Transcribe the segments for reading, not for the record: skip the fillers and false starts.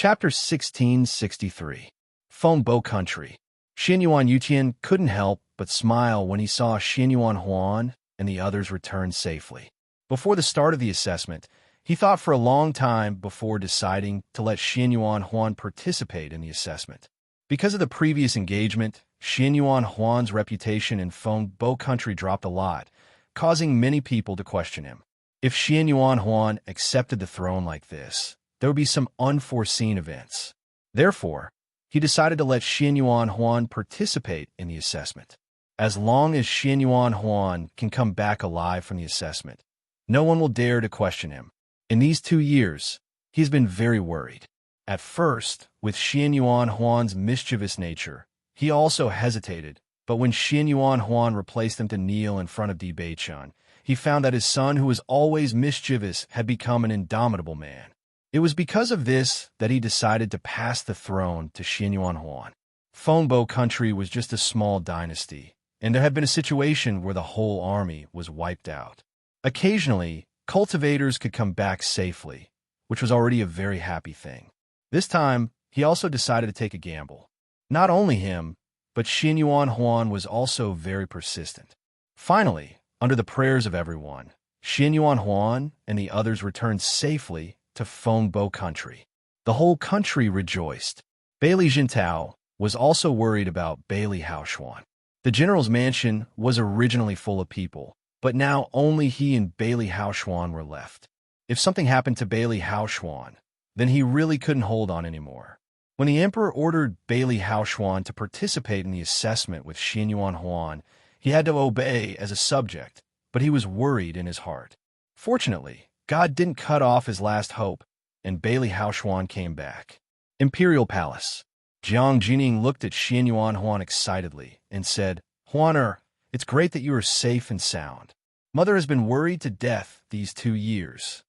Chapter 1663. Fengbo Country. Xianyuan Yutian couldn't help but smile when he saw Xianyuan Huan and the others return safely. Before the start of the assessment, he thought for a long time before deciding to let Xianyuan Huan participate in the assessment. Because of the previous engagement, Xianyuan Huan's reputation in Fengbo Country dropped a lot, causing many people to question him. If Xianyuan Huan accepted the throne like this, there would be some unforeseen events. Therefore, he decided to let Xianyuan Huan participate in the assessment. As long as Xianyuan Huan can come back alive from the assessment, no one will dare to question him. In these 2 years, he's been very worried. At first, with Xianyuan Huan's mischievous nature, he also hesitated, but when Xianyuan Huan replaced him to kneel in front of Di Beichun, he found that his son, who was always mischievous, had become an indomitable man. It was because of this that he decided to pass the throne to Xianyuan Huan. Fengbo Country was just a small dynasty, and there had been a situation where the whole army was wiped out. Occasionally, cultivators could come back safely, which was already a very happy thing. This time, he also decided to take a gamble. Not only him, but Xianyuan Huan was also very persistent. Finally, under the prayers of everyone, Xianyuan Huan and the others returned safely to Fengbo Country. The whole country rejoiced. Bailey Jintao was also worried about Bailey Haoshuan. The general's mansion was originally full of people, but now only he and Bailey Haoshuan were left. If something happened to Bailey Haoshuan, then he really couldn't hold on anymore. When the emperor ordered Bailey Haoshuan to participate in the assessment with Xianyuan Huan, he had to obey as a subject, but he was worried in his heart. Fortunately, God didn't cut off his last hope, and Bailey Haoshuan came back. Imperial Palace. Jiang Jining looked at Xianyuan Huan excitedly and said, "Huaner, it's great that you are safe and sound. Mother has been worried to death these 2 years."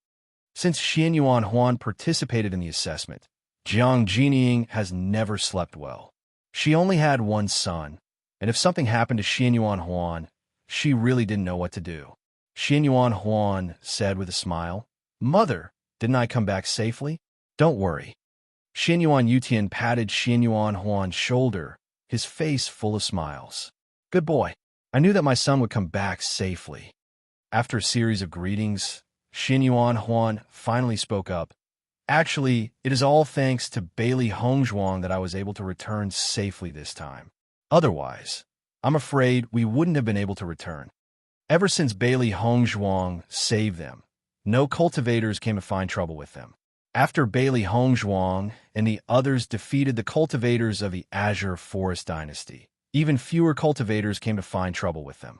Since Xianyuan Huan participated in the assessment, Jiang Jining has never slept well. She only had one son, and if something happened to Xianyuan Huan, she really didn't know what to do. Xianyuan Huan said with a smile, "Mother, didn't I come back safely? Don't worry." Xianyuan Yutian patted Xianyuan Huan's shoulder, his face full of smiles. "Good boy. I knew that my son would come back safely." After a series of greetings, Xianyuan Huan finally spoke up. "Actually, it is all thanks to Bailey Hongzhuang that I was able to return safely this time. Otherwise, I'm afraid we wouldn't have been able to return. Ever since Bailey Hongzhuang saved them, no cultivators came to find trouble with them. After Bailey Hongzhuang and the others defeated the cultivators of the Azure Forest Dynasty, even fewer cultivators came to find trouble with them.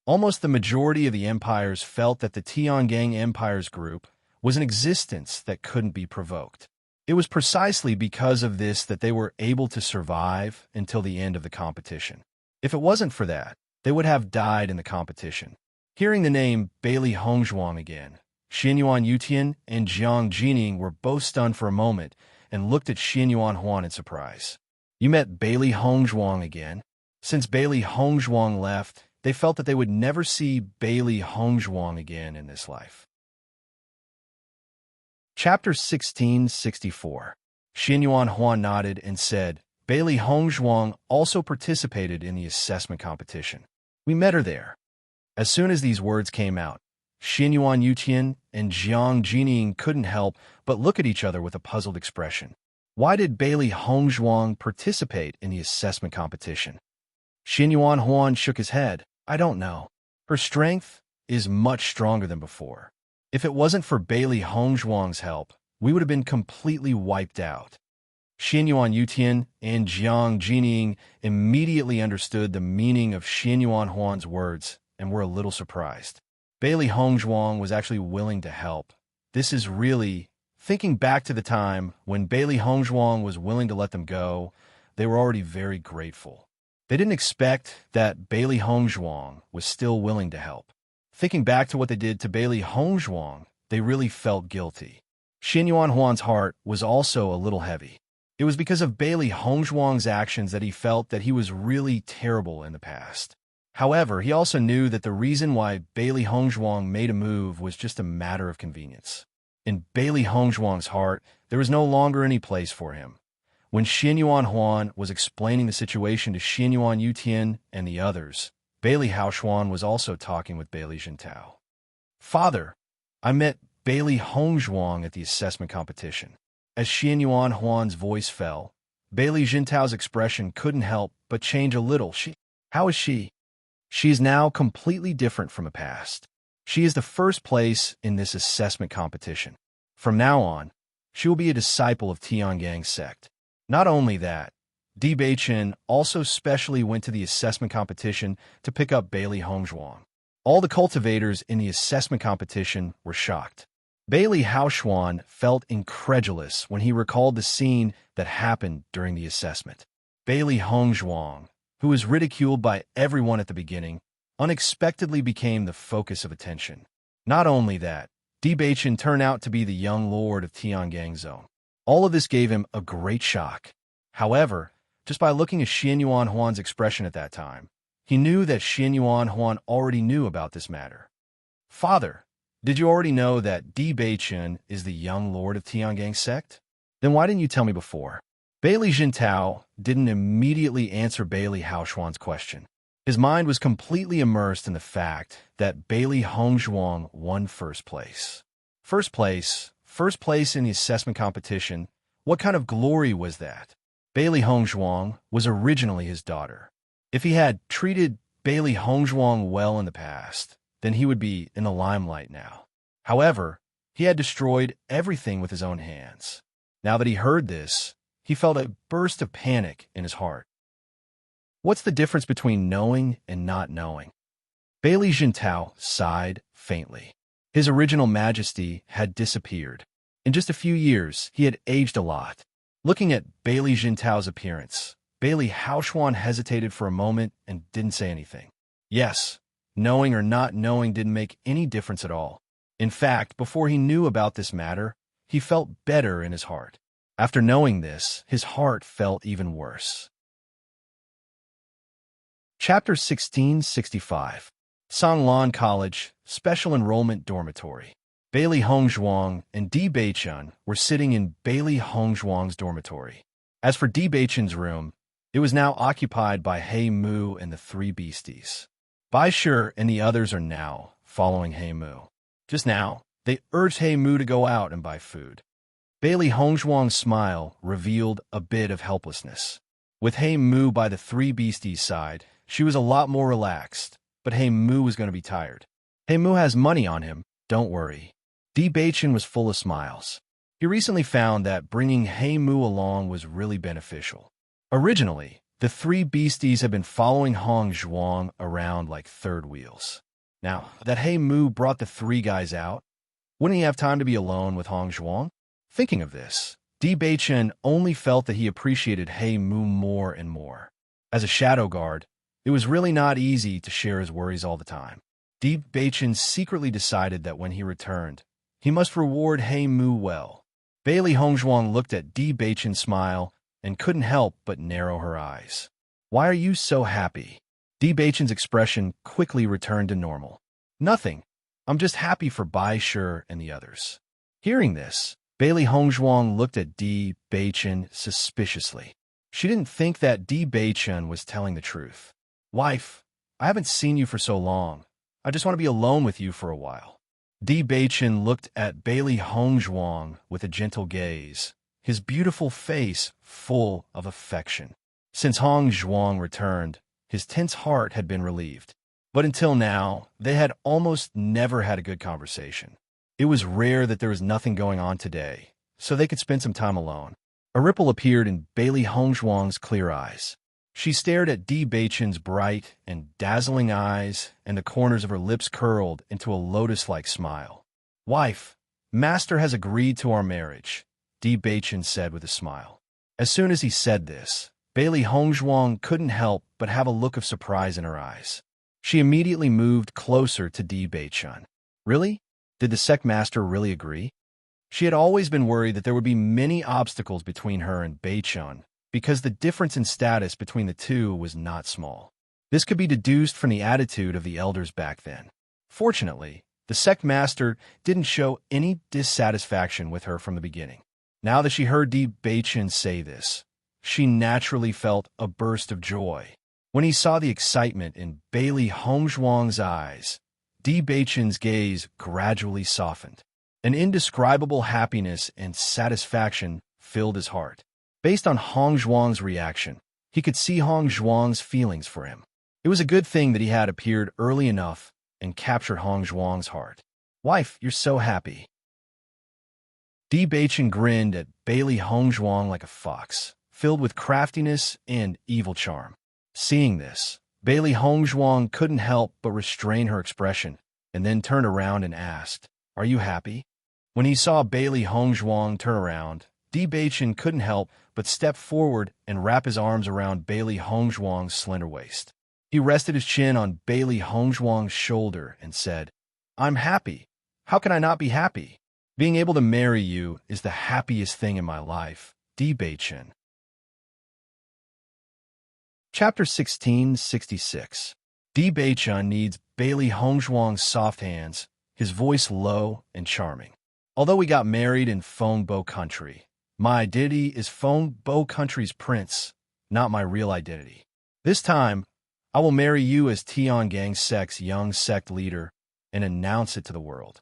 Almost the majority of the empires felt that the Tiangang Empire's group was an existence that couldn't be provoked. It was precisely because of this that they were able to survive until the end of the competition. If it wasn't for that, they would have died in the competition. Hearing the name Bailey Hongzhuang again, Xianyuan Yutian and Jiang Jining were both stunned for a moment and looked at Xianyuan Huan in surprise. "You met Bailey Hongzhuang again?" Since Bailey Hongzhuang left, they felt that they would never see Bailey Hongzhuang again in this life. Chapter 1664. Xianyuan Huan nodded and said, "Bailey Hongzhuang also participated in the assessment competition. We met her there." As soon as these words came out, Xianyuan Yutian and Jiang Jining couldn't help but look at each other with a puzzled expression. Why did Bailey Hongzhuang participate in the assessment competition? Xianyuan Huan shook his head. "I don't know. Her strength is much stronger than before. If it wasn't for Bailey Hongzhuang's help, we would have been completely wiped out." Xianyuan Yutian and Jiang Jining immediately understood the meaning of Xianyuan Huan's words and were a little surprised. Bailey Hongzhuang was actually willing to help. This is really, thinking back to the time when Bailey Hongzhuang was willing to let them go, they were already very grateful. They didn't expect that Bailey Hongzhuang was still willing to help. Thinking back to what they did to Bailey Hongzhuang, they really felt guilty. Xianyuan Huan's heart was also a little heavy. It was because of Bailey Hongzhuang's actions that he felt that he was really terrible in the past. However, he also knew that the reason why Bailey Hongzhuang made a move was just a matter of convenience. In Bailey Hongzhuang's heart, There was no longer any place for him. When Xianyuan Huan was explaining the situation to Xianyuan Yutian and the others, Bailey Haoshuan was also talking with Bailey Jintao. "Father, I met Bailey Hongzhuang at the assessment competition." As Xianyuan Huan's voice fell, Bailey Jintao's expression couldn't help but change a little. How is she? She is now completely different from the past. She is the first place in this assessment competition. From now on, she will be a disciple of Tiangang sect. Not only that, Di Beichen also specially went to the assessment competition to pick up Bailey Hongzhuang. All the cultivators in the assessment competition were shocked. Bailey Haoshuan felt incredulous when he recalled the scene that happened during the assessment. Bailey Hongzhuang, who was ridiculed by everyone at the beginning, unexpectedly became the focus of attention. Not only that, Di Beichen turned out to be the young lord of Tiangang Zone. All of this gave him a great shock. However, just by looking at Xianyuan Huan's expression at that time, he knew that Xianyuan Huan already knew about this matter. "Father, did you already know that Di Beichen is the young lord of Tiangang sect? Then why didn't you tell me before?" Bailey Jintao didn't immediately answer Bailey Haoshuan's question. His mind was completely immersed in the fact that Bailey Hongzhuang won first place. First place in the assessment competition. What kind of glory was that? Bailey Hongzhuang was originally his daughter. If he had treated Bailey Hongzhuang well in the past, then he would be in the limelight now. However, he had destroyed everything with his own hands. Now that he heard this, he felt a burst of panic in his heart. What's the difference between knowing and not knowing? Bailey Jintao sighed faintly. His original majesty had disappeared. In just a few years, he had aged a lot. Looking at Bailey Jintao's appearance, Bailey Haoshuan hesitated for a moment and didn't say anything. Yes, knowing or not knowing didn't make any difference at all. In fact, before he knew about this matter, he felt better in his heart. After knowing this, his heart felt even worse. Chapter 1665. Songlan College, Special Enrollment Dormitory. Bailey Hongzhuang and Di Beichen were sitting in Bailey Hongzhuang's dormitory. As for Di Beichen's room, it was now occupied by He Mu and the three beasties. Bai Shi and the others are now following He Mu. Just now, they urged He Mu to go out and buy food. Bailey Hongzhuang's smile revealed a bit of helplessness. With He Mu by the three beasties' side, she was a lot more relaxed, but He Mu was going to be tired. He Mu has money on him, don't worry. Di Beichen was full of smiles. He recently found that bringing He Mu along was really beneficial. Originally, the three beasties had been following Hongzhuang around like third wheels. Now that He Mu brought the three guys out, wouldn't he have time to be alone with Hongzhuang? Thinking of this, Di Beichen only felt that he appreciated He Mu more and more. As a shadow guard, it was really not easy to share his worries all the time. Di Beichen secretly decided that when he returned, he must reward He Mu well. Bailey Hongzhuang looked at Di Beichen's smile and couldn't help but narrow her eyes. "Why are you so happy?" Di Beichen's expression quickly returned to normal. "Nothing. I'm just happy for Bai Shi and the others." Hearing this, Bailey Hongzhuang looked at Di Beichen suspiciously. She didn't think that Di Beichen was telling the truth. "Wife, I haven't seen you for so long. I just want to be alone with you for a while." Di Beichen looked at Bailey Hongzhuang with a gentle gaze, his beautiful face full of affection. Since Hongzhuang returned, his tense heart had been relieved. But until now, they had almost never had a good conversation. It was rare that there was nothing going on today, so they could spend some time alone. A ripple appeared in Bailey Hongzhuang's clear eyes. She stared at Di Beichen's bright and dazzling eyes, and the corners of her lips curled into a lotus-like smile. "Wife, Master has agreed to our marriage," Di Beichen said with a smile. As soon as he said this, Bailey Hongzhuang couldn't help but have a look of surprise in her eyes. She immediately moved closer to Di Beichen. Really? Did the sect master really agree? She had always been worried that there would be many obstacles between her and Beichen, because the difference in status between the two was not small. This could be deduced from the attitude of the elders back then. Fortunately, the sect master didn't show any dissatisfaction with her from the beginning. Now that she heard Di Beichen say this, she naturally felt a burst of joy. When he saw the excitement in Bailey Hongzhuang's eyes, Di Beichen's gaze gradually softened. An indescribable happiness and satisfaction filled his heart. Based on Hongzhuang's reaction, he could see Hongzhuang's feelings for him. It was a good thing that he had appeared early enough and captured Hongzhuang's heart. "Wife, you're so happy." Di Beichen grinned at Bailey Hongzhuang like a fox, filled with craftiness and evil charm. Seeing this, Bailey Hongzhuang couldn't help but restrain her expression, and then turned around and asked, "Are you happy?" When he saw Bailey Hongzhuang turn around, Di Beichen couldn't help but step forward and wrap his arms around Bailey Hongzhuang's slender waist. He rested his chin on Bailey Hongzhuang's shoulder and said, "I'm happy. How can I not be happy? Being able to marry you is the happiest thing in my life, Di Beichen." Chapter 1666. Di Beichen needs Bailey Hongzhuang's soft hands, his voice low and charming. "Although we got married in Fengbo country, my identity is Fengbo country's prince, not my real identity. This time, I will marry you as Tiangang sect's young sect leader and announce it to the world.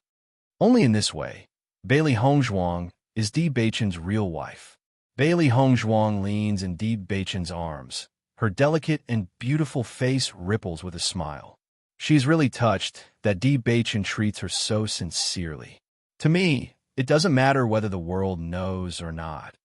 Only in this way, Bailey Hongzhuang is Di Beichen's real wife." Bailey Hongzhuang leans in Di Beichen's arms. Her delicate and beautiful face ripples with a smile. She's really touched that Di Beichen treats her so sincerely. "To me, it doesn't matter whether the world knows or not,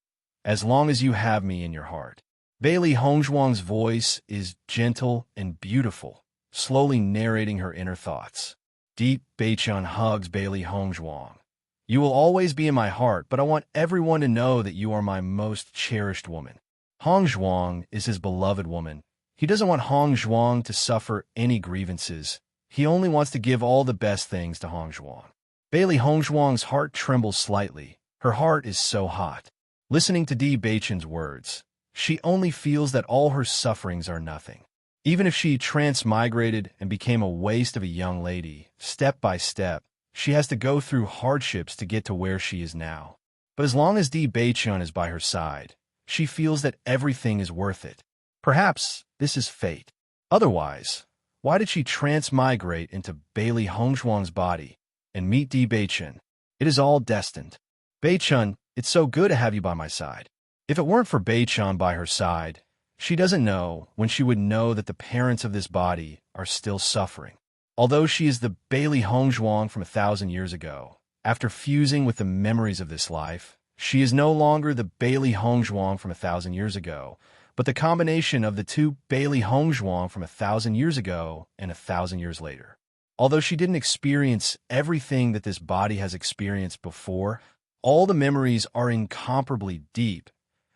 as long as you have me in your heart." Bailey Hongzhuang's voice is gentle and beautiful, slowly narrating her inner thoughts. Di Beichen hugs Bailey Hongzhuang. "You will always be in my heart, but I want everyone to know that you are my most cherished woman." Hongzhuang is his beloved woman. He doesn't want Hongzhuang to suffer any grievances. He only wants to give all the best things to Hongzhuang. Bailey Hongzhuang's heart trembles slightly. Her heart is so hot. Listening to Di Beichen's words, she only feels that all her sufferings are nothing. Even if she transmigrated and became a waste of a young lady, step by step, she has to go through hardships to get to where she is now. But as long as Di Beichen is by her side, she feels that everything is worth it. Perhaps this is fate. Otherwise, why did she transmigrate into Bailey Hongzhuang's body and meet Di Beichen? It is all destined. "Beichen, it's so good to have you by my side." If it weren't for Beichen by her side, she doesn't know when she would know that the parents of this body are still suffering. Although she is the Bailey Hongzhuang from 1,000 years ago, after fusing with the memories of this life, she is no longer the Bailey Hongzhuang from 1,000 years ago, but the combination of the two Bailey Hongzhuang from 1,000 years ago and 1,000 years later. Although she didn't experience everything that this body has experienced before, all the memories are incomparably deep,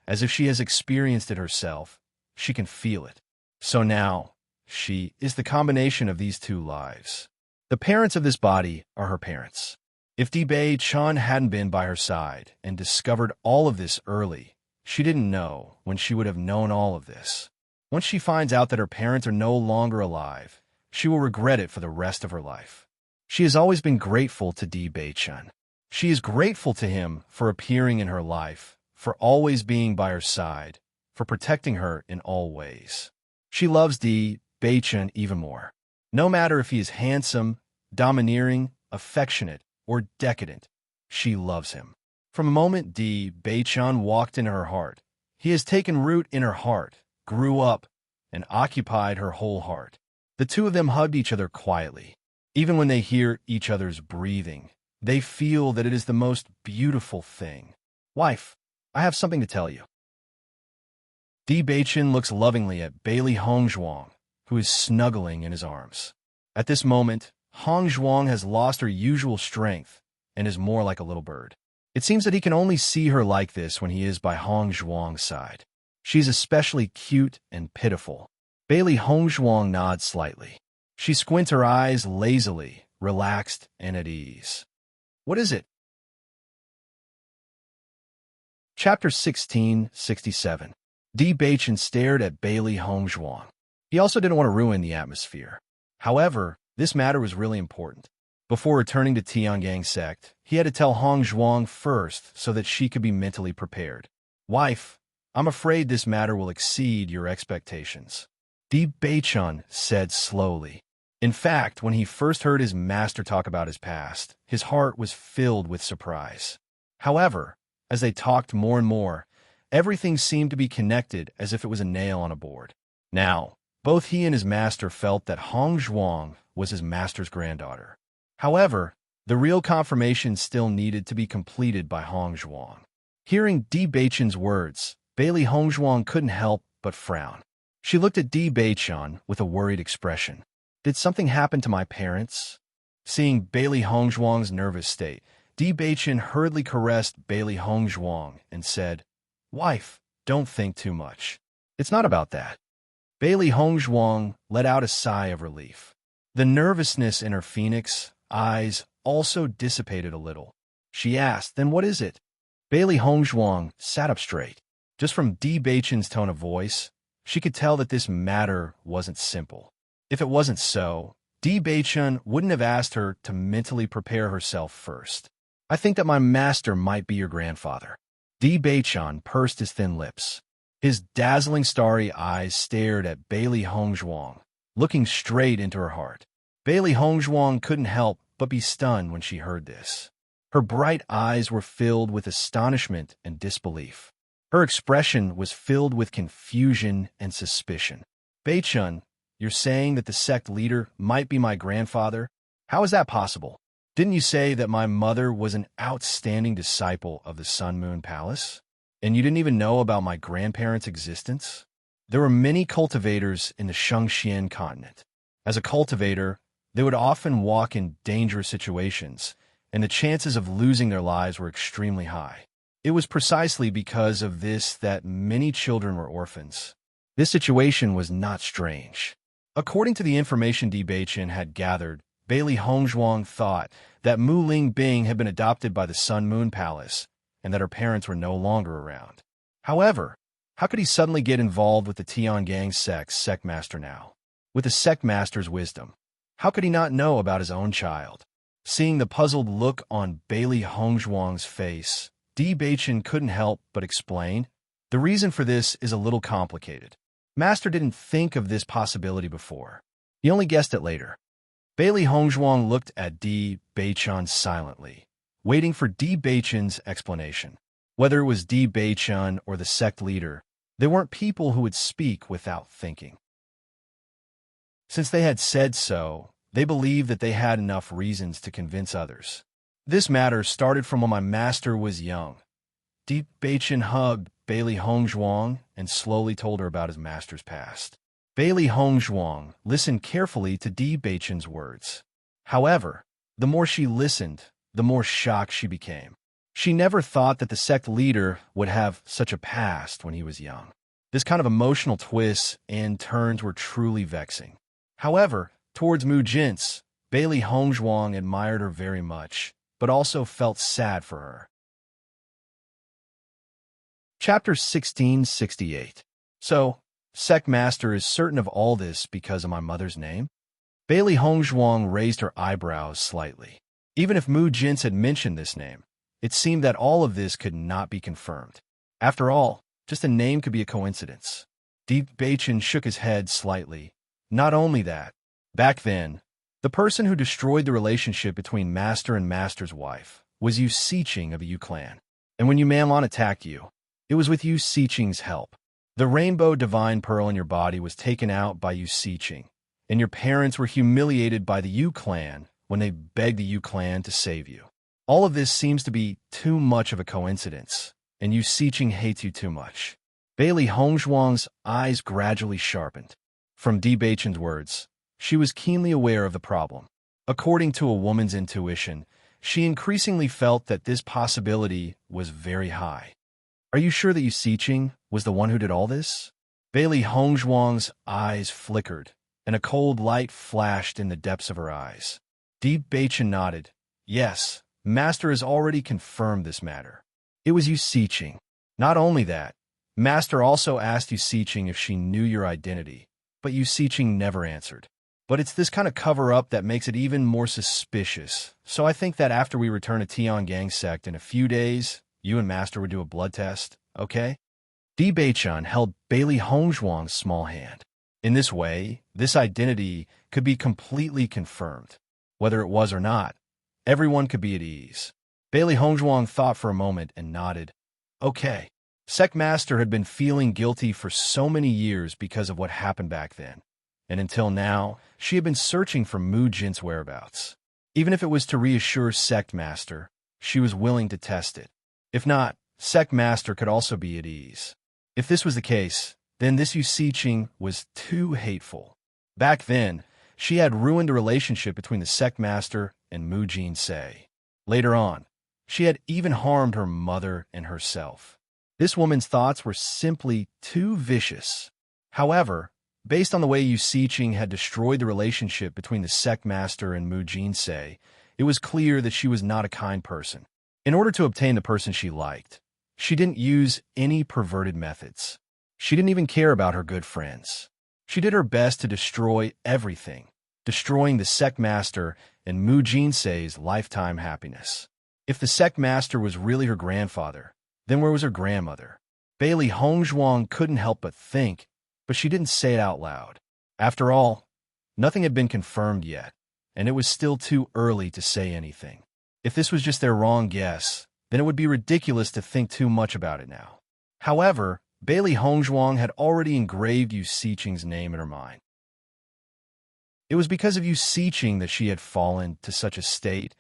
as if she has experienced it herself. She can feel it. So now, she is the combination of these two lives. The parents of this body are her parents. If Di Beichen hadn't been by her side and discovered all of this early, she didn't know when she would have known all of this. Once she finds out that her parents are no longer alive, she will regret it for the rest of her life. She has always been grateful to Di Beichen. She is grateful to him for appearing in her life, for always being by her side, for protecting her in all ways. She loves Di Beichen even more. No matter if he is handsome, domineering, affectionate, or decadent, she loves him. From the moment Di Beichen walked into her heart, he has taken root in her heart, grew up, and occupied her whole heart. The two of them hugged each other quietly. Even when they hear each other's breathing, they feel that it is the most beautiful thing. "Wife, I have something to tell you." Di Beichen looks lovingly at Bailey Hongzhuang, who is snuggling in his arms. At this moment, Hongzhuang has lost her usual strength and is more like a little bird. It seems that he can only see her like this when he is by Hongzhuang's side. She's especially cute and pitiful. Bailey Hongzhuang nods slightly. She squints her eyes lazily, relaxed and at ease. "What is it?" Chapter 1667. Di Beichen stared at Bailey Hongzhuang. He also didn't want to ruin the atmosphere. However, this matter was really important. Before returning to Tiangang sect, he had to tell Hong Zhuang first so that she could be mentally prepared. Wife, I'm afraid this matter will exceed your expectations, Di Beichun said slowly. In fact, when he first heard his master talk about his past, his heart was filled with surprise. However, as they talked more and more, everything seemed to be connected as if it was a nail on a board. Now, both he and his master felt that Hong Zhuang was his master's granddaughter. However, the real confirmation still needed to be completed by Hong Zhuang. Hearing Di Beichun's words, Bailey Hong Zhuang couldn't help but frown. She looked at Di Beichun with a worried expression. Did something happen to my parents? Seeing Bailey Hong Zhuang's nervous state, Di Beichun hurriedly caressed Bailey Hong Zhuang and said, Wife, don't think too much. It's not about that. Bailey Hong Zhuang let out a sigh of relief. The nervousness in her phoenix eyes also dissipated a little. She asked, Then what is it? Bailey Hong Zhuang sat up straight. Just from Di Beichun's tone of voice, she could tell that this matter wasn't simple. If it wasn't so, Di Beichun wouldn't have asked her to mentally prepare herself first. I think that my master might be your grandfather. Di Beichun pursed his thin lips. His dazzling starry eyes stared at Bailey Hong Zhuang, looking straight into her heart. Bailey Hong Zhuang couldn't help but be stunned when she heard this. Her bright eyes were filled with astonishment and disbelief. Her expression was filled with confusion and suspicion. Beichun, you're saying that the sect leader might be my grandfather? How is that possible? Didn't you say that my mother was an outstanding disciple of the Sun Moon Palace? And you didn't even know about my grandparents' existence? There were many cultivators in the Shengxian continent. As a cultivator, they would often walk in dangerous situations, and the chances of losing their lives were extremely high. It was precisely because of this that many children were orphans. This situation was not strange. According to the information Di Beichun had gathered, Bailey Hong Zhuang thought that Mu Ling Bing had been adopted by the Sun Moon Palace and that her parents were no longer around. However, how could he suddenly get involved with the Tiangang sect master now? With the sect master's wisdom, how could he not know about his own child? Seeing the puzzled look on Bailey Hong Zhuang's face, Di Beichun couldn't help but explain, the reason for this is a little complicated. Master didn't think of this possibility before. He only guessed it later. Bailey Hong Zhuang looked at Di Beichun silently, waiting for Di Beichun's explanation. Whether it was Di Beichun or the sect leader, they weren't people who would speak without thinking. Since they had said so, they believed that they had enough reasons to convince others. This matter started from when my master was young. Di Beichun hugged Bailey Hong Zhuang and slowly told her about his master's past. Bailey Hong Zhuang listened carefully to Di Beichun's words. However, the more she listened, the more shocked she became. She never thought that the sect leader would have such a past when he was young. This kind of emotional twists and turns were truly vexing. However, towards Mu Jin's, Bailey Hong Zhuang admired her very much, but also felt sad for her. Chapter 1668. So, sect master is certain of all this because of my mother's name? Bailey Hong Zhuang raised her eyebrows slightly. Even if Mu Jin's had mentioned this name, it seemed that all of this could not be confirmed. After all, just a name could be a coincidence. Di Beichun shook his head slightly. Not only that, back then, the person who destroyed the relationship between master and master's wife was Yu Siqing of the Yu clan. And when Yu Manlon attacked you, it was with Yu Siqing's help. The rainbow divine pearl in your body was taken out by Yu Siqing, and your parents were humiliated by the Yu clan when they begged the Yu clan to save you. All of this seems to be too much of a coincidence, and Yu Siqing hates you too much. Bailey Hong Zhuang's eyes gradually sharpened. From Di Beichun's words, she was keenly aware of the problem. According to a woman's intuition, she increasingly felt that this possibility was very high. Are you sure that Yu Siqing was the one who did all this? Bailey Hong Zhuang's eyes flickered, and a cold light flashed in the depths of her eyes. Di Beichun nodded. Yes, Master has already confirmed this matter. It was Yu Siqing. Not only that, Master also asked Yu Siqing if she knew your identity, but Yu Siqing never answered. But it's this kind of cover-up that makes it even more suspicious. So I think that after we return to Tiangang sect in a few days, you and Master would do a blood test, okay? Di Beichun held Bailey Hongzhuang's small hand. In this way, this identity could be completely confirmed. Whether it was or not, everyone could be at ease. Bailey Hongzhuang thought for a moment and nodded. Okay. Sect Master had been feeling guilty for so many years because of what happened back then. And until now, she had been searching for Mu Jin's whereabouts. Even if it was to reassure Sect Master, she was willing to test it. If not, Sect Master could also be at ease. If this was the case, then this Yu Siqing was too hateful. Back then, she had ruined a relationship between the Sect Master and Mu Jin Sei. Later on, she had even harmed her mother and herself. This woman's thoughts were simply too vicious. However, based on the way Yu Siqing had destroyed the relationship between the Sect Master and Mu Jin Sei, it was clear that she was not a kind person. In order to obtain the person she liked, she didn't use any perverted methods. She didn't even care about her good friends. She did her best to destroy everything, destroying the Sect Master and Mu Jin Sei's lifetime happiness. If the Sect Master was really her grandfather, then where was her grandmother? Bailey Hongzhuang couldn't help but think, but she didn't say it out loud. After all, nothing had been confirmed yet, and it was still too early to say anything. If this was just their wrong guess, then it would be ridiculous to think too much about it now. However, Bailey Hongzhuang had already engraved Yu Siqing's name in her mind. It was because of Yu Siqing that she had fallen to such a state,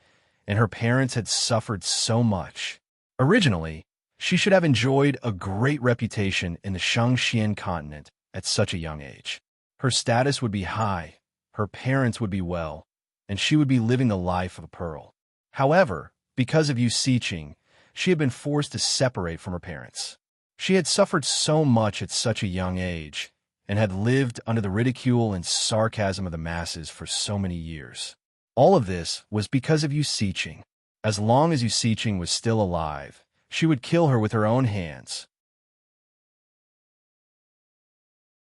and her parents had suffered so much. Originally, she should have enjoyed a great reputation in the Shangxian continent at such a young age. Her status would be high, her parents would be well, and she would be living the life of a pearl. However, because of Yu Siqing, she had been forced to separate from her parents. She had suffered so much at such a young age, and had lived under the ridicule and sarcasm of the masses for so many years. All of this was because of Yu Siqing. As long as Yu Siqing was still alive, she would kill her with her own hands.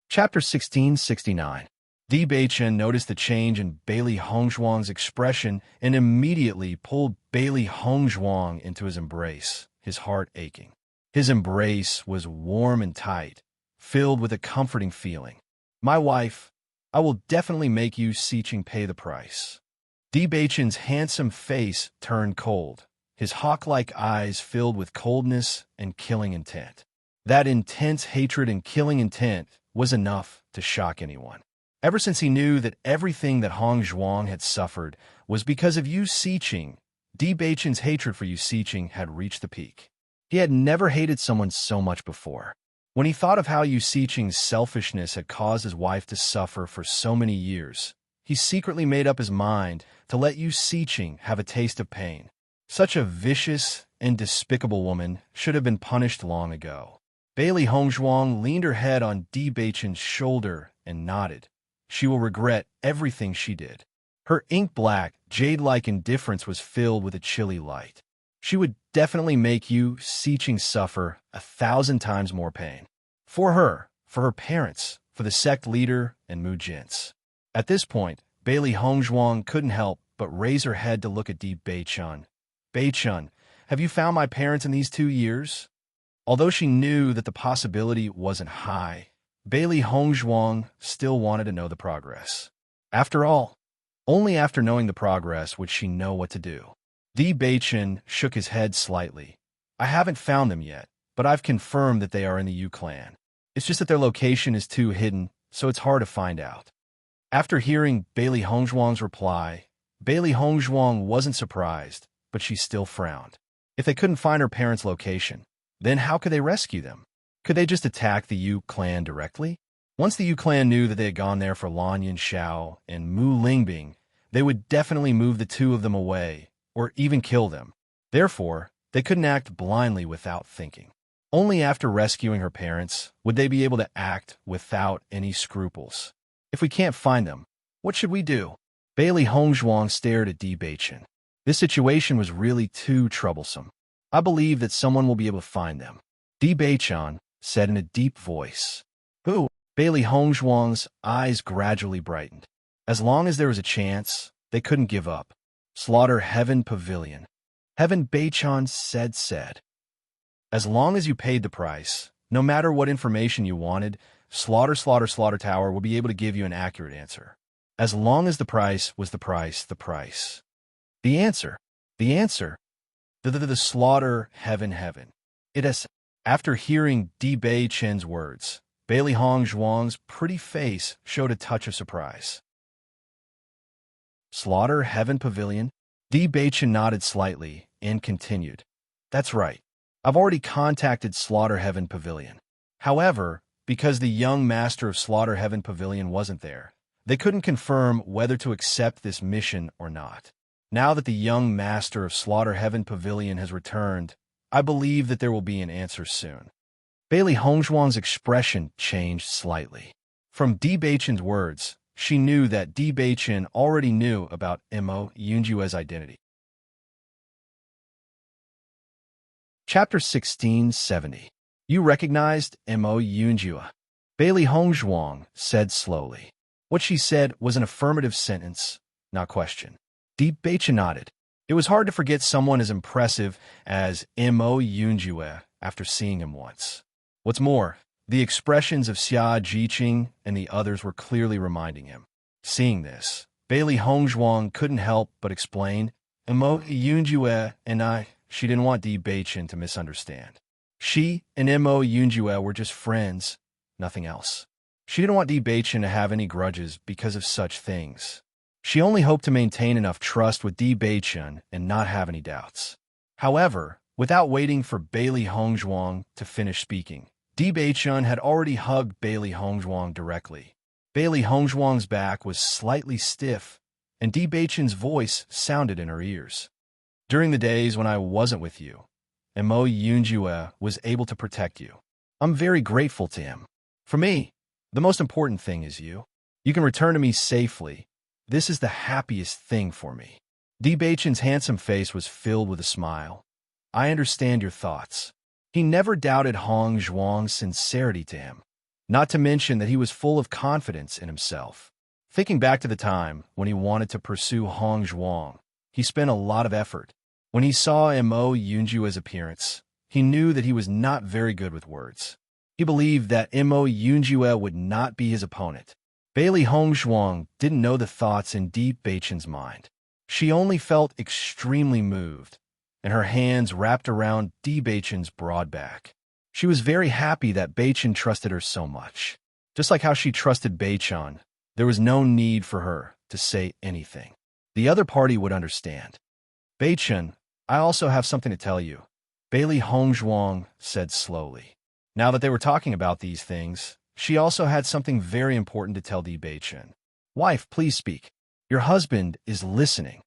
Chapter 1669. Di Beichun noticed the change in Bailey Hongzhuang's expression and immediately pulled Bailey Hongzhuang into his embrace, his heart aching. His embrace was warm and tight, filled with a comforting feeling. My wife, I will definitely make Yu Siqing pay the price. Di Beichun's handsome face turned cold, his hawk-like eyes filled with coldness and killing intent. That intense hatred and killing intent was enough to shock anyone. Ever since he knew that everything that Hongzhuang had suffered was because of Yu Siqing, Di Beichun's hatred for Yu Siqing had reached the peak. He had never hated someone so much before. When he thought of how Yu Siqing's selfishness had caused his wife to suffer for so many years, he secretly made up his mind to let Yu Siqing have a taste of pain. Such a vicious and despicable woman should have been punished long ago. Bailey Hongzhuang leaned her head on Di Beichun's shoulder and nodded. She will regret everything she did. Her ink-black, jade-like indifference was filled with a chilly light. She would definitely make Yu Siqing suffer 1,000 times more pain. For her, for her parents, for the sect leader, and Mu Jin's. At this point, Bailey Hongzhuang couldn't help but raise her head to look at Di Beichun. Beichun, have you found my parents in these 2 years? Although she knew that the possibility wasn't high, Bailey Hongzhuang still wanted to know the progress. After all, only after knowing the progress would she know what to do. Di Beichun shook his head slightly. I haven't found them yet, but I've confirmed that they are in the Yu clan. It's just that their location is too hidden, so it's hard to find out. After hearing Bailey Hongzhuang's reply, Bailey Hongzhuang wasn't surprised, but she still frowned. If they couldn't find her parents' location, then how could they rescue them? Could they just attack the Yu clan directly? Once the Yu clan knew that they had gone there for Lan Yanxiao and Mu Lingbing, they would definitely move the two of them away, or even kill them. Therefore, they couldn't act blindly without thinking. Only after rescuing her parents would they be able to act without any scruples. If we can't find them, what should we do? Bailey Hongzhuang stared at Di Beichun. This situation was really too troublesome. I believe that someone will be able to find them. Di Beichun said in a deep voice. Who? Bailey Hongzhuang's eyes gradually brightened. As long as there was a chance, they couldn't give up. Slaughter Heaven Pavilion. Heaven Beichan said. As long as you paid the price, no matter what information you wanted, Slaughter Tower will be able to give you an accurate answer. As long as the price was the price. The answer. The Slaughter Heaven. It is. After hearing Di Beichan's words, Bailey Hong Zhuang's pretty face showed a touch of surprise. Slaughter Heaven Pavilion? Di Beichan nodded slightly and continued. That's right. I've already contacted Slaughter Heaven Pavilion. However, because the young master of Slaughter Heaven Pavilion wasn't there, they couldn't confirm whether to accept this mission or not. Now that the young master of Slaughter Heaven Pavilion has returned, I believe that there will be an answer soon. Bailey Hongzhuang's expression changed slightly. From Di Beichan's words, she knew that Di Beichan already knew about Mo Yunjue's identity. Chapter 1670. You recognized Mo Yunjue. Bailey Hongzhuang said slowly. What she said was an affirmative sentence, not question. Di Beichan nodded. It was hard to forget someone as impressive as Mo Yunjue after seeing him once. What's more, the expressions of Xia Jiqing and the others were clearly reminding him. Seeing this, Bailey Hongzhuang couldn't help but explain, Mo Yunjue and I. She didn't want Di Beichan to misunderstand. She and Mo Yunjue were just friends, nothing else. She didn't want Di Beichan to have any grudges because of such things. She only hoped to maintain enough trust with Di Beichan and not have any doubts. However, without waiting for Bailey Hongzhuang to finish speaking, Di Beichan had already hugged Bailey Hongzhuang directly. Bailey Hongzhuang's back was slightly stiff, and Di Beichan's voice sounded in her ears. During the days when I wasn't with you, Mo Yunjue was able to protect you. I'm very grateful to him. For me, the most important thing is you. You can return to me safely. This is the happiest thing for me. Di Beichan's handsome face was filled with a smile. I understand your thoughts. He never doubted Hong Zhuang's sincerity to him, not to mention that he was full of confidence in himself. Thinking back to the time when he wanted to pursue Hong Zhuang, he spent a lot of effort. When he saw Mo Yunjue's appearance, he knew that he was not very good with words. He believed that Mo Yunjue would not be his opponent. Bailey Hongzhuang didn't know the thoughts in Di Beichan's mind. She only felt extremely moved, and her hands wrapped around Di Beichan's broad back. She was very happy that Beichan trusted her so much. Just like how she trusted Beichan, there was no need for her to say anything. The other party would understand. Beichan, I also have something to tell you, Bailey Hongzhuang said slowly. Now that they were talking about these things, she also had something very important to tell Di Beichan. Wife, please speak. Your husband is listening.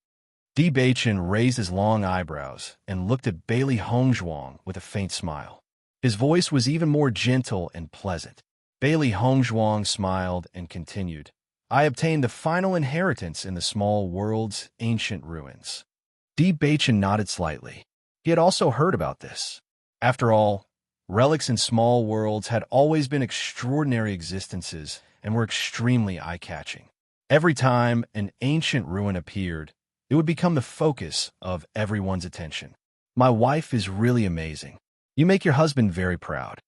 Di Beichan raised his long eyebrows and looked at Bailey Hongzhuang with a faint smile. His voice was even more gentle and pleasant. Bailey Hongzhuang smiled and continued. I obtained the final inheritance in the small world's ancient ruins. Di Beichan nodded slightly. He had also heard about this. After all, relics in small worlds had always been extraordinary existences and were extremely eye-catching. Every time an ancient ruin appeared, it would become the focus of everyone's attention. My wife is really amazing. You make your husband very proud.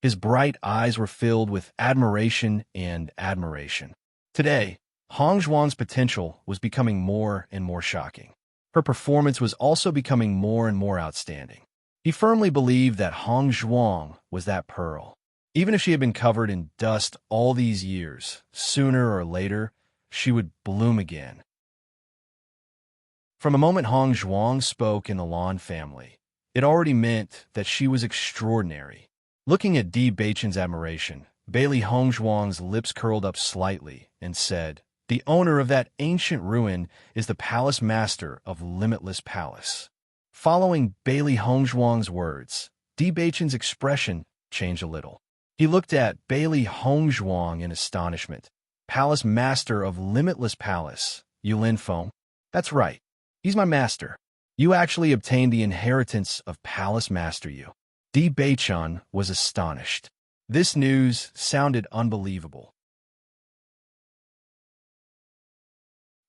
His bright eyes were filled with admiration and admiration. Today, Hong Zhuang's potential was becoming more and more shocking. Her performance was also becoming more and more outstanding. He firmly believed that Hong Zhuang was that pearl. Even if she had been covered in dust all these years, sooner or later, she would bloom again. From the moment Hong Zhuang spoke in the Lan family, it already meant that she was extraordinary. Looking at Di Beichan's admiration, Bailey Hongzhuang's lips curled up slightly and said, The owner of that ancient ruin is the palace master of Limitless Palace. Following Bailey Hongzhuang's words, Di Beichan's expression changed a little. He looked at Bailey Hongzhuang in astonishment. Palace master of Limitless Palace, Yulin Feng? That's right. He's my master. You actually obtained the inheritance of Palace Master Yu. Di Beichan was astonished. This news sounded unbelievable.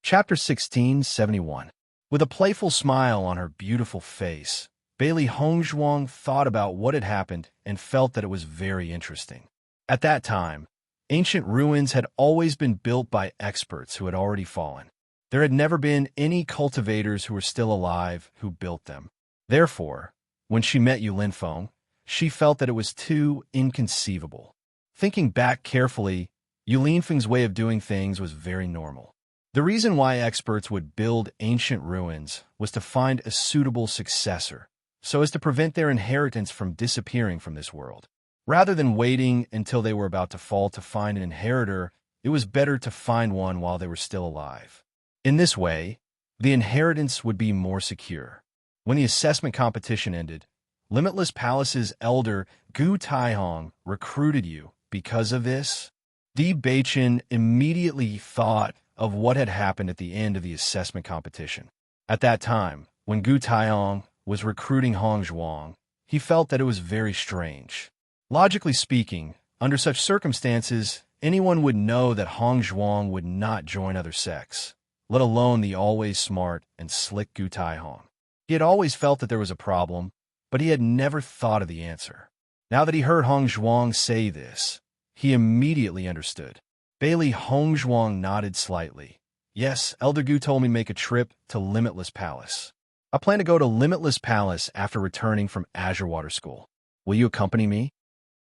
Chapter 1671. With a playful smile on her beautiful face, Bailey Hongzhuang thought about what had happened and felt that it was very interesting. At that time, ancient ruins had always been built by experts who had already fallen. There had never been any cultivators who were still alive who built them. Therefore, when she met Yu Linfeng, she felt that it was too inconceivable. Thinking back carefully, Yu Linfeng's way of doing things was very normal. The reason why experts would build ancient ruins was to find a suitable successor, so as to prevent their inheritance from disappearing from this world. Rather than waiting until they were about to fall to find an inheritor, it was better to find one while they were still alive. In this way, the inheritance would be more secure. When the assessment competition ended, Limitless Palace's elder Gu Taihong recruited you. Because of this, Di Beichen immediately thought of what had happened at the end of the assessment competition. At that time, when Gu Taihong was recruiting Hongzhuang, he felt that it was very strange. Logically speaking, under such circumstances, anyone would know that Hongzhuang would not join other sects, let alone the always smart and slick Gu Taihong. He had always felt that there was a problem, but he had never thought of the answer. Now that he heard Hongzhuang say this, he immediately understood. Bailey Hongzhuang nodded slightly. Yes, Elder Gu told me to make a trip to Limitless Palace. I plan to go to Limitless Palace after returning from Azure Water School. Will you accompany me?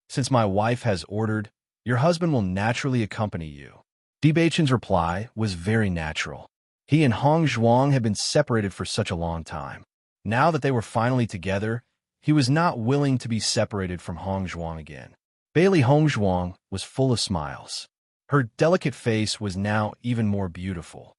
Since my wife has ordered, your husband will naturally accompany you. Di Beichen's reply was very natural. He and Hongzhuang had been separated for such a long time. Now that they were finally together, he was not willing to be separated from Hongzhuang again. Bailey Hongzhuang was full of smiles. Her delicate face was now even more beautiful.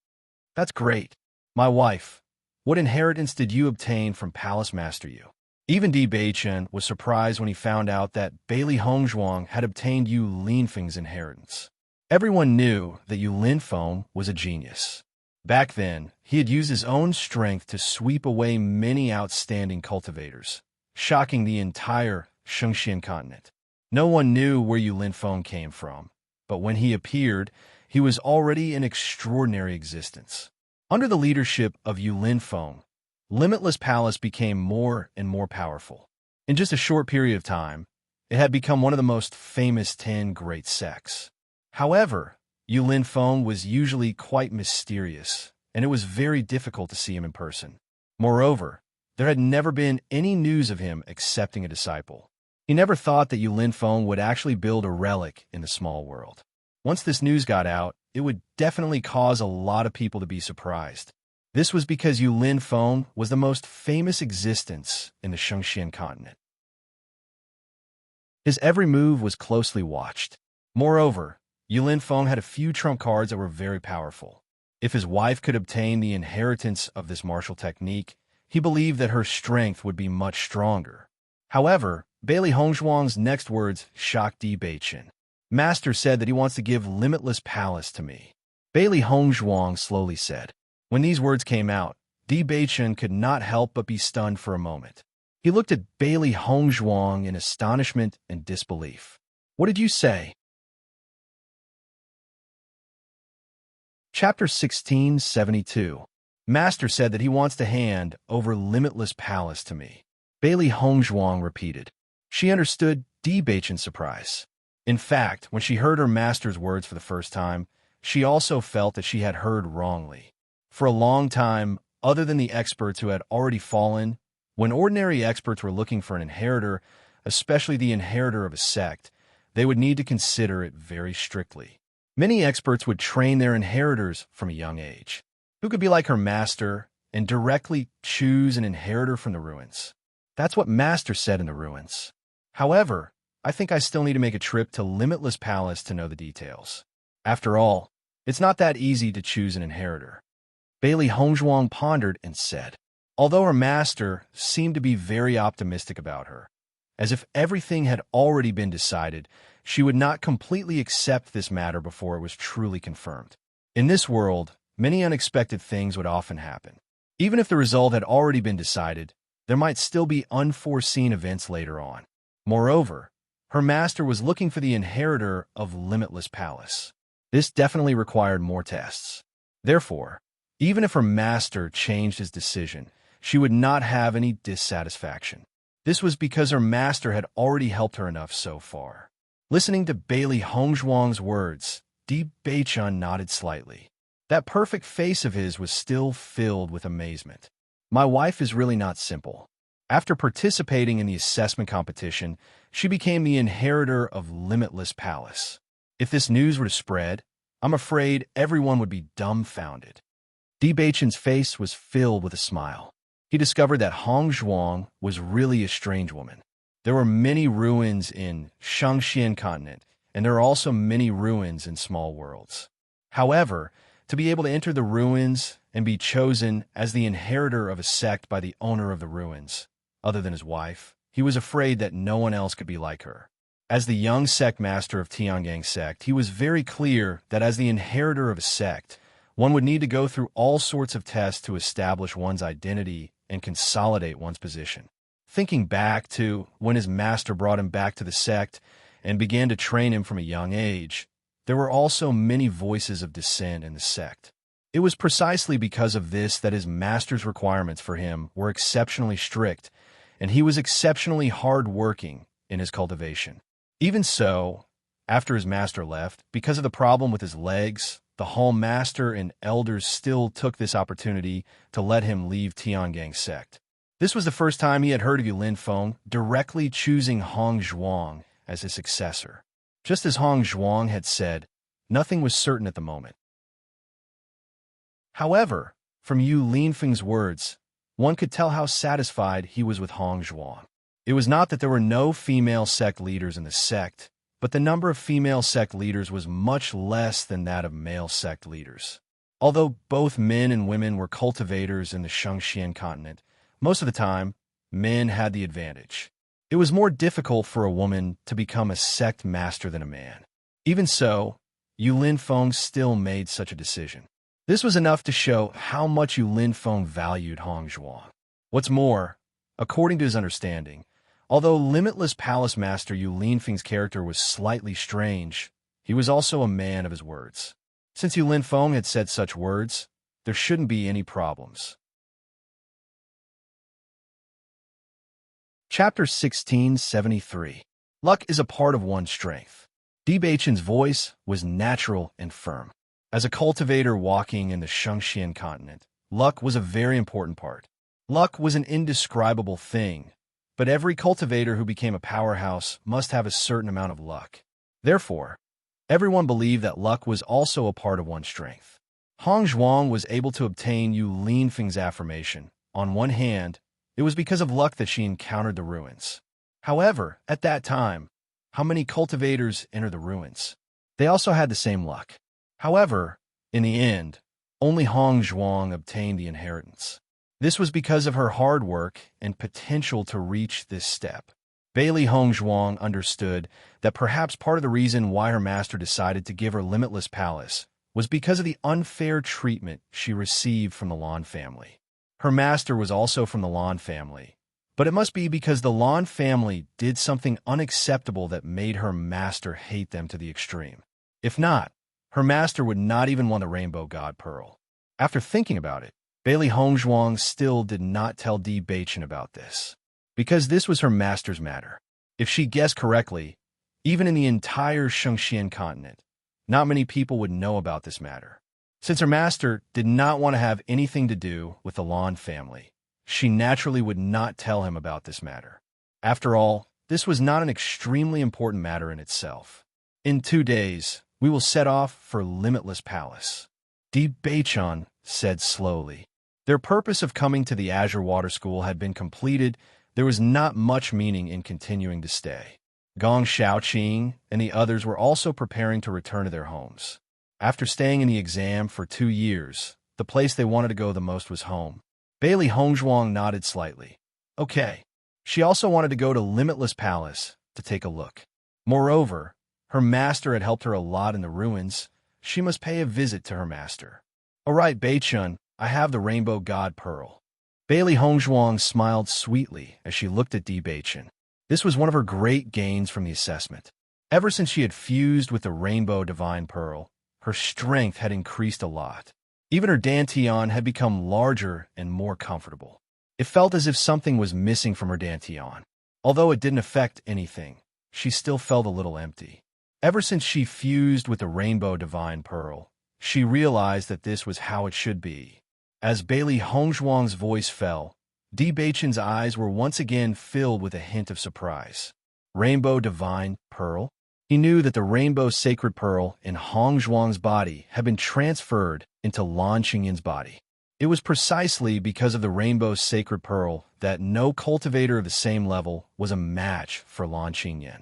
That's great. My wife, what inheritance did you obtain from Palace Master Yu? Even Di Beichen was surprised when he found out that Bailey Hongzhuang had obtained Yu Linfeng's inheritance. Everyone knew that Yu Linfeng was a genius. Back then, he had used his own strength to sweep away many outstanding cultivators, shocking the entire Shengxian continent. No one knew where Yu Linfeng came from, but when he appeared, he was already an extraordinary existence. Under the leadership of Yu Linfeng, Limitless Palace became more and more powerful. In just a short period of time, it had become one of the most famous 10 great sects. However, Yu Linfeng was usually quite mysterious, and it was very difficult to see him in person. Moreover, there had never been any news of him accepting a disciple. He never thought that Yu Linfeng would actually build a relic in the small world. Once this news got out, it would definitely cause a lot of people to be surprised. This was because Yu Linfeng was the most famous existence in the Shengxian continent. His every move was closely watched. Moreover, Yu Linfeng had a few trump cards that were very powerful. If his wife could obtain the inheritance of this martial technique, he believed that her strength would be much stronger. However, Bailey Hongzhuang's next words shocked Di Beichen. Master said that he wants to give Limitless Palace to me. Bailey Hongzhuang slowly said. When these words came out, Di Beichen could not help but be stunned for a moment. He looked at Bailey Hongzhuang in astonishment and disbelief. What did you say? Chapter 1672. Master said that he wants to hand over Limitless Palace to me. Bailey Hongzhuang repeated. She understood Di Beichen's surprise. In fact, when she heard her master's words for the first time, she also felt that she had heard wrongly. For a long time, other than the experts who had already fallen, when ordinary experts were looking for an inheritor, especially the inheritor of a sect, they would need to consider it very strictly. Many experts would train their inheritors from a young age, who could be like her master and directly choose an inheritor from the ruins. That's what Master said in the ruins. However, I think I still need to make a trip to Limitless Palace to know the details. After all, it's not that easy to choose an inheritor. Bailey Hongzhuang pondered and said, although her master seemed to be very optimistic about her, as if everything had already been decided, she would not completely accept this matter before it was truly confirmed. In this world, many unexpected things would often happen. Even if the result had already been decided, there might still be unforeseen events later on. Moreover, her master was looking for the inheritor of Limitless Palace. This definitely required more tests. Therefore, Even if her master changed his decision, she would not have any dissatisfaction. This was because her master had already helped her enough so far. Listening to Bailey Hongzhuang's words, Di Beichun nodded slightly. That perfect face of his was still filled with amazement. My wife is really not simple. After participating in the assessment competition, she became the inheritor of Limitless Palace. If this news were to spread, I'm afraid everyone would be dumbfounded. Di Beichun's face was filled with a smile. He discovered that Hongzhuang was really a strange woman. There were many ruins in Shangxian continent, and there are also many ruins in small worlds. However, to be able to enter the ruins and be chosen as the inheritor of a sect by the owner of the ruins, other than his wife, he was afraid that no one else could be like her. As the young sect master of Tiangang sect, he was very clear that as the inheritor of a sect, one would need to go through all sorts of tests to establish one's identity and consolidate one's position. Thinking back to when his master brought him back to the sect and began to train him from a young age, there were also many voices of dissent in the sect. It was precisely because of this that his master's requirements for him were exceptionally strict, and he was exceptionally hard-working in his cultivation. Even so, after his master left, because of the problem with his legs, the hall master and elders still took this opportunity to let him leave Tiangang sect. This was the first time he had heard of Yulin Feng directly choosing Hongzhuang as his successor. Just as Hongzhuang had said, nothing was certain at the moment. However, from Yu Linfeng's words, one could tell how satisfied he was with Hongzhuang. It was not that there were no female sect leaders in the sect, but the number of female sect leaders was much less than that of male sect leaders. Although both men and women were cultivators in the Shangxian continent, most of the time, men had the advantage. It was more difficult for a woman to become a sect master than a man. Even so, Yulin Feng still made such a decision. This was enough to show how much Yulin Feng valued Hongzhuang. What's more, according to his understanding, although Limitless Palace Master Yulin Feng's character was slightly strange, he was also a man of his words. Since Yulin Feng had said such words, there shouldn't be any problems. Chapter 1673. Luck is a part of one's strength. Di Beichun's voice was natural and firm. As a cultivator walking in the Shangxian continent, luck was a very important part. Luck was an indescribable thing, but every cultivator who became a powerhouse must have a certain amount of luck. Therefore, everyone believed that luck was also a part of one's strength. Hongzhuang was able to obtain Yu Linfeng's affirmation. On one hand, it was because of luck that she encountered the ruins. However, at that time, how many cultivators entered the ruins? They also had the same luck. However, in the end, only Hongzhuang obtained the inheritance. This was because of her hard work and potential to reach this step. Bailey Hongzhuang understood that perhaps part of the reason why her master decided to give her Limitless Palace was because of the unfair treatment she received from the Lan family. Her master was also from the Lan family, but it must be because the Lan family did something unacceptable that made her master hate them to the extreme. If not, her master would not even want the Rainbow God Pearl. After thinking about it, Bailey Hongzhuang still did not tell Di Beichun about this, because this was her master's matter. If she guessed correctly, even in the entire Shangxian continent, not many people would know about this matter. Since her master did not want to have anything to do with the Lan family, she naturally would not tell him about this matter. After all, this was not an extremely important matter in itself. In 2 days, we will set off for Limitless Palace. Di Beichun said slowly. Their purpose of coming to the Azure Water School had been completed. There was not much meaning in continuing to stay. Gong Shaoqing and the others were also preparing to return to their homes. After staying in the exam for 2 years, the place they wanted to go the most was home. Bailey Hongzhuang nodded slightly. Okay. She also wanted to go to Limitless Palace to take a look. Moreover, her master had helped her a lot in the ruins. She must pay a visit to her master. All right, Beichun, I have the Rainbow God Pearl. Bailey Hongzhuang smiled sweetly as she looked at Di Beichun. This was one of her great gains from the assessment. Ever since she had fused with the Rainbow Divine Pearl, her strength had increased a lot. Even her dantian had become larger and more comfortable. It felt as if something was missing from her dantian. Although it didn't affect anything, she still felt a little empty. Ever since she fused with the Rainbow Divine Pearl, she realized that this was how it should be. As Bailey Hongzhuang's voice fell, Di Beichen's eyes were once again filled with a hint of surprise. Rainbow Divine Pearl? He knew that the Rainbow Sacred Pearl in Hongzhuang's body had been transferred into Lan Qingyin's body. It was precisely because of the Rainbow Sacred Pearl that no cultivator of the same level was a match for Lan Qingyin.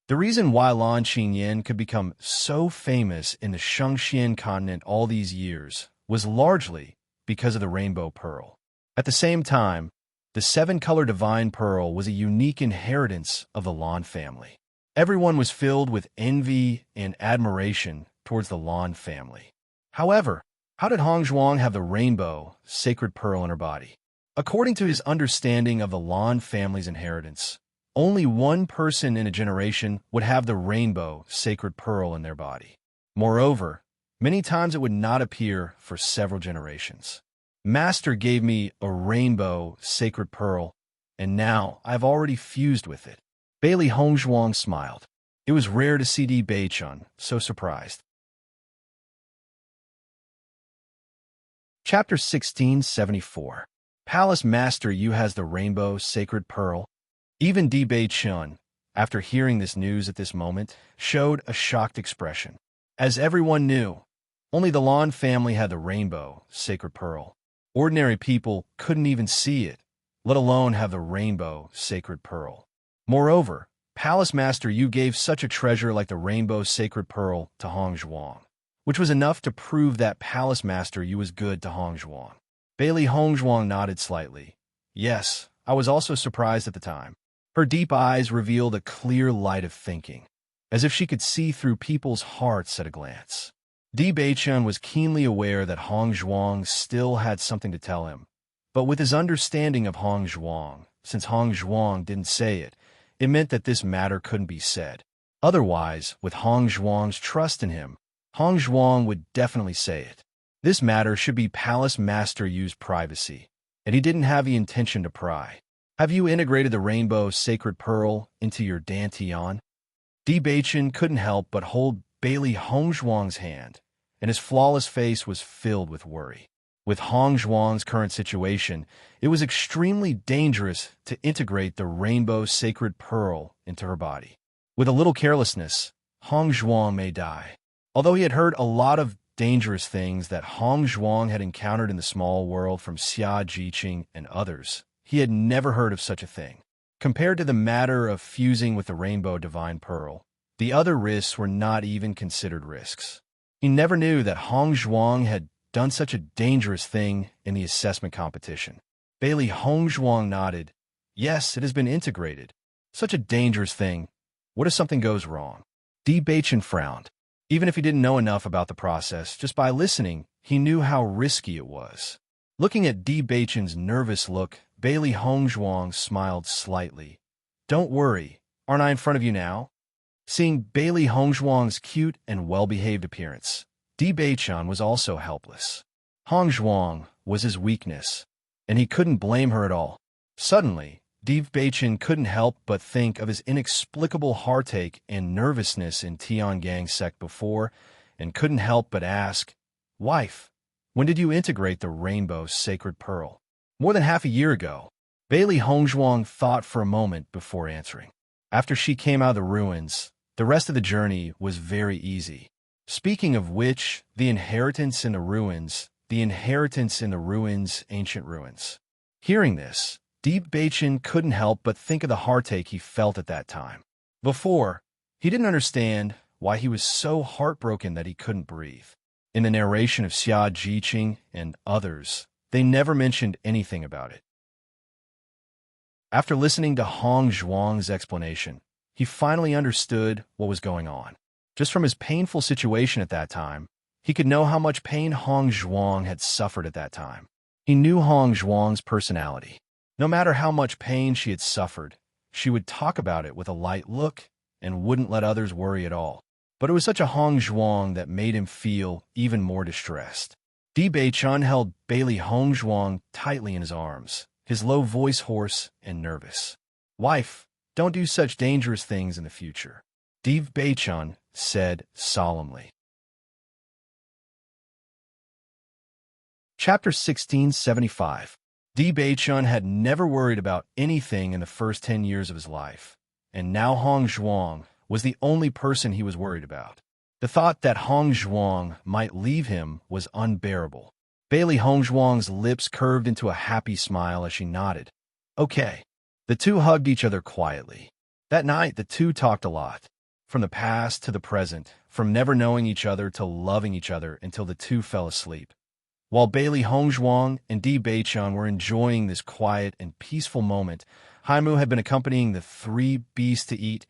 The reason why Lan Qingyin could become so famous in the Shengxian continent all these years was largely because of the Rainbow Pearl. At the same time, the seven-color Divine Pearl was a unique inheritance of the Lan family. Everyone was filled with envy and admiration towards the Lan family. However, how did Hongzhuang have the Rainbow Sacred Pearl in her body? According to his understanding of the Lan family's inheritance, only one person in a generation would have the Rainbow Sacred Pearl in their body. Moreover, many times it would not appear for several generations. Master gave me a Rainbow Sacred Pearl, and now I've already fused with it. Bailey Hongzhuang smiled. It was rare to see Di Beichun so surprised. Chapter 1674. Palace Master Yu has the Rainbow Sacred Pearl. Even Di Beichun, after hearing this news at this moment, showed a shocked expression. As everyone knew, only the Lan family had the Rainbow Sacred Pearl. Ordinary people couldn't even see it, let alone have the Rainbow Sacred Pearl. Moreover, Palace Master Yu gave such a treasure like the Rainbow Sacred Pearl to Hongzhuang, which was enough to prove that Palace Master Yu was good to Hongzhuang. Bailey Hongzhuang nodded slightly. Yes, I was also surprised at the time. Her deep eyes revealed a clear light of thinking, as if she could see through people's hearts at a glance. Di Beichun was keenly aware that Hongzhuang still had something to tell him, but with his understanding of Hongzhuang, since Hongzhuang didn't say it, it meant that this matter couldn't be said. Otherwise, with Hongzhuang's trust in him, Hongzhuang would definitely say it. This matter should be Palace Master Yu's privacy, and he didn't have the intention to pry. Have you integrated the Rainbow Sacred Pearl into your dantian? Di Beichun couldn't help but hold Bailey Hongzhuang's hand, and his flawless face was filled with worry. With Hongzhuang's current situation, it was extremely dangerous to integrate the Rainbow Sacred Pearl into her body. With a little carelessness, Hongzhuang may die. Although he had heard a lot of dangerous things that Hongzhuang had encountered in the small world from Xia Jiqing and others, he had never heard of such a thing. Compared to the matter of fusing with the Rainbow Divine Pearl, the other risks were not even considered risks. He never knew that Hongzhuang had done such a dangerous thing in the assessment competition. Bailey Hongzhuang nodded. Yes, it has been integrated. Such a dangerous thing. What if something goes wrong? Di Beichun frowned. Even if he didn't know enough about the process, just by listening, he knew how risky it was. Looking at Di Beichun's nervous look, Bailey Hongzhuang smiled slightly. Don't worry, aren't I in front of you now? Seeing Bailey Hongzhuang's cute and well-behaved appearance, Di Beichun was also helpless. Hongzhuang was his weakness, and he couldn't blame her at all. Suddenly, Di Beichun couldn't help but think of his inexplicable heartache and nervousness in Tiangang's sect before, and couldn't help but ask, Wife, when did you integrate the Rainbow Sacred Pearl? More than half a year ago. Bailey Hongzhuang thought for a moment before answering. After she came out of the ruins, the rest of the journey was very easy. Speaking of which, the inheritance in the ruins, ancient ruins. Hearing this, Di Beichun couldn't help but think of the heartache he felt at that time. Before, he didn't understand why he was so heartbroken that he couldn't breathe. In the narration of Xia Jiqing and others, they never mentioned anything about it. After listening to Hongzhuang's explanation, he finally understood what was going on. Just from his painful situation at that time, he could know how much pain Hongzhuang had suffered at that time. He knew Hongzhuang's personality. No matter how much pain she had suffered, she would talk about it with a light look and wouldn't let others worry at all. but it was such a Hong Zhuang that made him feel even more distressed. Di Beichun held Bailey Hong Zhuang tightly in his arms, his low voice hoarse and nervous. "Wife, don't do such dangerous things in the future," Di Beichun said solemnly. Chapter 1675. Di Beichun had never worried about anything in the first 10 years of his life, and now Hong Zhuang was the only person he was worried about. The thought that Hong Zhuang might leave him was unbearable. Bailey Hong Zhuang's lips curved into a happy smile as she nodded. "Okay." The two hugged each other quietly. That night, the two talked a lot. From the past to the present, from never knowing each other to loving each other until the two fell asleep. While Bailey Hong Zhuang and Di Beichun were enjoying this quiet and peaceful moment, Haimu had been accompanying the three beasts to eat.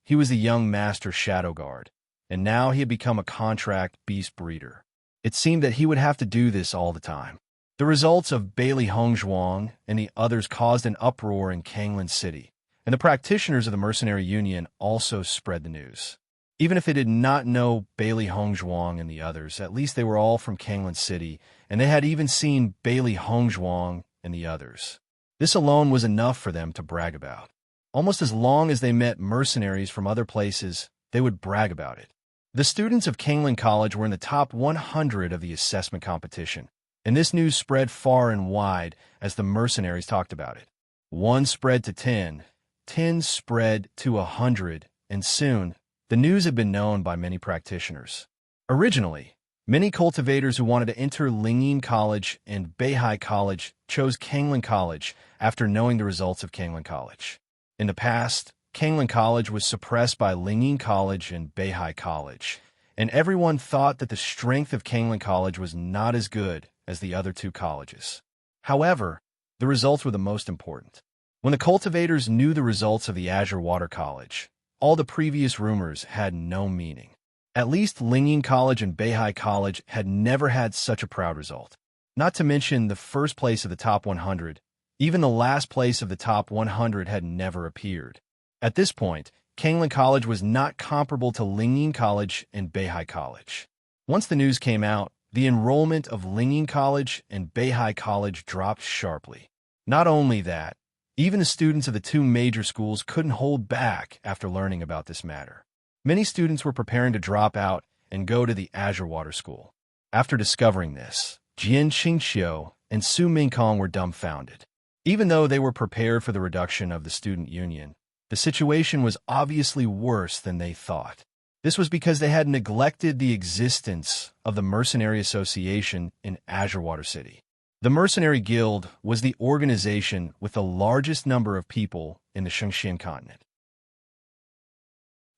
He was the young master shadow guard, and now he had become a contract beast breeder. It seemed that he would have to do this all the time. The results of Bailey Hong Zhuang and the others caused an uproar in Kanglan City, and the practitioners of the Mercenary Union also spread the news. Even if they did not know Bailey Hong Zhuang and the others, at least they were all from Kanglan City, and they had even seen Bailey Hong Zhuang and the others. This alone was enough for them to brag about. Almost as long as they met mercenaries from other places, they would brag about it. The students of Kanglan College were in the top 100 of the assessment competition, and this news spread far and wide as the mercenaries talked about it. 1 spread to 10, 10 spread to 100, and soon, the news had been known by many practitioners. Originally, many cultivators who wanted to enter Lingyin College and Beihai College chose Kanglan College after knowing the results of Kanglan College. In the past, Kanglan College was suppressed by Lingyin College and Beihai College, and everyone thought that the strength of Kanglan College was not as good as the other two colleges. However, the results were the most important. When the cultivators knew the results of the Azure Water College, all the previous rumors had no meaning. At least Lingyin College and Beihai College had never had such a proud result. Not to mention the first place of the top 100, even the last place of the top 100 had never appeared. At this point, Kanglan College was not comparable to Lingyin College and Beihai College. Once the news came out, the enrollment of Lingyin College and Beihai College dropped sharply. Not only that, even the students of the two major schools couldn't hold back after learning about this matter. Many students were preparing to drop out and go to the Azure Water School. After discovering this, Jian Qingxiu and Su Mingkong were dumbfounded. Even though they were prepared for the reduction of the student union, the situation was obviously worse than they thought. This was because they had neglected the existence of the Mercenary Association in Azure Water City. The Mercenary Guild was the organization with the largest number of people in the Shengxian continent.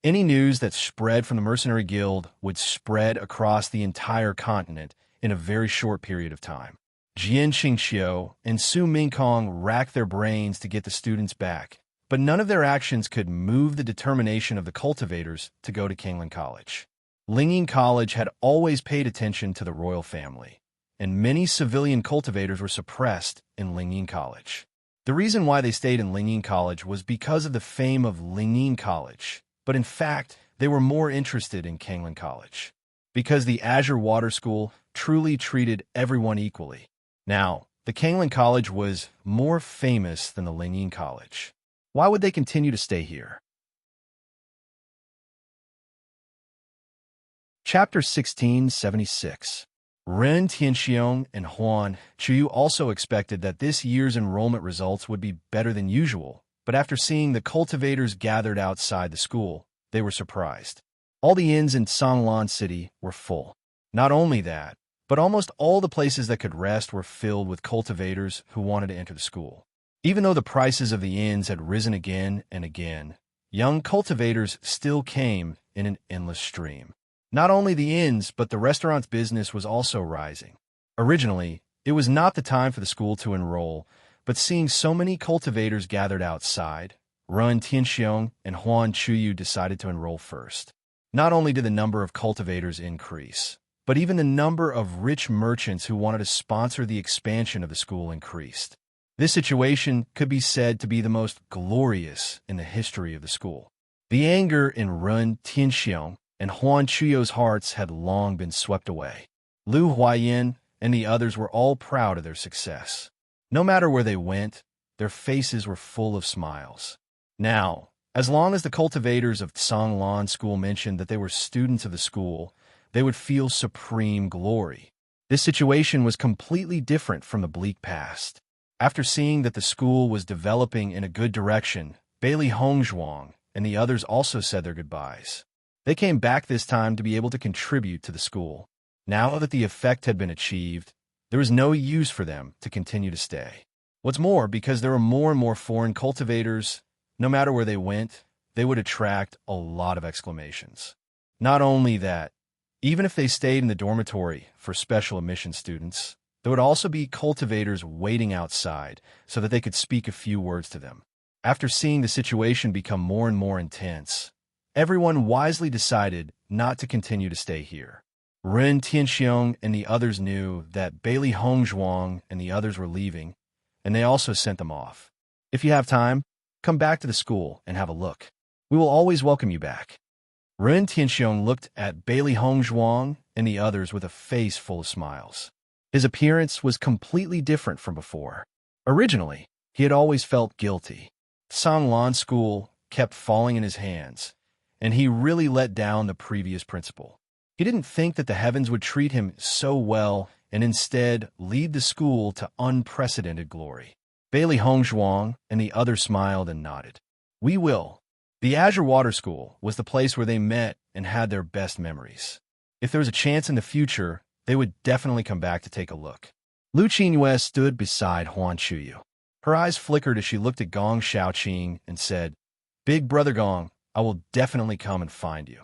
Any news that spread from the Mercenary Guild would spread across the entire continent in a very short period of time. Jian Qingxiu and Su Mingkong racked their brains to get the students back, but none of their actions could move the determination of the cultivators to go to Kanglan College. Lingyin College had always paid attention to the royal family, and many civilian cultivators were suppressed in Lingyin College. The reason why they stayed in Lingyin College was because of the fame of Lingyin College, but in fact, they were more interested in Kanglan College, because the Azure Water School truly treated everyone equally. Now, the Kanglan College was more famous than the Lingyin College. Why would they continue to stay here? Chapter 1676. Ren Tianxiong and Huan Chuyu also expected that this year's enrollment results would be better than usual, but after seeing the cultivators gathered outside the school, they were surprised. All the inns in Songlan City were full. Not only that, but almost all the places that could rest were filled with cultivators who wanted to enter the school. Even though the prices of the inns had risen again and again, young cultivators still came in an endless stream. Not only the inns, but the restaurant's business was also rising. Originally, it was not the time for the school to enroll, but seeing so many cultivators gathered outside, Ren Tianxiong and Huan Chuyu decided to enroll first. Not only did the number of cultivators increase, but even the number of rich merchants who wanted to sponsor the expansion of the school increased. This situation could be said to be the most glorious in the history of the school. The anger in Run Tianxiong and Huan Chuyo's hearts had long been swept away. Lu Huayan and the others were all proud of their success. No matter where they went, their faces were full of smiles. Now, as long as the cultivators of Tsanglan School mentioned that they were students of the school, they would feel supreme glory. This situation was completely different from the bleak past. After seeing that the school was developing in a good direction, Bailey Hongzhuang and the others also said their goodbyes. They came back this time to be able to contribute to the school. Now that the effect had been achieved, there was no use for them to continue to stay. What's more, because there were more and more foreign cultivators, no matter where they went, they would attract a lot of exclamations. Not only that, even if they stayed in the dormitory for special admission students, there would also be cultivators waiting outside so that they could speak a few words to them. After seeing the situation become more and more intense, everyone wisely decided not to continue to stay here. Ren Tianxiong and the others knew that Bailey Hongzhuang and the others were leaving, and they also sent them off. If you have time, come back to the school and have a look. We will always welcome you back. Ren Tianxiong looked at Bailey Hongzhuang and the others with a face full of smiles. His appearance was completely different from before. Originally, he had always felt guilty. Tsanglan School kept falling in his hands, and he really let down the previous principal. He didn't think that the heavens would treat him so well and instead lead the school to unprecedented glory. Bailey Hongzhuang and the others smiled and nodded. We will. The Azure Water School was the place where they met and had their best memories. If there was a chance in the future, they would definitely come back to take a look. Lu Qingyue stood beside Huan Chuyu. Her eyes flickered as she looked at Gong Xiaoqing and said, Big Brother Gong, I will definitely come and find you.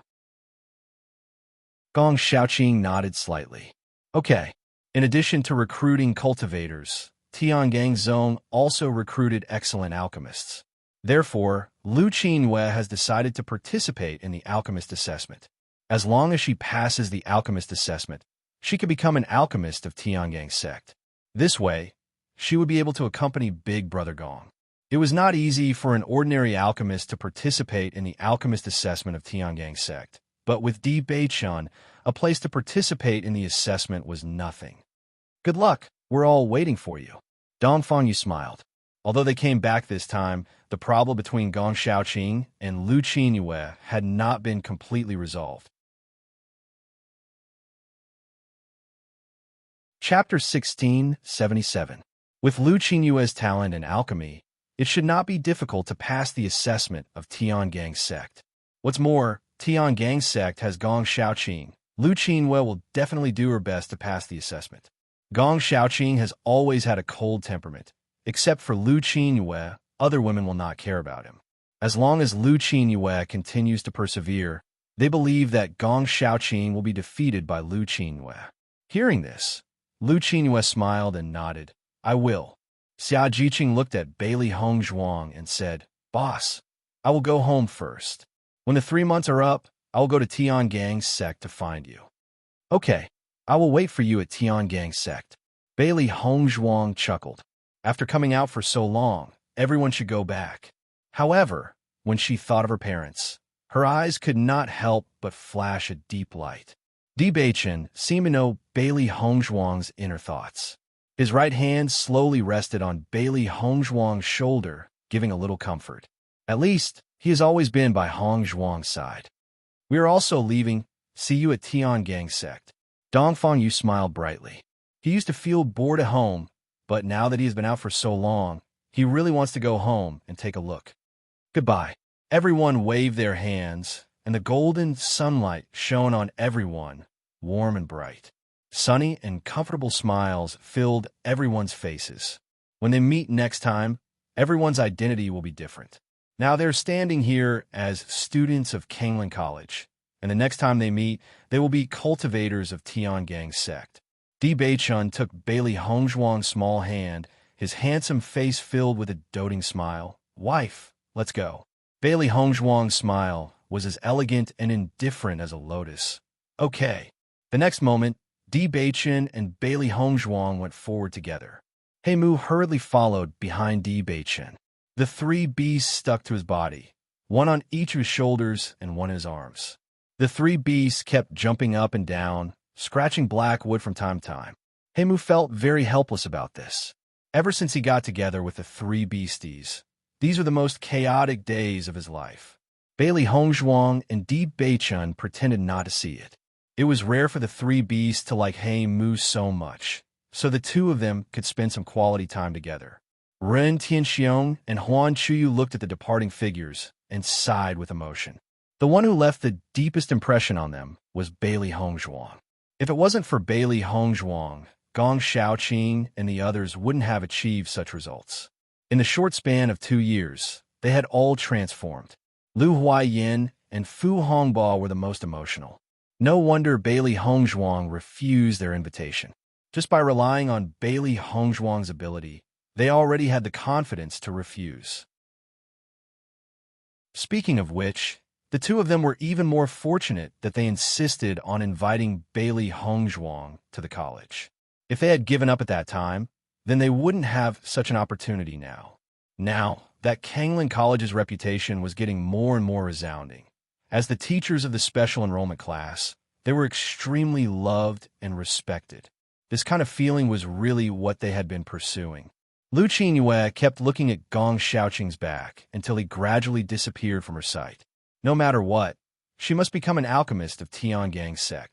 Gong Xiaoqing nodded slightly. Okay. In addition to recruiting cultivators, Tiangang Zone also recruited excellent alchemists. Therefore, Lu Qingyue has decided to participate in the alchemist assessment. As long as she passes the alchemist assessment, she could become an alchemist of Tiangang sect. This way, she would be able to accompany Big Brother Gong. It was not easy for an ordinary alchemist to participate in the alchemist assessment of Tiangang sect, but with Di Beichun, a place to participate in the assessment was nothing. Good luck, we're all waiting for you. Dong Fangyu smiled. Although they came back this time, the problem between Gong Xiaoqing and Lu Qingyue had not been completely resolved. Chapter 1677. With Lu Qingyue's talent in alchemy, it should not be difficult to pass the assessment of Tiangang sect. What's more, Tiangang sect has Gong Xiaoqing. Lu Qingyue will definitely do her best to pass the assessment. Gong Xiaoqing has always had a cold temperament. Except for Lu Qingyue, other women will not care about him. As long as Lu Qingyue continues to persevere, they believe that Gong Xiaoqing will be defeated by Lu Qingyue. Hearing this, Lu Qingyue smiled and nodded. I will. Xia Jiqing looked at Bailey Hongzhuang and said, Boss, I will go home first. When the 3 months are up, I will go to Tiangang sect to find you. Okay, I will wait for you at Tiangang sect. Bailey Hongzhuang chuckled. After coming out for so long, everyone should go back. However, when she thought of her parents, her eyes could not help but flash a deep light. Di Beichun seemed to know Bailey Hongzhuang's inner thoughts. His right hand slowly rested on Bailey Hongzhuang's shoulder, giving a little comfort. At least, he has always been by Hongzhuang's side. We are also leaving. See you at Tiangang sect. Dong Fangyu smiled brightly. He used to feel bored at home, but now that he has been out for so long, he really wants to go home and take a look. Goodbye. Everyone waved their hands, and the golden sunlight shone on everyone, warm and bright. Sunny and comfortable smiles filled everyone's faces. When they meet next time, everyone's identity will be different. Now they're standing here as students of Kanglan College, and the next time they meet, they will be cultivators of Tiangang sect. Di Beichun took Bailey Hongzhuang's small hand, his handsome face filled with a doting smile. Wife, let's go. Bailey Hongzhuang's smile was as elegant and indifferent as a lotus. Okay. The next moment, Di Beichun and Bailey Hongzhuang went forward together. Mu hurriedly followed behind Di Beichun. The 3 bees stuck to his body, one on each of his shoulders and one in his arms. The three beasts kept jumping up and down, scratching black wood from time to time. Heimu felt very helpless about this. Ever since he got together with the three beasties, these were the most chaotic days of his life. Bailey Hongzhuang and Di Beichun pretended not to see it. It was rare for the three beasts to like Heimu so much, so the two of them could spend some quality time together. Ren Tianxiong and Huan Chuyu looked at the departing figures and sighed with emotion. The one who left the deepest impression on them was Bailey Hongzhuang. If it wasn't for Bailey Hongzhuang, Gong Shaoqing and the others wouldn't have achieved such results. In the short span of 2 years, they had all transformed. Lu Huaiyin and Fu Hongbo were the most emotional. No wonder Bailey Hongzhuang refused their invitation. Just by relying on Bailey Hongzhuang's ability, they already had the confidence to refuse. Speaking of which, the two of them were even more fortunate that they insisted on inviting Bailey Hongzhuang to the college. If they had given up at that time, then they wouldn't have such an opportunity now. Now that Kanglin College's reputation was getting more and more resounding. As the teachers of the special enrollment class, they were extremely loved and respected. This kind of feeling was really what they had been pursuing. Lu Qinyue kept looking at Gong Shaoqing's back until he gradually disappeared from her sight. No matter what, she must become an alchemist of Tiangang's sect.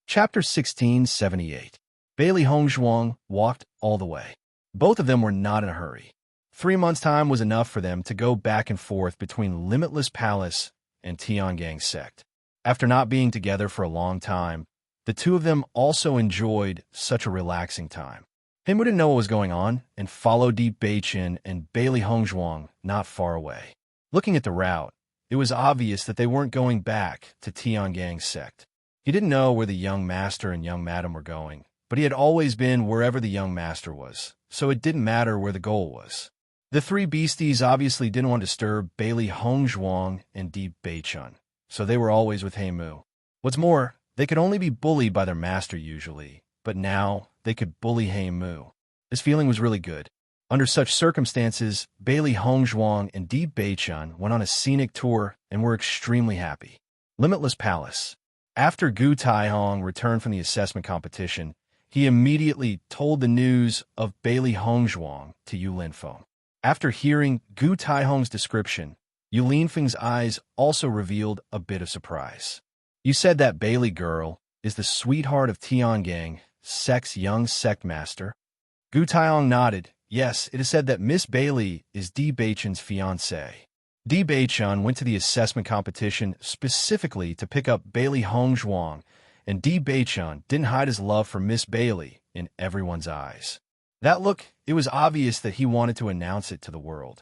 Chapter 1678. Bailey Hongzhuang walked all the way. Both of them were not in a hurry. 3 months' time was enough for them to go back and forth between Limitless Palace and Tiangang's sect. After not being together for a long time, the two of them also enjoyed such a relaxing time. Heimu didn't know what was going on and followed Di Beichun and Bailey Hongzhuang not far away. Looking at the route, it was obvious that they weren't going back to Tiangang's sect. He didn't know where the young master and young madam were going, but he had always been wherever the young master was, so it didn't matter where the goal was. The three beasties obviously didn't want to disturb Bailey Hongzhuang and Di Beichun, so they were always with Heimu. What's more, they could only be bullied by their master usually, but now they could bully Heimu. This feeling was really good. Under such circumstances, Bailey Hongzhuang and Di Beichun went on a scenic tour and were extremely happy. Limitless Palace. After Gu Taihong returned from the assessment competition, he immediately told the news of Bailey Hongzhuang to Yu Linfeng. After hearing Gu Taihong's description, Yu Linfeng's eyes also revealed a bit of surprise. You said that Bailey girl is the sweetheart of Tiangang, sect's young sect master? Gu Taihong nodded. Yes, it is said that Miss Bailey is Di Beichun's fiancée. Di Beichun went to the assessment competition specifically to pick up Bailey Hongzhuang, and Di Beichun didn't hide his love for Miss Bailey in everyone's eyes. That look, it was obvious that he wanted to announce it to the world.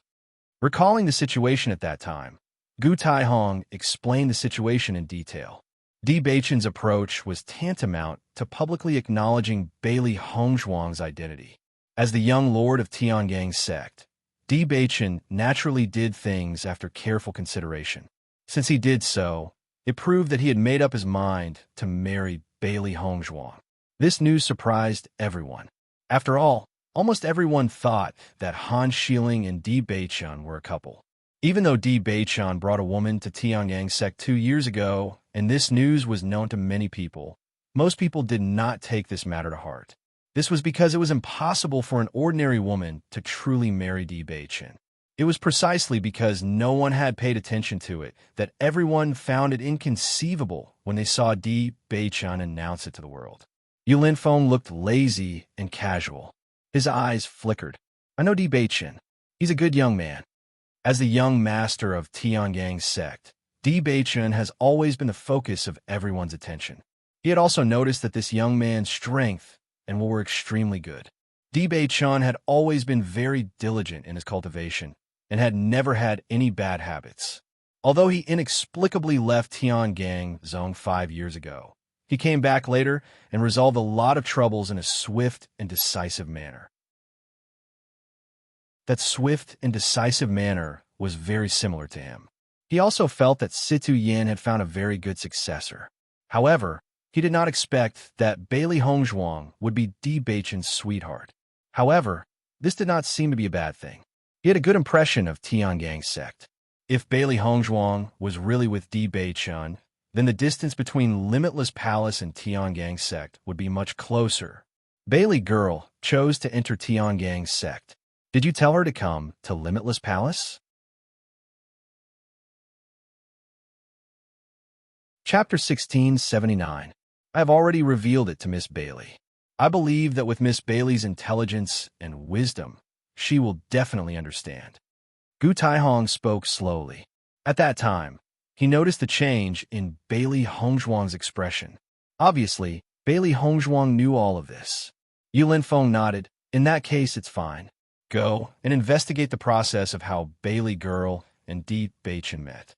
Recalling the situation at that time, Gu Taihong explained the situation in detail. Di Beichun's approach was tantamount to publicly acknowledging Bailey Hongzhuang's identity. As the young lord of Tiangang's sect, Di Beichun naturally did things after careful consideration. Since he did so, it proved that he had made up his mind to marry Bailey Hongzhuang. This news surprised everyone. After all, almost everyone thought that Han Xiling and Di Beichun were a couple. Even though Di Beichun brought a woman to Tiangang's sect 2 years ago, and this news was known to many people, most people did not take this matter to heart. This was because it was impossible for an ordinary woman to truly marry Di Beichun. It was precisely because no one had paid attention to it that everyone found it inconceivable when they saw Di Beichun announce it to the world. Yu Linfeng looked lazy and casual. His eyes flickered. I know Di Beichun. He's a good young man. As the young master of Tiangang's sect, Di Beichun has always been the focus of everyone's attention. He had also noticed that this young man's strength and will were extremely good. Di Beichun had always been very diligent in his cultivation and had never had any bad habits. Although he inexplicably left Tiangang Zone 5 years ago, he came back later and resolved a lot of troubles in a swift and decisive manner. That swift and decisive manner was very similar to him. He also felt that Situ Yin had found a very good successor. However, he did not expect that Bailey Hongzhuang would be Di Beichun's sweetheart. However, This did not seem to be a bad thing. He had a good impression of Tiangang's sect. If Bailey Hongzhuang was really with Di Beichun, then the distance between Limitless Palace and Tiangang's sect would be much closer. Bailey Girl chose to enter Tiangang's sect. Did you tell her to come to Limitless Palace? Chapter 1679. I have already revealed it to Miss Bailey. I believe that with Miss Bailey's intelligence and wisdom, she will definitely understand. Gu Taihong spoke slowly. At that time, he noticed the change in Bailey Hongzhuang's expression. Obviously, Bailey Hongzhuang knew all of this. Yu Linfeng nodded. In that case, it's fine. Go and investigate the process of how Bailey Girl and Di Beichun met.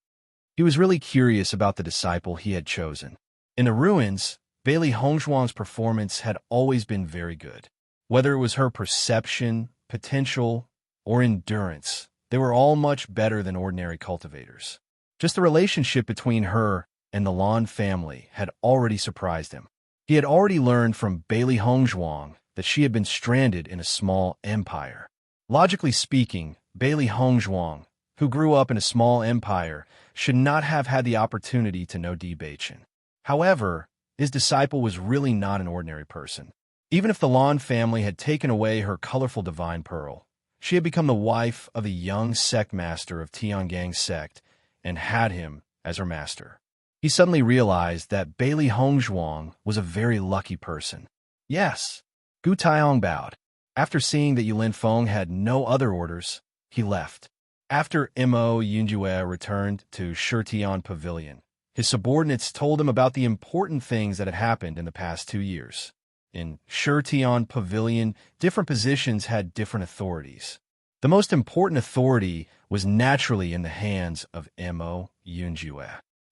He was really curious about the disciple he had chosen. In the ruins, Bailey Hongzhuang's performance had always been very good. Whether it was her perception, potential, or endurance, they were all much better than ordinary cultivators. Just the relationship between her and the Lan family had already surprised him. He had already learned from Bailey Hongzhuang that she had been stranded in a small empire. Logically speaking, Bailey Hongzhuang, who grew up in a small empire, should not have had the opportunity to know Di Beichun. However, his disciple was really not an ordinary person. Even if the Lan family had taken away her colorful divine pearl, she had become the wife of a young sect master of Tiangang's sect and had him as her master. He suddenly realized that Bailey Hongzhuang was a very lucky person. Yes. Gu Taihong bowed. After seeing that Yu Linfeng had no other orders, he left. After Mo Yunjue returned to Shitian Pavilion, his subordinates told him about the important things that had happened in the past 2 years. In Shitian Pavilion, different positions had different authorities. The most important authority was naturally in the hands of Mo Yunjue.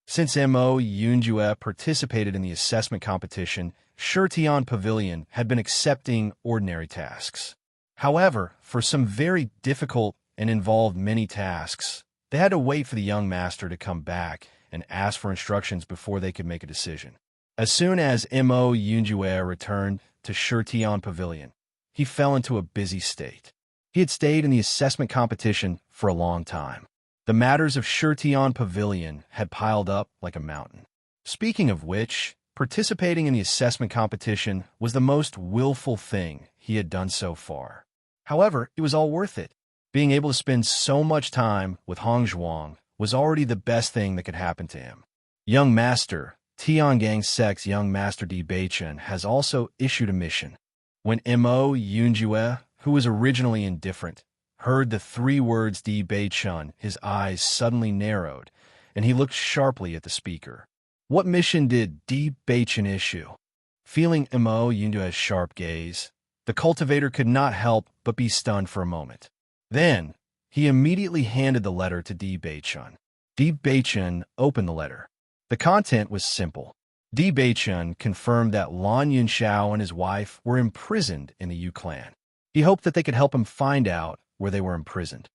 Since Mo Yunjue participated in the assessment competition, Shitian Pavilion had been accepting ordinary tasks. However, for some very difficult and involved many tasks, they had to wait for the young master to come back and ask for instructions before they could make a decision. As soon as Mo Yunjue returned to Shitian Pavilion, he fell into a busy state. He had stayed in the assessment competition for a long time. The matters of Shitian Pavilion had piled up like a mountain. Speaking of which, participating in the assessment competition was the most willful thing he had done so far. However, it was all worth it. Being able to spend so much time with Hongzhuang was already the best thing that could happen to him. Young Master, Tiangang's sect's young Master Di Beichun has also issued a mission. When Mo Yunjue, who was originally indifferent, heard the 3 words Di Beichun, his eyes suddenly narrowed, and he looked sharply at the speaker. What mission did Di Beichun issue? Feeling Mo Yunjue's sharp gaze, the cultivator could not help but be stunned for a moment. Then, he immediately handed the letter to Di Beichun. Di Beichun opened the letter. The content was simple. Di Beichun confirmed that Lan Yunxiao and his wife were imprisoned in the Yu clan. He hoped that they could help him find out where they were imprisoned.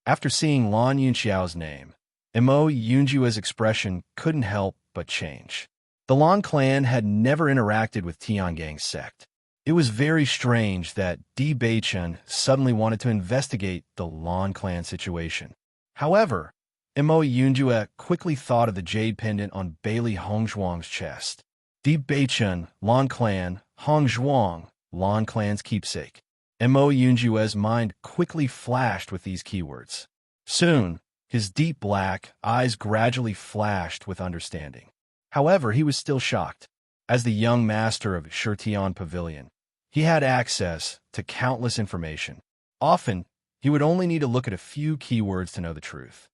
After seeing Lan Yunxiao's name, Mo Yunjue's expression couldn't help but change. The Lan clan had never interacted with Tiangang's sect. It was very strange that Di Beichun suddenly wanted to investigate the Lan clan situation. However, Mo Yunjue quickly thought of the jade pendant on Bailey Hongzhuang's chest. Di Beichun, Lan clan, Hongzhuang, Lan clan's keepsake. Mo Yunjue's mind quickly flashed with these keywords. Soon, his deep black eyes gradually flashed with understanding. However, he was still shocked. As the young master of Shitian Pavilion, he had access to countless information. Often, he would only need to look at a few keywords to know the truth.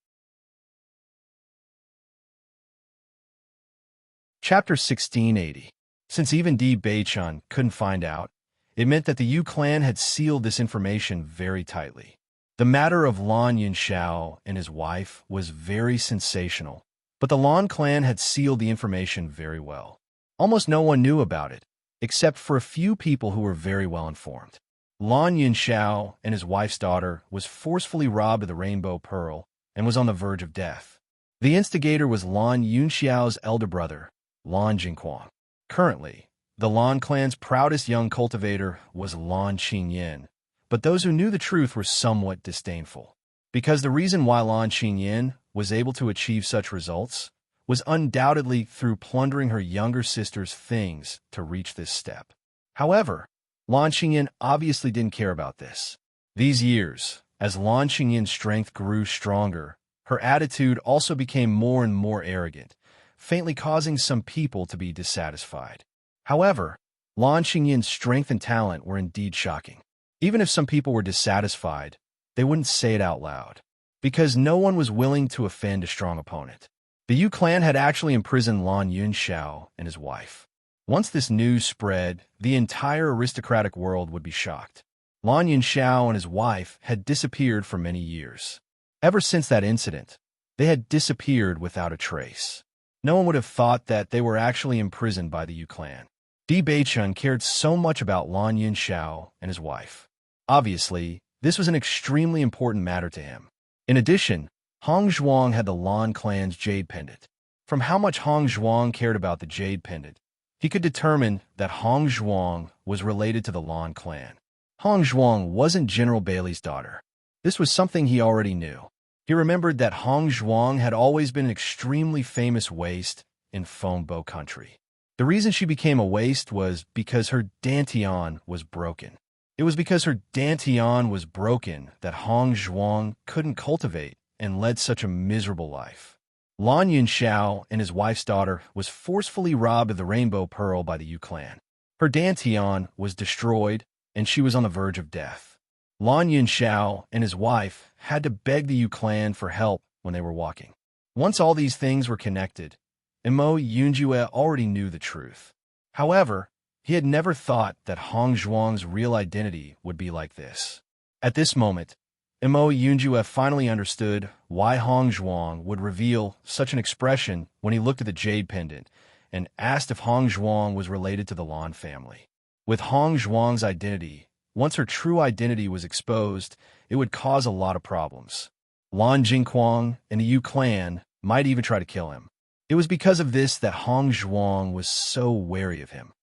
Chapter 1680. Since even Di Beichun couldn't find out, it meant that the Yu clan had sealed this information very tightly. The matter of Lan Yunxiao and his wife was very sensational, but the Lan clan had sealed the information very well. Almost no one knew about it, except for a few people who were very well informed. Lan Yunxiao and his wife's daughter was forcefully robbed of the rainbow pearl and was on the verge of death. The instigator was Lan Yunxiao's elder brother, Lan Jingquan. Currently, The Lan clan's proudest young cultivator was Lan Qingyin, but those who knew the truth were somewhat disdainful. Because the reason why Lan Qingyin was able to achieve such results was undoubtedly through plundering her younger sister's things to reach this step. However, Lan Qingyin obviously didn't care about this. These years, as Lan Qingyin's strength grew stronger, her attitude also became more and more arrogant, faintly causing some people to be dissatisfied. However, Lan Qingyin's strength and talent were indeed shocking. Even if some people were dissatisfied, they wouldn't say it out loud, because no one was willing to offend a strong opponent. The Yu clan had actually imprisoned Lan Yunxiao and his wife. Once this news spread, the entire aristocratic world would be shocked. Lan Yunxiao and his wife had disappeared for many years. Ever since that incident, they had disappeared without a trace. No one would have thought that they were actually imprisoned by the Yu clan. Di Beichun cared so much about Lan Yunxiao and his wife. Obviously, this was an extremely important matter to him. In addition, Hong Zhuang had the Lan clan's jade pendant. From how much Hong Zhuang cared about the jade pendant, he could determine that Hong Zhuang was related to the Lan clan. Hong Zhuang wasn't General Bailey's daughter. This was something he already knew. He remembered that Hong Zhuang had always been an extremely famous waste in Fengbo country. The reason she became a waste was because her dantian was broken. It was because her dantian was broken that Hong Zhuang couldn't cultivate and led such a miserable life. Lan Yunxiao and his wife's daughter was forcefully robbed of the rainbow pearl by the Yu clan. Her dantian was destroyed, and she was on the verge of death. Lan Yunxiao and his wife had to beg the Yu clan for help when they were walking. Once all these things were connected, Imo Yunjue already knew the truth. However, he had never thought that Hong Zhuang's real identity would be like this. At this moment, Imo Yunjue finally understood why Hong Zhuang would reveal such an expression when he looked at the jade pendant and asked if Hong Zhuang was related to the Lan family. With Hong Zhuang's identity, once her true identity was exposed, it would cause a lot of problems. Lan Jingquang and the Yu clan might even try to kill him. It was because of this that Hong Zhuang was so wary of him.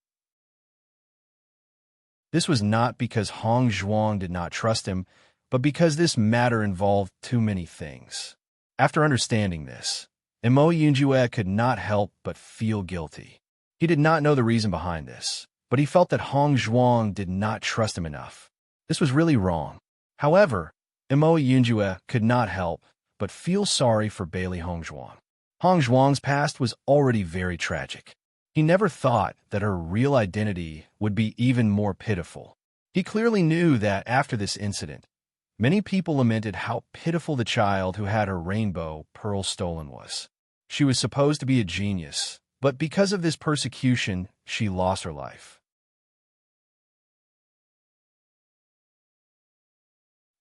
This was not because Hong Zhuang did not trust him, but because this matter involved too many things. After understanding this, Imo Yunjue could not help but feel guilty. He did not know the reason behind this, but he felt that Hong Zhuang did not trust him enough. This was really wrong. However, Imo Yunjue could not help but feel sorry for Bailey Hong Zhuang. Hong Zhuang's past was already very tragic. He never thought that her real identity would be even more pitiful. He clearly knew that after this incident, many people lamented how pitiful the child who had her rainbow pearl stolen was. She was supposed to be a genius, but because of this persecution, she lost her life.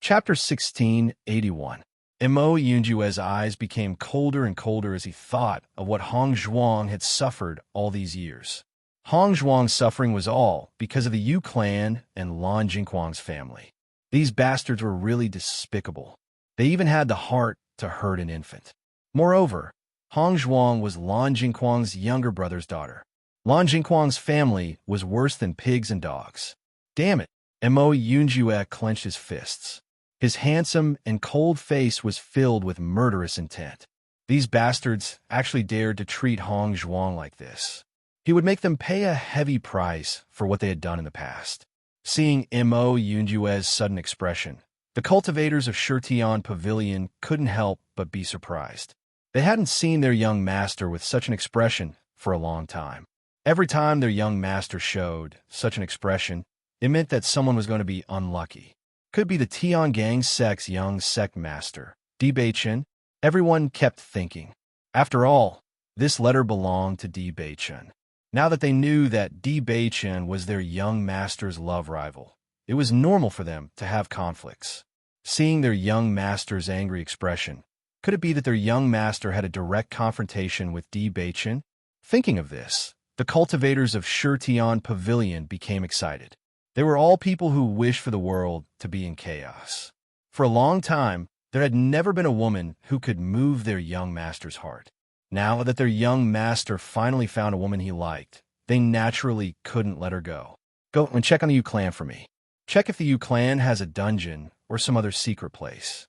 Chapter 1681. Imo Yunjue's eyes became colder and colder as he thought of what Hong Zhuang had suffered all these years. Hong Zhuang's suffering was all because of the Yu clan and Lan Jingquang's family. These bastards were really despicable. They even had the heart to hurt an infant. Moreover, Hong Zhuang was Lan Jingquang's younger brother's daughter. Lan Jingquang's family was worse than pigs and dogs. Damn it! Imo Yunjue clenched his fists. His handsome and cold face was filled with murderous intent. These bastards actually dared to treat Hong Zhuang like this. He would make them pay a heavy price for what they had done in the past. Seeing Imo Yunjue's sudden expression, the cultivators of Shitian Pavilion couldn't help but be surprised. They hadn't seen their young master with such an expression for a long time. Every time their young master showed such an expression, it meant that someone was going to be unlucky. Could be the Tiangang sect's young sect master, Di Beichun. Everyone kept thinking. After all, this letter belonged to Di Beichun. Now that they knew that Di Beichun was their young master's love rival, it was normal for them to have conflicts. Seeing their young master's angry expression, could it be that their young master had a direct confrontation with Di Beichun? Thinking of this, the cultivators of Shitian Pavilion became excited. They were all people who wished for the world to be in chaos. For a long time, there had never been a woman who could move their young master's heart. Now that their young master finally found a woman he liked, they naturally couldn't let her go. Go and check on the Yu clan for me. Check if the Yu clan has a dungeon or some other secret place.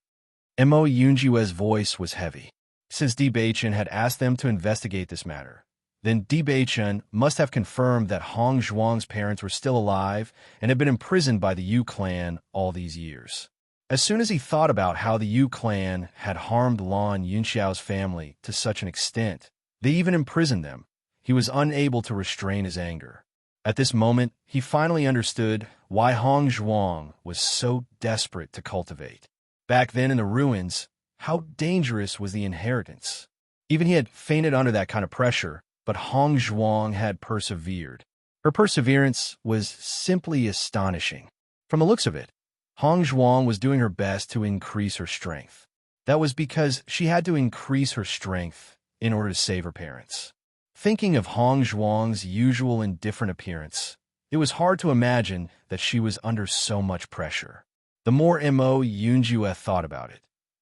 Mo Yunjue's voice was heavy. Since Di Beichen had asked them to investigate this matter, then Di Beichen must have confirmed that Hong Zhuang's parents were still alive and had been imprisoned by the Yu clan all these years. As soon as he thought about how the Yu clan had harmed Lan Yunxiao's family to such an extent, they even imprisoned them, he was unable to restrain his anger. At this moment, he finally understood why Hong Zhuang was so desperate to cultivate. Back then in the ruins, how dangerous was the inheritance? Even he had fainted under that kind of pressure, but Hong Zhuang had persevered. Her perseverance was simply astonishing. From the looks of it, Hong Zhuang was doing her best to increase her strength. That was because she had to increase her strength in order to save her parents. Thinking of Hong Zhuang's usual indifferent appearance, it was hard to imagine that she was under so much pressure. The more Mo Yunjue thought about it,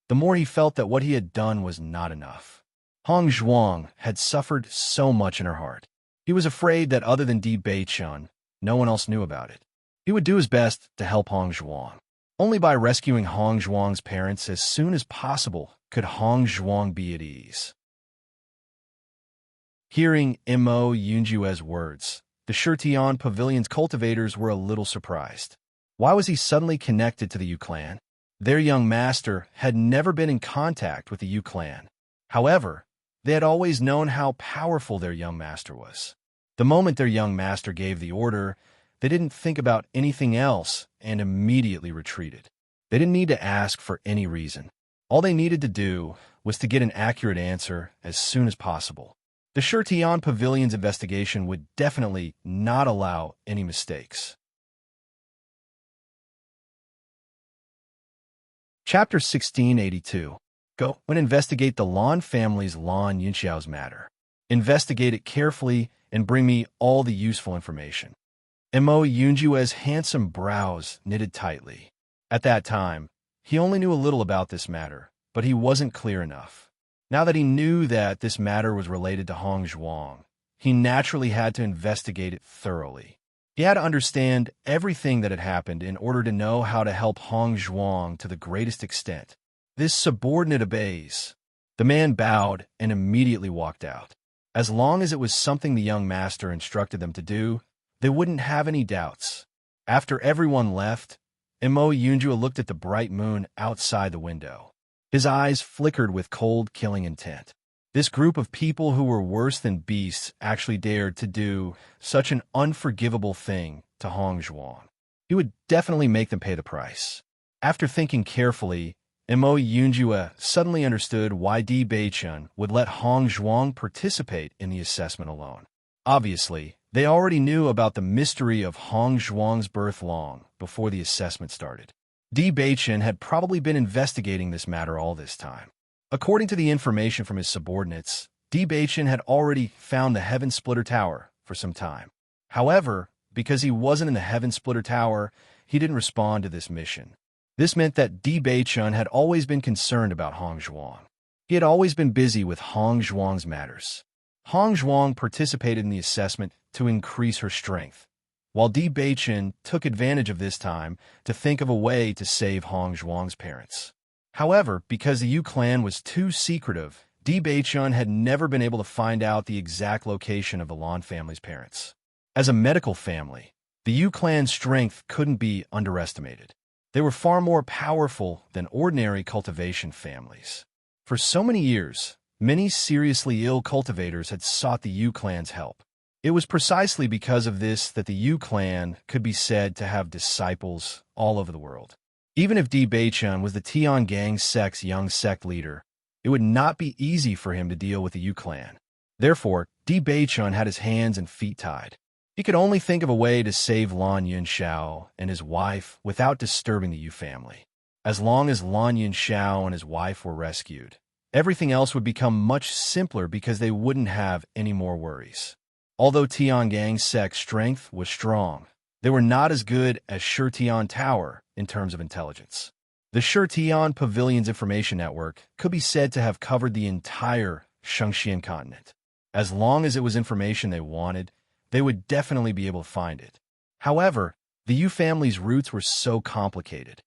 the more he felt that what he had done was not enough. Hong Zhuang had suffered so much in her heart. He was afraid that other than Di Beichen, no one else knew about it. He would do his best to help Hong Zhuang. Only by rescuing Hong Zhuang's parents as soon as possible could Hong Zhuang be at ease. Hearing Mo Yunjue's words, the Shitian Pavilion's cultivators were a little surprised. Why was he suddenly connected to the Yu clan? Their young master had never been in contact with the Yu clan. However, they had always known how powerful their young master was. The moment their young master gave the order, they didn't think about anything else and immediately retreated. They didn't need to ask for any reason. All they needed to do was to get an accurate answer as soon as possible. The Shitian Pavilion's investigation would definitely not allow any mistakes. Chapter 1682. Go and investigate the Lan family's Lan Yunxiao's matter. Investigate it carefully and bring me all the useful information. Mo Yunjue's handsome brows knitted tightly. At that time, he only knew a little about this matter, but he wasn't clear enough. Now that he knew that this matter was related to Hong Zhuang, he naturally had to investigate it thoroughly. He had to understand everything that had happened in order to know how to help Hong Zhuang to the greatest extent. This subordinate obeys. The man bowed and immediately walked out. As long as it was something the young master instructed them to do, they wouldn't have any doubts. After everyone left, Mo Yunjue looked at the bright moon outside the window. His eyes flickered with cold, killing intent. This group of people who were worse than beasts actually dared to do such an unforgivable thing to Hong Zhuang. He would definitely make them pay the price. After thinking carefully, Mo Yunjue suddenly understood why Di Beichen would let Hong Zhuang participate in the assessment alone. Obviously, they already knew about the mystery of Hong Zhuang's birth long before the assessment started. Di Beichen had probably been investigating this matter all this time. According to the information from his subordinates, Di Beichen had already found the Heaven Splitter Tower for some time. However, because he wasn't in the Heaven Splitter Tower, he didn't respond to this mission. This meant that Di Beichen had always been concerned about Hong Zhuang. He had always been busy with Hong Zhuang's matters. Hong Zhuang participated in the assessment to increase her strength, while Di Beichen took advantage of this time to think of a way to save Hong Zhuang's parents. However, because the Yu clan was too secretive, Di Beichen had never been able to find out the exact location of the Lan family's parents. As a medical family, the Yu clan's strength couldn't be underestimated. They were far more powerful than ordinary cultivation families. For so many years, many seriously ill cultivators had sought the Yu clan's help. It was precisely because of this that the Yu clan could be said to have disciples all over the world. Even if Di Beichen was the Tiangang sect's young sect leader, it would not be easy for him to deal with the Yu clan. Therefore, Di Beichen had his hands and feet tied. He could only think of a way to save Lan Yunxiao and his wife without disturbing the Yu family. As long as Lan Yunxiao and his wife were rescued, everything else would become much simpler because they wouldn't have any more worries. Although Tiangang sect's strength was strong, they were not as good as Shitian Tower in terms of intelligence. The Shitian Pavilion's information network could be said to have covered the entire Shangxian continent. As long as it was information they wanted, they would definitely be able to find it. However, the Yu family's roots were so complicated.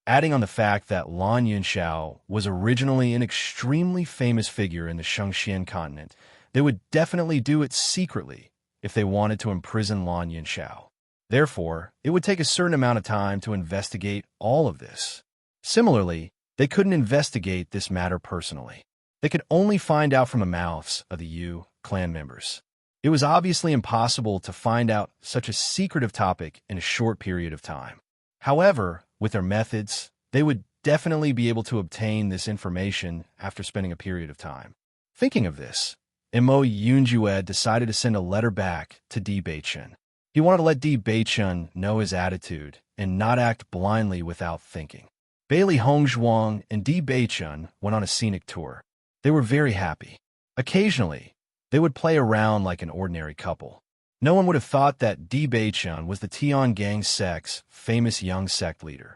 Adding on the fact that Lan Yunxiao was originally an extremely famous figure in the Shengxian continent, they would definitely do it secretly if they wanted to imprison Lan Yunxiao. Therefore, it would take a certain amount of time to investigate all of this. Similarly, they couldn't investigate this matter personally. They could only find out from the mouths of the Yu clan members. It was obviously impossible to find out such a secretive topic in a short period of time. However, with their methods, they would definitely be able to obtain this information after spending a period of time. Thinking of this, Imo Yunjue decided to send a letter back to Di Beichen. He wanted to let Di Beichen know his attitude and not act blindly without thinking. Bailey Hongzhuang and Di Beichen went on a scenic tour. They were very happy. Occasionally, they would play around like an ordinary couple. No one would have thought that Di Beichen was the Tiangang sect's famous young sect leader.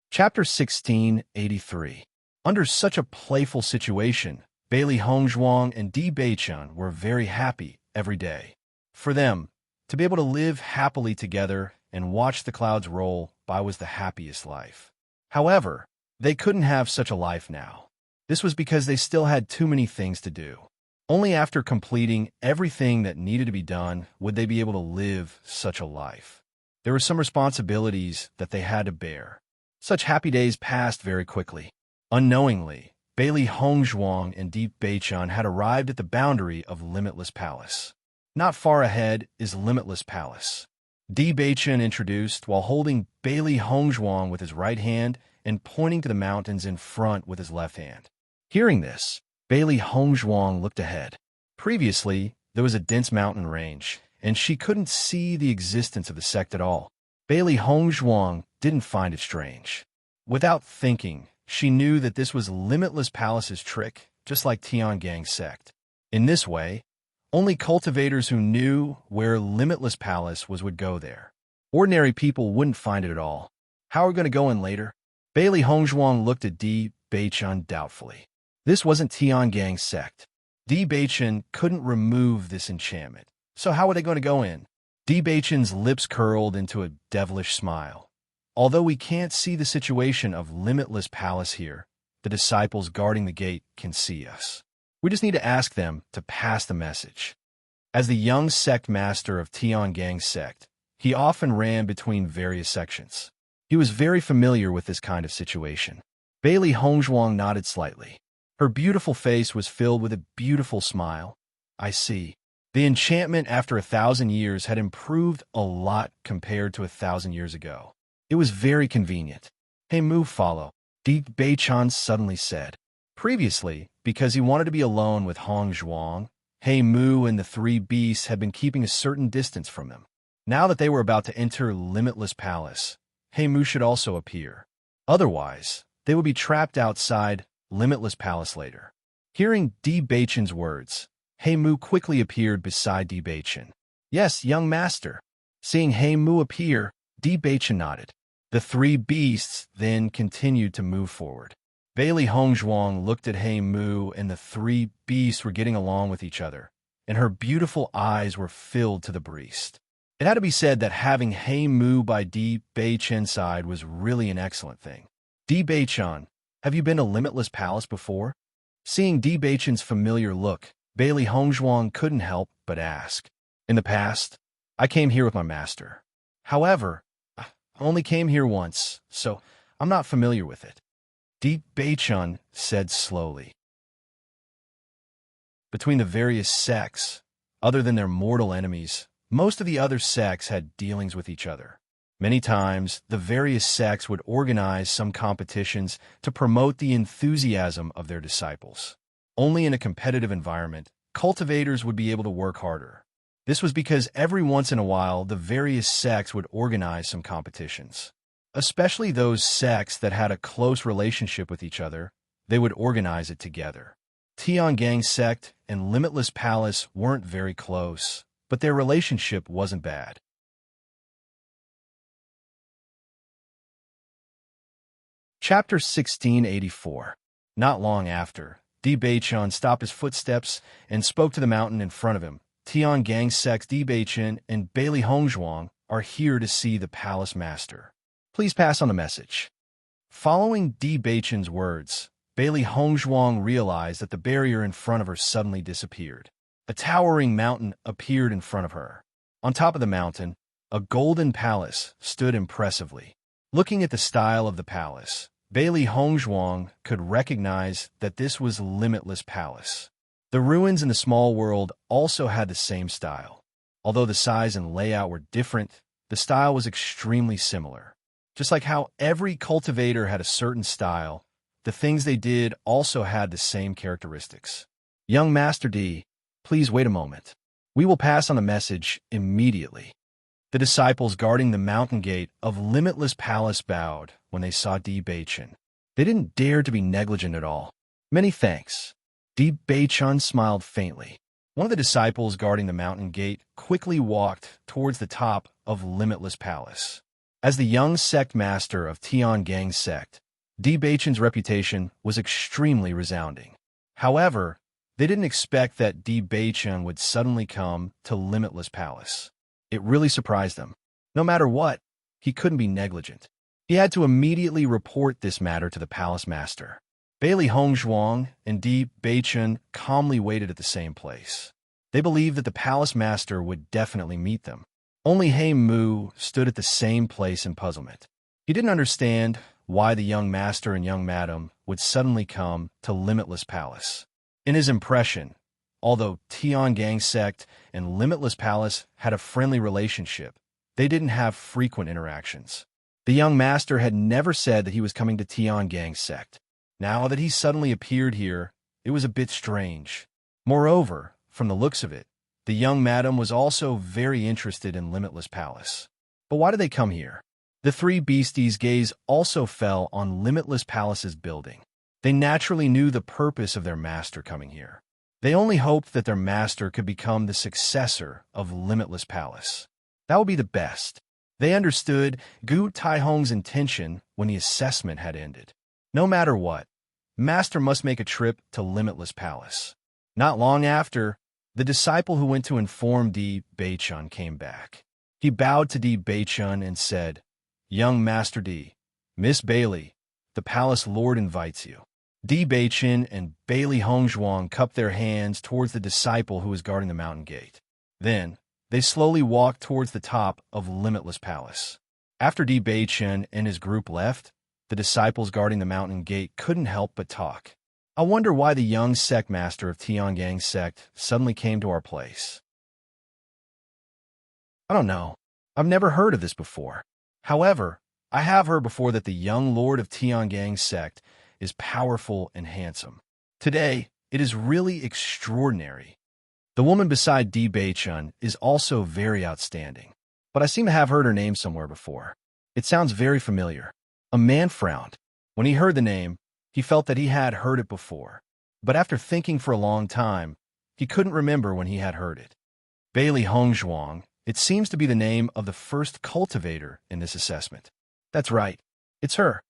Chapter 1683. Under such a playful situation, Bailey Hongzhuang and Di Beichen were very happy every day. For them, to be able to live happily together and watch the clouds roll by was the happiest life. However, they couldn't have such a life now. This was because they still had too many things to do. Only after completing everything that needed to be done would they be able to live such a life. There were some responsibilities that they had to bear. Such happy days passed very quickly. Unknowingly, Bailey Hongzhuang and Di Beichen had arrived at the boundary of Limitless Palace. Not far ahead is Limitless Palace. Di Beichen introduced while holding Bailey Hongzhuang with his right hand and pointing to the mountains in front with his left hand. Hearing this, Bailey Hongzhuang looked ahead. Previously, there was a dense mountain range, and she couldn't see the existence of the sect at all. Bailey Hongzhuang didn't find it strange. Without thinking, she knew that this was Limitless Palace's trick, just like Tiangang sect. In this way, only cultivators who knew where Limitless Palace was would go there. Ordinary people wouldn't find it at all. How are we going to go in later? Bailey Hongzhuang looked at Di Beichen doubtfully. This wasn't Tiangang sect. Di Beichen couldn't remove this enchantment. So how were they going to go in? Di Beichen's lips curled into a devilish smile. Although we can't see the situation of Limitless Palace here, the disciples guarding the gate can see us. We just need to ask them to pass the message. As the young sect master of Tiangang sect, he often ran between various sections. He was very familiar with this kind of situation. Bailey Hongzhuang nodded slightly. Her beautiful face was filled with a beautiful smile. I see. The enchantment after 1,000 years had improved a lot compared to 1,000 years ago. It was very convenient. Hey Mu, follow, Di Beichen suddenly said. Previously, because he wanted to be alone with Hongzhuang, Hey Mu and the three beasts had been keeping a certain distance from him. Now that they were about to enter Limitless Palace, Hey Mu should also appear. Otherwise, they would be trapped outside Limitless Palace later. Hearing Di Beichen's words, Hey Mu quickly appeared beside Di Beichen. Yes, young master. Seeing Hey Mu appear, Di Beichen nodded. The three beasts then continued to move forward. Bailey Hongzhuang looked at Hey Mu, and the three beasts were getting along with each other, and her beautiful eyes were filled to the breast. It had to be said that having Hey Mu by Di Beichen's side was really an excellent thing. Di Beichen, have you been to Limitless Palace before? Seeing Di Beichen's familiar look, Bailey Hongzhuang couldn't help but ask. In the past, I came here with my master. However, I only came here once, so I'm not familiar with it. Di Beichen said slowly. Between the various sects, other than their mortal enemies, most of the other sects had dealings with each other. Many times, the various sects would organize some competitions to promote the enthusiasm of their disciples. Only in a competitive environment, cultivators would be able to work harder. This was because every once in a while, the various sects would organize some competitions. Especially those sects that had a close relationship with each other, they would organize it together. Tiangang sect and Limitless Palace weren't very close, but their relationship wasn't bad. Chapter 1684. Not long after, Di Beichun stopped his footsteps and spoke to the mountain in front of him. Tian Gang Sect Di Beichun and Bailey Hongzhuang are here to see the palace master. Please pass on the message. Following Di Beichun's words, Bailey Hongzhuang realized that the barrier in front of her suddenly disappeared. A towering mountain appeared in front of her. On top of the mountain, a golden palace stood impressively. Looking at the style of the palace, Bailey Hongzhuang could recognize that this was Limitless Palace. The ruins in the small world also had the same style. Although the size and layout were different, the style was extremely similar. Just like how every cultivator had a certain style, the things they did also had the same characteristics. Young Master D, please wait a moment. We will pass on the message immediately. The disciples guarding the mountain gate of Limitless Palace bowed when they saw Di Beichun. They didn't dare to be negligent at all. Many thanks. Di Beichun smiled faintly. One of the disciples guarding the mountain gate quickly walked towards the top of Limitless Palace. As the young sect master of Tian Gang Sect, Di Beichun's reputation was extremely resounding. However, they didn't expect that Di Beichun would suddenly come to Limitless Palace. It really surprised them. No matter what, he couldn't be negligent. He had to immediately report this matter to the palace master. Bailey Hongzhuang and Di Beichun calmly waited at the same place. They believed that the palace master would definitely meet them. Only He Mu stood at the same place in puzzlement. He didn't understand why the young master and young madam would suddenly come to Limitless Palace. In his impression, although Tian Gang Sect and Limitless Palace had a friendly relationship, they didn't have frequent interactions. The young master had never said that he was coming to Tian Gang Sect. Now that he suddenly appeared here, it was a bit strange. Moreover, from the looks of it, the young madam was also very interested in Limitless Palace. But why did they come here? The three beasties' gaze also fell on Limitless Palace's building. They naturally knew the purpose of their master coming here. They only hoped that their master could become the successor of Limitless Palace. That would be the best. They understood Gu Taihong's intention when the assessment had ended. No matter what, master must make a trip to Limitless Palace. Not long after, the disciple who went to inform Di Beichun came back. He bowed to Di Beichun and said, "Young Master D, Miss Bailey, the palace lord invites you." Di Beichun and Bailey Hongzhuang cupped their hands towards the disciple who was guarding the mountain gate. Then, they slowly walked towards the top of Limitless Palace. After Di Beichun and his group left, the disciples guarding the mountain gate couldn't help but talk. I wonder why the young sect master of Tian Gang Sect suddenly came to our place. I don't know. I've never heard of this before. However, I have heard before that the young lord of Tian Gang Sect is powerful and handsome. Today, it is really extraordinary. The woman beside Di Beichun is also very outstanding, but I seem to have heard her name somewhere before. It sounds very familiar. A man frowned. When he heard the name, he felt that he had heard it before, but after thinking for a long time, he couldn't remember when he had heard it. Bailey Hongzhuang, it seems to be the name of the first cultivator in this assessment. That's right. It's her.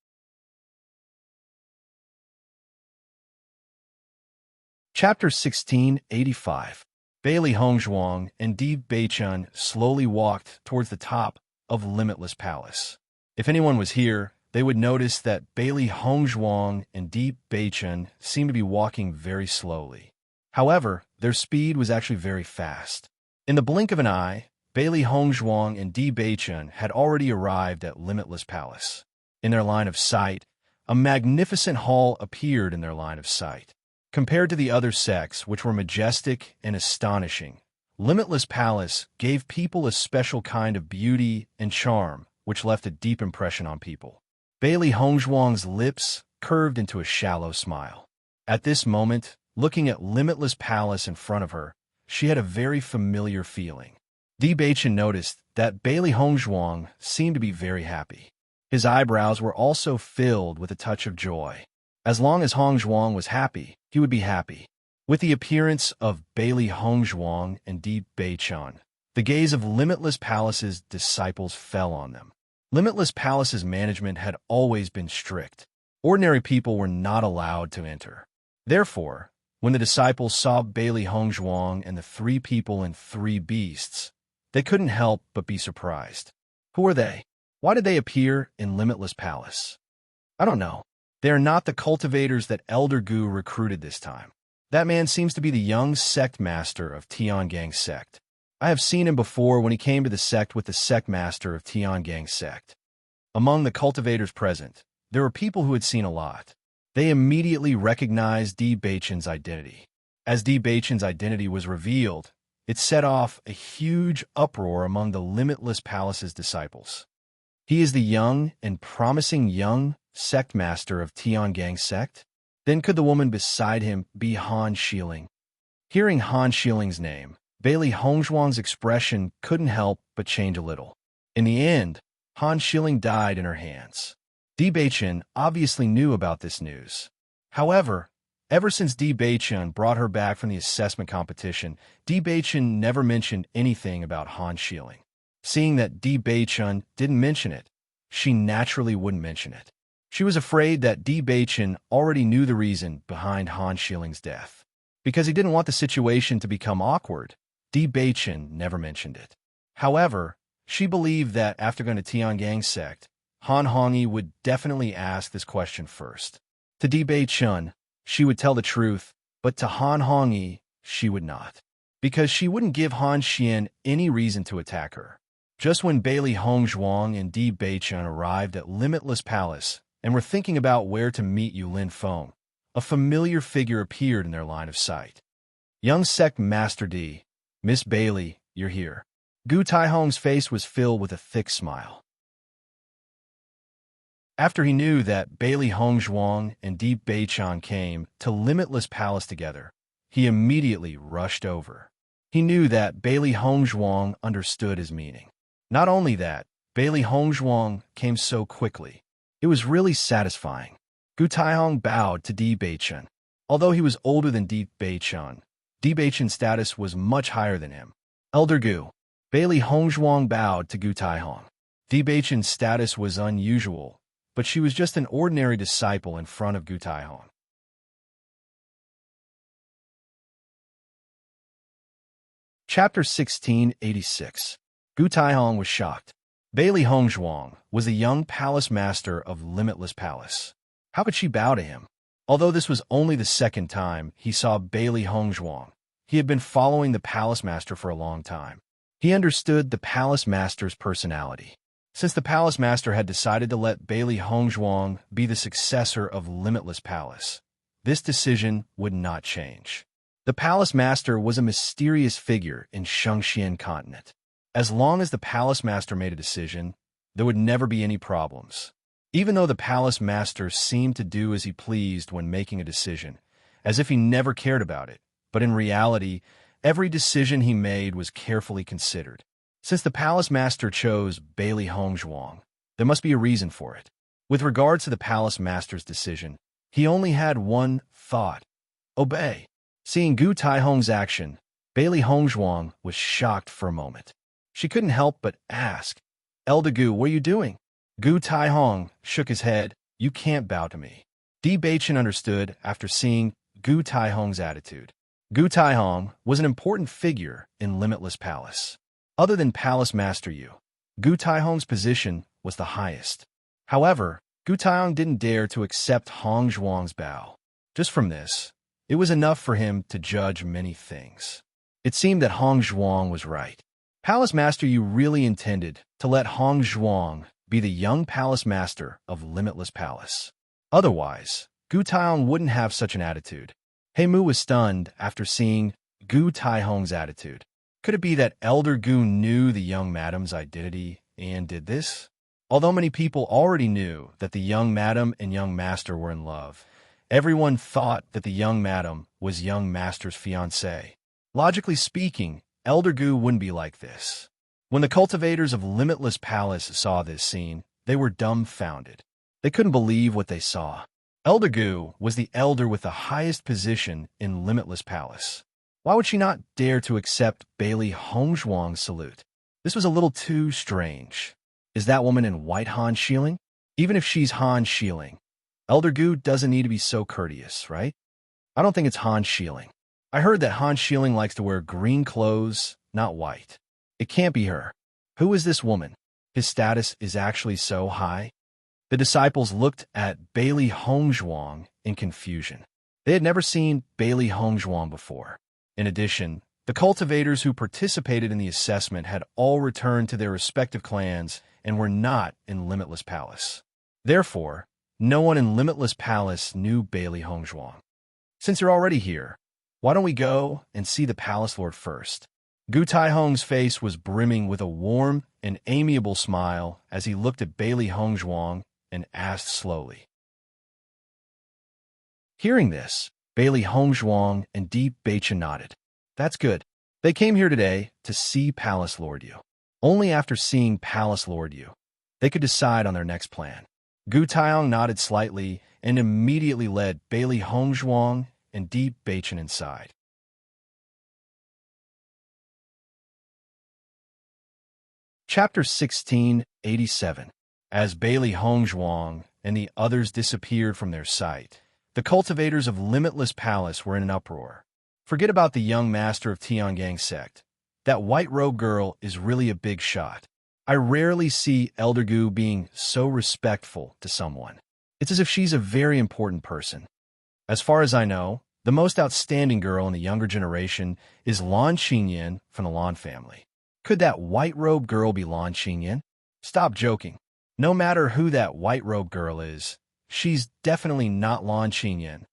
Chapter 1685. Bailey Hongzhuang and Di Beichun slowly walked towards the top of Limitless Palace. If anyone was here, they would notice that Bailey Hongzhuang and Di Beichun seemed to be walking very slowly. However, their speed was actually very fast. In the blink of an eye, Bailey Hongzhuang and Di Beichun had already arrived at Limitless Palace. In their line of sight, a magnificent hall appeared in their line of sight. Compared to the other sects, which were majestic and astonishing, Limitless Palace gave people a special kind of beauty and charm, which left a deep impression on people. Bailey Hongzhuang's lips curved into a shallow smile. At this moment, looking at Limitless Palace in front of her, she had a very familiar feeling. Di Beichun noticed that Bailey Hongzhuang seemed to be very happy. His eyebrows were also filled with a touch of joy. As long as Hongzhuang was happy, he would be happy. With the appearance of Bailey Hongzhuang and Di Beichun, the gaze of Limitless Palace's disciples fell on them. Limitless Palace's management had always been strict. Ordinary people were not allowed to enter. Therefore, when the disciples saw Bailey Hongzhuang and the 3 people and 3 beasts, they couldn't help but be surprised. Who are they? Why did they appear in Limitless Palace? I don't know. They are not the cultivators that Elder Gu recruited this time. That man seems to be the young sect master of Tiangang's sect. I have seen him before when he came to the sect with the sect master of Tiangang's sect. Among the cultivators present, there were people who had seen a lot. They immediately recognized Di Beichen's identity. As Di Beichen's identity was revealed, it set off a huge uproar among the Limitless Palace's disciples. He is the young and promising young sect master of Tiangang's sect? Then could the woman beside him be Han Xiling? Hearing Han Xiling's name, Bailey Hongzhuang's expression couldn't help but change a little. In the end, Han Xiling died in her hands. Di Beichen obviously knew about this news. However, ever since Di Beichen brought her back from the assessment competition, Di Beichen never mentioned anything about Han Xiling. Seeing that Di Beichen didn't mention it, she naturally wouldn't mention it. She was afraid that Di Beichen already knew the reason behind Han Xiling's death. Because he didn't want the situation to become awkward, Di Beichen never mentioned it. However, she believed that after going to Tiangang's sect, Han Hongyi would definitely ask this question first. To Di Beichen, she would tell the truth, but to Han Hongyi, she would not. Because she wouldn't give Han Xian any reason to attack her. Just when Bailey Hongzhuang and Di Beichen arrived at Limitless Palace and were thinking about where to meet Yulin Feng, a familiar figure appeared in their line of sight. Young Sect Master Di, Miss Bailey, you're here. Gu Taihong's face was filled with a thick smile. After he knew that Bailey Hongzhuang and Di Beichen came to Limitless Palace together, he immediately rushed over. He knew that Bailey Hongzhuang understood his meaning. Not only that, Bailey Hongzhuang came so quickly. It was really satisfying. Gu Taihong bowed to Di Beichen. Although he was older than Di Beichen's status was much higher than him. Elder Gu. Bailey Hongzhuang bowed to Gu Taihong. Di Beichen's status was unusual, but she was just an ordinary disciple in front of Gu Taihong. Chapter 1686. Gu Taihong was shocked. Bailey Hongzhuang was the young palace master of Limitless Palace. How could she bow to him? Although this was only the second time he saw Bailey Hongzhuang, he had been following the palace master for a long time. He understood the palace master's personality. Since the palace master had decided to let Bailey Hongzhuang be the successor of Limitless Palace, this decision would not change. The palace master was a mysterious figure in Shengxian continent. As long as the palace master made a decision, there would never be any problems. Even though the palace master seemed to do as he pleased when making a decision, as if he never cared about it, but in reality, every decision he made was carefully considered. Since the palace master chose Bailey Hongzhuang, there must be a reason for it. With regards to the palace master's decision, he only had one thought: obey. Seeing Gu Taihong's action, Bailey Hongzhuang was shocked for a moment. She couldn't help but ask, Elder Gu, what are you doing? Gu Taihong shook his head. You can't bow to me. Di Beichen understood after seeing Gu Taihong's attitude. Gu Taihong was an important figure in Limitless Palace. Other than Palace Master Yu, Gu Taihong's position was the highest. However, Gu Taihong didn't dare to accept Hongzhuang's bow. Just from this, it was enough for him to judge many things. It seemed that Hongzhuang was right. Palace Master Yu really intended to let Hongzhuang be the young palace master of Limitless Palace. Otherwise, Gu Taihong wouldn't have such an attitude. He Mu was stunned after seeing Gu Taihong's attitude. Could it be that Elder Gu knew the young madam's identity and did this? Although many people already knew that the young madam and young master were in love, everyone thought that the young madam was young master's fiancée. Logically speaking, Elder Gu wouldn't be like this. When the cultivators of Limitless Palace saw this scene, they were dumbfounded. They couldn't believe what they saw. Elder Gu was the elder with the highest position in Limitless Palace. Why would she not dare to accept Bailey Hongzhuang's salute? This was a little too strange. Is that woman in white Han Xiling? Even if she's Han Xiling, Elder Gu doesn't need to be so courteous, right? I don't think it's Han Shieling. I heard that Han Shieling likes to wear green clothes, not white. It can't be her. Who is this woman? His status is actually so high. The disciples looked at Bailey Hongzhuang in confusion. They had never seen Bailey Hongzhuang before. In addition, the cultivators who participated in the assessment had all returned to their respective clans and were not in Limitless Palace. Therefore, no one in Limitless Palace knew Bailey Hongzhuang. Since you're already here, why don't we go and see the Palace Lord first? Gu Taihong's face was brimming with a warm and amiable smile as he looked at Bailey Hongzhuang and asked slowly. Hearing this, Bailey Hongzhuang and Deep Baicha nodded. That's good. They came here today to see Palace Lord Yu. Only after seeing Palace Lord Yu, they could decide on their next plan. Gu Taihong nodded slightly and immediately led Bailey Hongzhuang and Deep Baichen inside. Chapter 1687. As Bailey Hongzhuang and the others disappeared from their sight, the cultivators of Limitless Palace were in an uproar. Forget about the young master of Tiangang sect. That white-robed girl is really a big shot. I rarely see Elder Gu being so respectful to someone. It's as if she's a very important person. As far as I know, the most outstanding girl in the younger generation is Lan Xinyan from the Lan family. Could that white-robed girl be Lan Xinyan? Stop joking. No matter who that white-robed girl is, she's definitely not Lan Xinyan.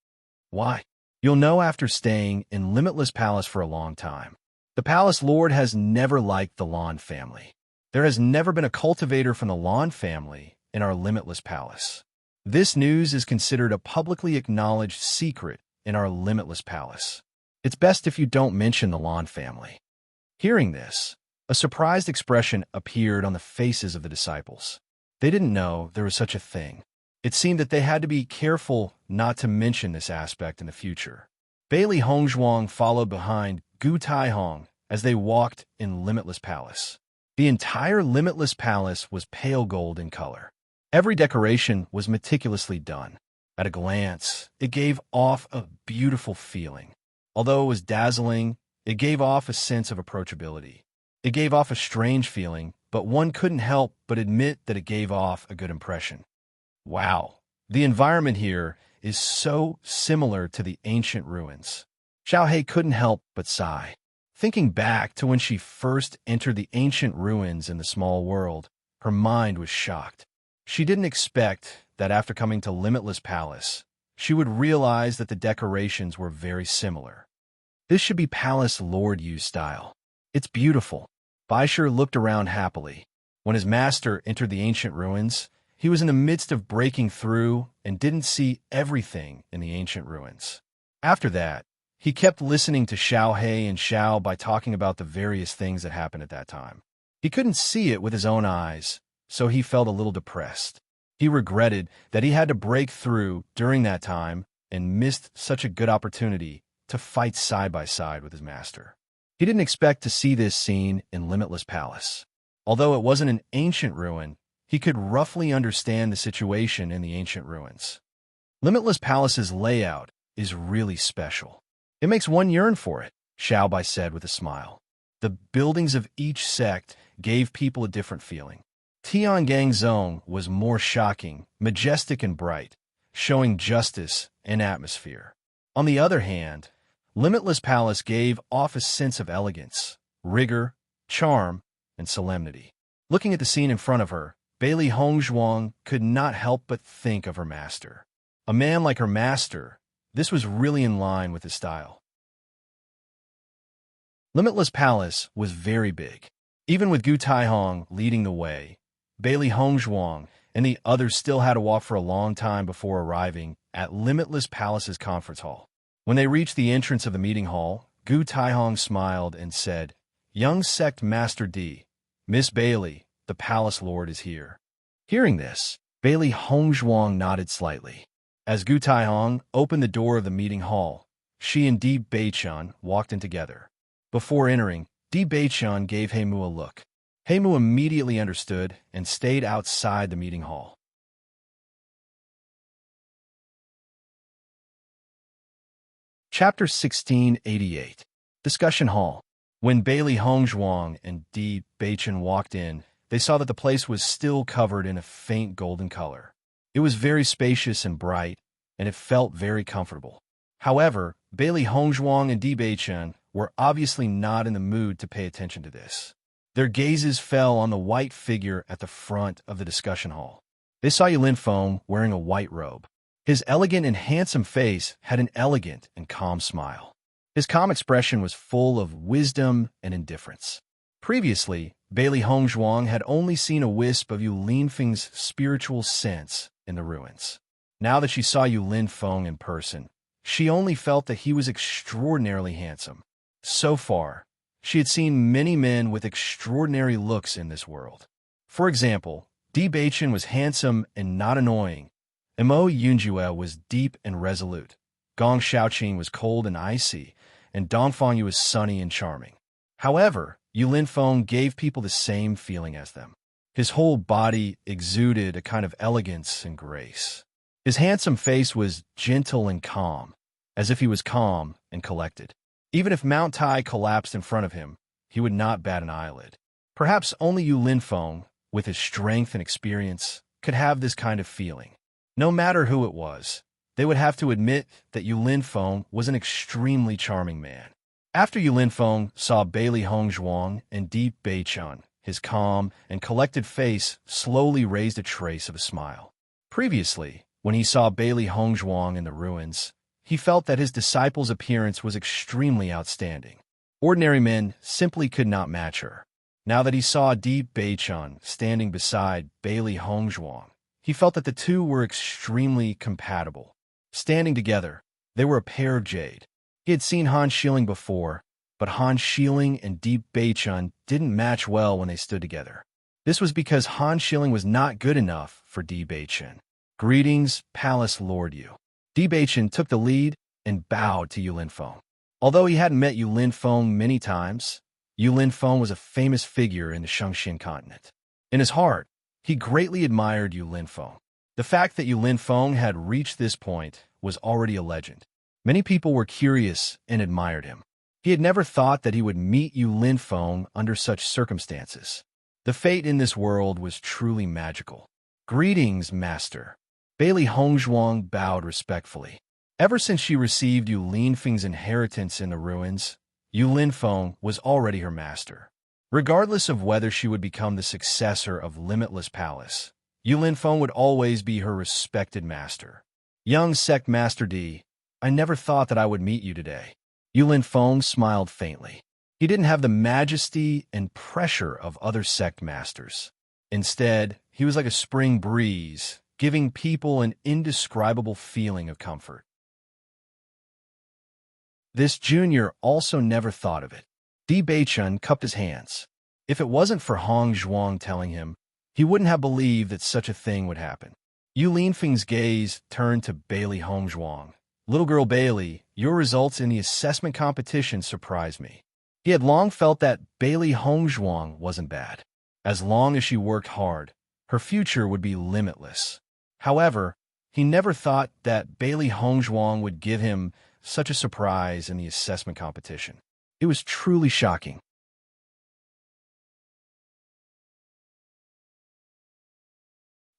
Why? You'll know after staying in Limitless Palace for a long time. The Palace Lord has never liked the Lan family. There has never been a cultivator from the Lan family in our Limitless Palace. This news is considered a publicly acknowledged secret in our Limitless Palace. It's best if you don't mention the Lan family. Hearing this, a surprised expression appeared on the faces of the disciples. They didn't know there was such a thing. It seemed that they had to be careful not to mention this aspect in the future. Bailey Hongzhuang followed behind Gu Taihong as they walked in Limitless Palace. The entire Limitless Palace was pale gold in color. Every decoration was meticulously done. At a glance, it gave off a beautiful feeling. Although it was dazzling, it gave off a sense of approachability. It gave off a strange feeling, but one couldn't help but admit that it gave off a good impression. Wow, the environment here is so similar to the ancient ruins. Xiao Hei couldn't help but sigh. Thinking back to when she first entered the ancient ruins in the small world, her mind was shocked. She didn't expect that after coming to Limitless Palace, she would realize that the decorations were very similar. This should be Palace Lord Yu's style. It's beautiful. Baishir looked around happily. When his master entered the ancient ruins, he was in the midst of breaking through and didn't see everything in the ancient ruins. After that, he kept listening to Xiao Hei and Xiao by talking about the various things that happened at that time. He couldn't see it with his own eyes, so he felt a little depressed. He regretted that he had to break through during that time and missed such a good opportunity to fight side by side with his master. He didn't expect to see this scene in Limitless Palace. Although it wasn't an ancient ruin, he could roughly understand the situation in the ancient ruins. Limitless Palace's layout is really special. It makes one yearn for it, Xiaobai said with a smile. The buildings of each sect gave people a different feeling. Tiangang Zone was more shocking, majestic and bright, showing justice and atmosphere. On the other hand, Limitless Palace gave off a sense of elegance, rigor, charm, and solemnity. Looking at the scene in front of her, Bailey Hongzhuang could not help but think of her master. A man like her master, this was really in line with his style. Limitless Palace was very big. Even with Gu Taihong leading the way, Bailey Hongzhuang and the others still had to walk for a long time before arriving at Limitless Palace's conference hall. When they reached the entrance of the meeting hall, Gu Taihong smiled and said, "Young Sect Master D, Miss Bailey, the Palace Lord is here." Hearing this, Bailey Hongzhuang nodded slightly. As Gu Taihong opened the door of the meeting hall, she and Di Beichun walked in together. Before entering, Di Beichun gave Heimu a look. Heimu immediately understood and stayed outside the meeting hall. Chapter 1688. Discussion Hall. When Bailey Hongzhuang and Di Beichen walked in, they saw that the place was still covered in a faint golden color. It was very spacious and bright, and it felt very comfortable. However, Bailey Hongzhuang and Di Beichen were obviously not in the mood to pay attention to this. Their gazes fell on the white figure at the front of the discussion hall. They saw Yulin Feng wearing a white robe. His elegant and handsome face had an elegant and calm smile. His calm expression was full of wisdom and indifference. Previously, Bailey Hongzhuang had only seen a wisp of Yulin Feng's spiritual sense in the ruins. Now that she saw Yulin Feng in person, she only felt that he was extraordinarily handsome. So far, she had seen many men with extraordinary looks in this world. For example, Di Beichen was handsome and not annoying. Mo Yunjue was deep and resolute. Gong Shaoqing was cold and icy, and Dong Fangyu was sunny and charming. However, Yulin Feng gave people the same feeling as them. His whole body exuded a kind of elegance and grace. His handsome face was gentle and calm, as if he was calm and collected. Even if Mount Tai collapsed in front of him, he would not bat an eyelid. Perhaps only Yulin Feng, with his strength and experience, could have this kind of feeling. No matter who it was, they would have to admit that Yulin Feng was an extremely charming man. After Yulin Feng saw Bailey Hongzhuang and Di Beichen, his calm and collected face slowly raised a trace of a smile. Previously, when he saw Bailey Hongzhuang in the ruins, he felt that his disciple's appearance was extremely outstanding. Ordinary men simply could not match her. Now that he saw Di Beichen standing beside Bailey Hongzhuang, he felt that the two were extremely compatible. Standing together, they were a pair of jade. He had seen Han Xiling before, but Han Xiling and Di Beichen didn't match well when they stood together. This was because Han Xiling was not good enough for Di Beichen. Greetings, Palace Lord Yu. Di Beichen took the lead and bowed to Yulin Feng. Although he hadn't met Yulin Feng many times, Yulin Feng was a famous figure in the Shengxian continent. In his heart, he greatly admired Yulin Feng. The fact that Yulin Feng had reached this point was already a legend. Many people were curious and admired him. He had never thought that he would meet Yulin Feng under such circumstances. The fate in this world was truly magical. Greetings, Master. Bailey Hongzhuang bowed respectfully. Ever since she received Yulin Feng's inheritance in the ruins, Yulin Feng was already her master. Regardless of whether she would become the successor of Limitless Palace, Yulin Feng would always be her respected master. Young Sect Master Di, I never thought that I would meet you today. Yulin Feng smiled faintly. He didn't have the majesty and pressure of other sect masters. Instead, he was like a spring breeze, giving people an indescribable feeling of comfort. This junior also never thought of it. Di Beichen cupped his hands. If it wasn't for Hongzhuang telling him, he wouldn't have believed that such a thing would happen. Yulin Feng's gaze turned to Bailey Hongzhuang. Little girl Bailey, your results in the assessment competition surprised me. He had long felt that Bailey Hongzhuang wasn't bad. As long as she worked hard, her future would be limitless. However, he never thought that Bailey Hongzhuang would give him such a surprise in the assessment competition. It was truly shocking.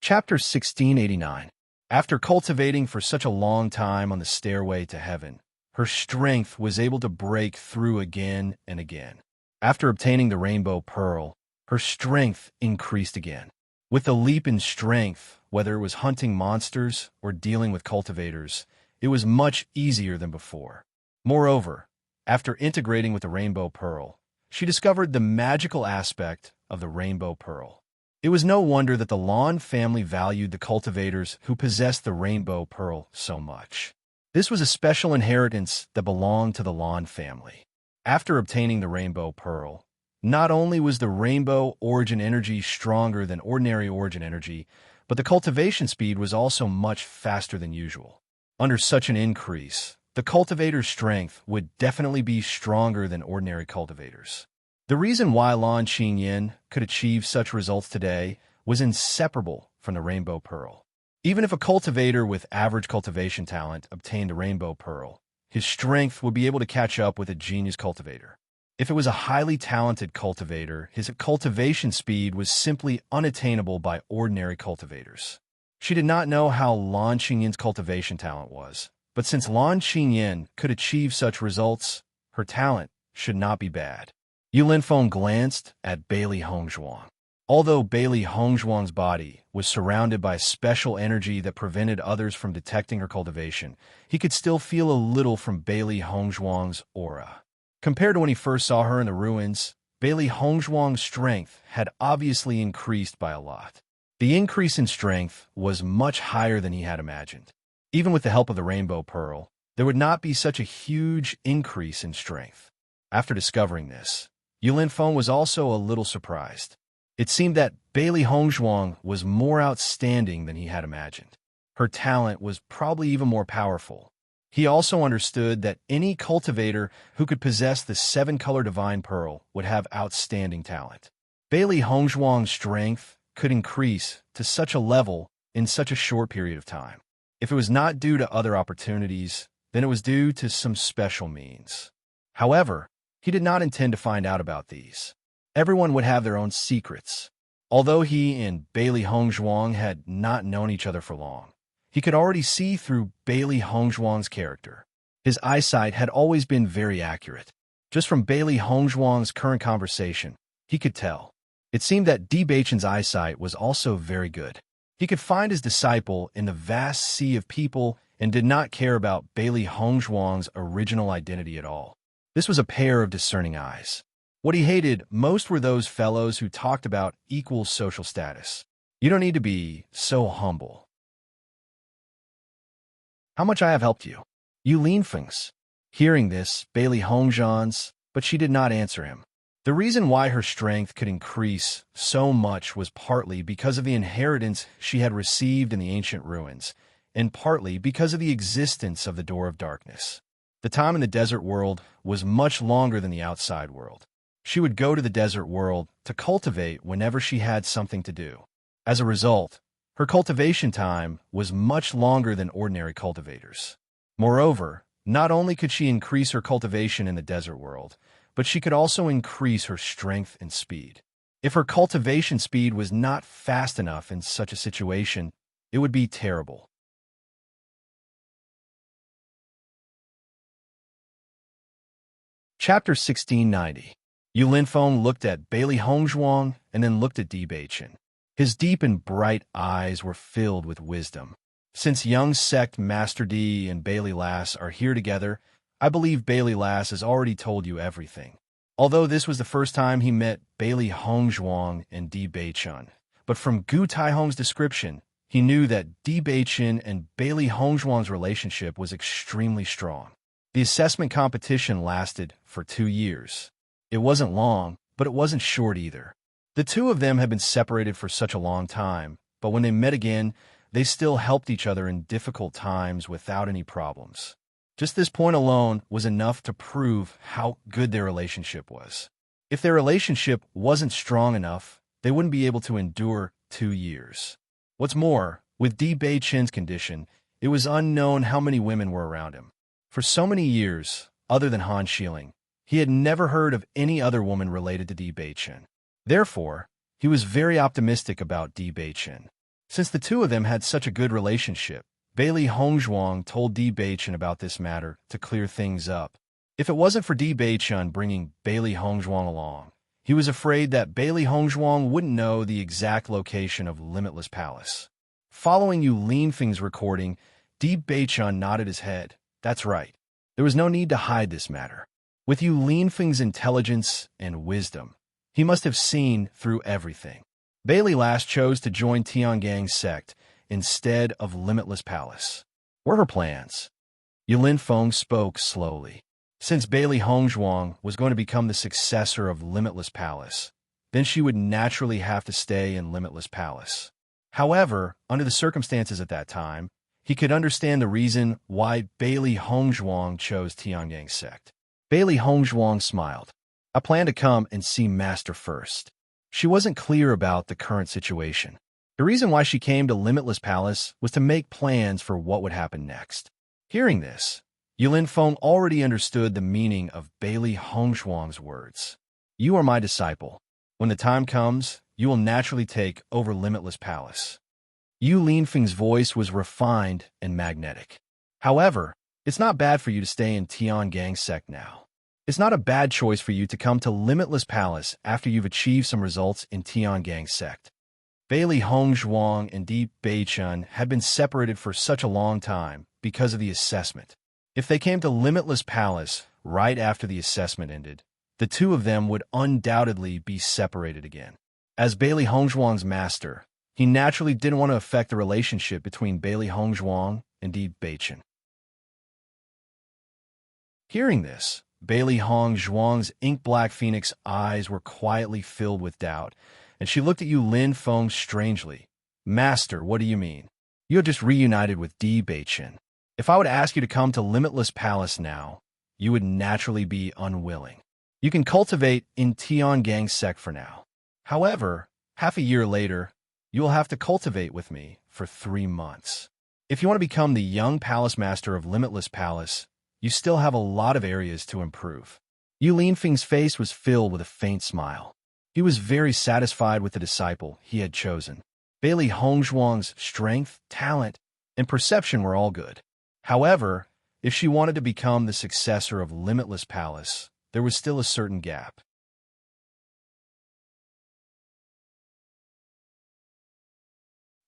Chapter 1689. After cultivating for such a long time on the stairway to heaven, her strength was able to break through again and again. After obtaining the rainbow pearl, her strength increased again. With the leap in strength, whether it was hunting monsters or dealing with cultivators, it was much easier than before. Moreover, after integrating with the rainbow pearl, she discovered the magical aspect of the rainbow pearl. It was no wonder that the Lan family valued the cultivators who possessed the rainbow pearl so much. This was a special inheritance that belonged to the Lan family. After obtaining the rainbow pearl, not only was the rainbow origin energy stronger than ordinary origin energy, but the cultivation speed was also much faster than usual. Under such an increase, the cultivator's strength would definitely be stronger than ordinary cultivators. The reason why Lan Qingyin could achieve such results today was inseparable from the rainbow pearl. Even if a cultivator with average cultivation talent obtained the rainbow pearl, his strength would be able to catch up with a genius cultivator. If it was a highly talented cultivator, his cultivation speed was simply unattainable by ordinary cultivators. She did not know how Lan Qingyin's cultivation talent was, but since Lan Qingyin could achieve such results, her talent should not be bad. Yu Linfeng glanced at Bailey Hongzhuang. Although Bailey Hongzhuang's body was surrounded by special energy that prevented others from detecting her cultivation, he could still feel a little from Bailey Hongzhuang's aura. Compared to when he first saw her in the ruins, Bailey Hongzhuang's strength had obviously increased by a lot. The increase in strength was much higher than he had imagined. Even with the help of the Rainbow Pearl, there would not be such a huge increase in strength. After discovering this, Yu Linfeng was also a little surprised. It seemed that Bailey Hongzhuang was more outstanding than he had imagined. Her talent was probably even more powerful. He also understood that any cultivator who could possess the 7-color Divine Pearl would have outstanding talent. Bailey Hongzhuang's strength could increase to such a level in such a short period of time. If it was not due to other opportunities, then it was due to some special means. However, he did not intend to find out about these. Everyone would have their own secrets. Although he and Bailey Hongzhuang had not known each other for long, he could already see through Bailey Hongzhuang's character. His eyesight had always been very accurate. Just from Bailey Hongzhuang's current conversation, he could tell. It seemed that Di Beichen's eyesight was also very good. He could find his disciple in the vast sea of people and did not care about Bailey Hongzhuang's original identity at all. This was a pair of discerning eyes. What he hated most were those fellows who talked about equal social status. You don't need to be so humble. How much I have helped you. Yu Linfeng's. Hearing this, Bailey Hongzhuang's, but she did not answer him. The reason why her strength could increase so much was partly because of the inheritance she had received in the ancient ruins, and partly because of the existence of the Door of Darkness. The time in the desert world was much longer than the outside world. She would go to the desert world to cultivate whenever she had something to do. As a result, her cultivation time was much longer than ordinary cultivators. Moreover, not only could she increase her cultivation in the desert world, but she could also increase her strength and speed. If her cultivation speed was not fast enough in such a situation, it would be terrible. Chapter 1690. Yu Linfeng looked at Bailey Hongzhuang and then looked at Di Beichen. His deep and bright eyes were filled with wisdom. Since young sect Master D and Bailey Lass are here together, I believe Bailey Lass has already told you everything. Although this was the first time he met Bailey Hongzhuang and Di Beichen, but from Gu Taihong's description, he knew that Di Beichen and Bailey Hongzhuang's relationship was extremely strong. The assessment competition lasted for 2 years. It wasn't long, but it wasn't short either. The two of them had been separated for such a long time, but when they met again, they still helped each other in difficult times without any problems. Just this point alone was enough to prove how good their relationship was. If their relationship wasn't strong enough, they wouldn't be able to endure 2 years. What's more, with Di Beichen's condition, it was unknown how many women were around him. For so many years, other than Han Xiling, he had never heard of any other woman related to Di Beichen. Therefore, he was very optimistic about Di Beichen. Since the two of them had such a good relationship, Bailey Hongzhuang told Di Beichen about this matter to clear things up. If it wasn't for Di Beichen bringing Bailey Hongzhuang along, he was afraid that Bailey Hongzhuang wouldn't know the exact location of Limitless Palace. Following Yu Linfeng's recording, Di Beichen nodded his head. That's right. There was no need to hide this matter. With Yu Linfeng's intelligence and wisdom, he must have seen through everything. Bailey Lass chose to join Tiangang's sect instead of Limitless Palace. What were her plans? Yu Linfeng spoke slowly. Since Bailey Hongzhuang was going to become the successor of Limitless Palace, then she would naturally have to stay in Limitless Palace. However, under the circumstances at that time, he could understand the reason why Bailey Hongzhuang chose Tiangang's sect. Bailey Hongzhuang smiled. I plan to come and see Master first. She wasn't clear about the current situation. The reason why she came to Limitless Palace was to make plans for what would happen next. Hearing this, Yulin Feng already understood the meaning of Bailey Hongshuang's words. You are my disciple. When the time comes, you will naturally take over Limitless Palace. Yu Linfeng's voice was refined and magnetic. However, it's not bad for you to stay in Tiangang sect now. It's not a bad choice for you to come to Limitless Palace after you've achieved some results in Tiangang sect. Bailey Hongshuang and Di Beichun had been separated for such a long time because of the assessment. If they came to Limitless Palace right after the assessment ended, the two of them would undoubtedly be separated again. As Bailey Hongshuang's master, he naturally didn't want to affect the relationship between Bailey Hongshuang and Di Beichun. Hearing this, Bailey Hongshuang's ink-black phoenix eyes were quietly filled with doubt, and she looked at Yulin Feng strangely. Master, what do you mean? You have just reunited with Di Beichun. If I would ask you to come to Limitless Palace now, you would naturally be unwilling. You can cultivate in Tiangang sect for now. However, half a year later, you will have to cultivate with me for 3 months. If you want to become the young palace master of Limitless Palace, you still have a lot of areas to improve. Yu Linfeng's face was filled with a faint smile. He was very satisfied with the disciple he had chosen. Bailey Hongshuang's strength, talent, and perception were all good. However, if she wanted to become the successor of Limitless Palace, there was still a certain gap.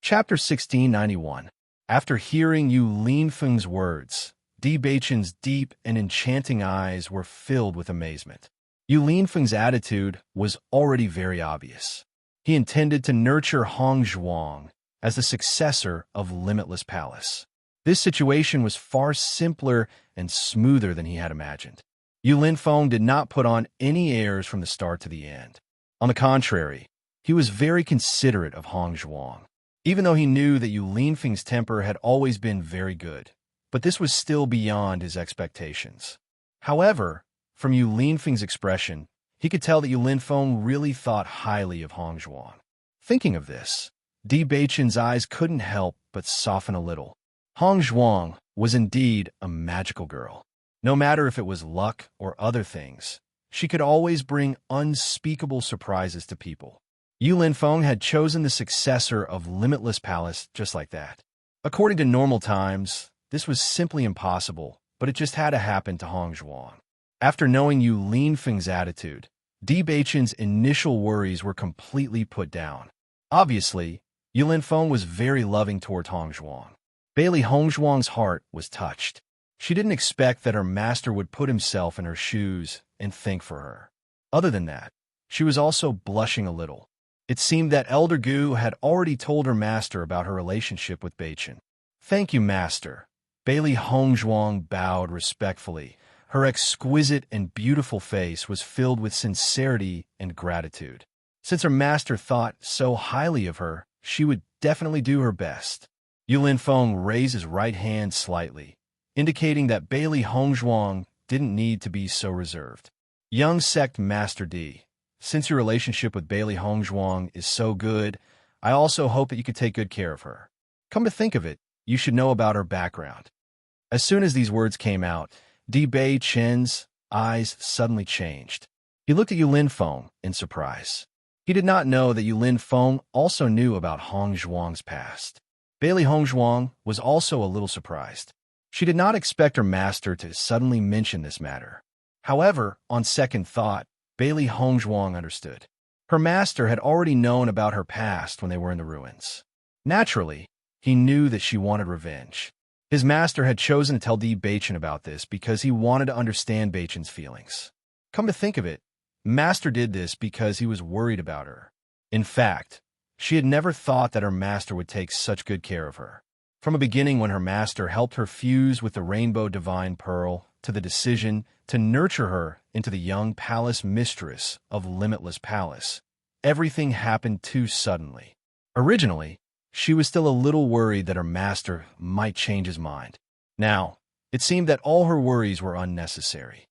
Chapter 1691. After hearing Yu Linfeng's words, Di Beichun's deep and enchanting eyes were filled with amazement. Yu Linfeng's attitude was already very obvious. He intended to nurture Hongshuang as the successor of Limitless Palace. This situation was far simpler and smoother than he had imagined. Yu Linfeng did not put on any airs from the start to the end. On the contrary, he was very considerate of Hongshuang. Even though he knew that Yu Linfeng's temper had always been very good, but this was still beyond his expectations. However, from Yu Linfeng's expression, he could tell that Yu Linfeng really thought highly of Hongshuang. Thinking of this, Di Beichun's eyes couldn't help but soften a little. Hongshuang was indeed a magical girl. No matter if it was luck or other things, she could always bring unspeakable surprises to people. Yu Linfeng had chosen the successor of Limitless Palace just like that. According to normal times, this was simply impossible, but it just had to happen to Hongshuang. After knowing Yu Linfeng's attitude, Di Beichun's initial worries were completely put down. Obviously, Yu Linfeng was very loving toward Hongshuang. Bailey Hongshuang's heart was touched. She didn't expect that her master would put himself in her shoes and think for her. Other than that, she was also blushing a little. It seemed that Elder Gu had already told her master about her relationship with Beichun. Thank you, master. Bailey Hongshuang bowed respectfully. Her exquisite and beautiful face was filled with sincerity and gratitude. Since her master thought so highly of her, she would definitely do her best. Yu Linfeng raised his right hand slightly, indicating that Bailey Hongshuang didn't need to be so reserved. Young sect Master D, since your relationship with Bailey Hongshuang is so good, I also hope that you could take good care of her. Come to think of it, you should know about her background. As soon as these words came out, Di Beichun's eyes suddenly changed. He looked at Yu Linfeng in surprise. He did not know that Yu Linfeng also knew about Hongshuang's past. Bailey Hongshuang was also a little surprised. She did not expect her master to suddenly mention this matter. However, on second thought, Bailey Hongshuang understood. Her master had already known about her past when they were in the ruins. Naturally, he knew that she wanted revenge. His master had chosen to tell Di Beichun about this because he wanted to understand Beichun's feelings. Come to think of it, Master did this because he was worried about her. In fact, she had never thought that her master would take such good care of her. From a beginning when her master helped her fuse with the Rainbow Divine Pearl to the decision to nurture her into the young palace mistress of Limitless Palace, everything happened too suddenly. Originally, she was still a little worried that her master might change his mind. Now, it seemed that all her worries were unnecessary.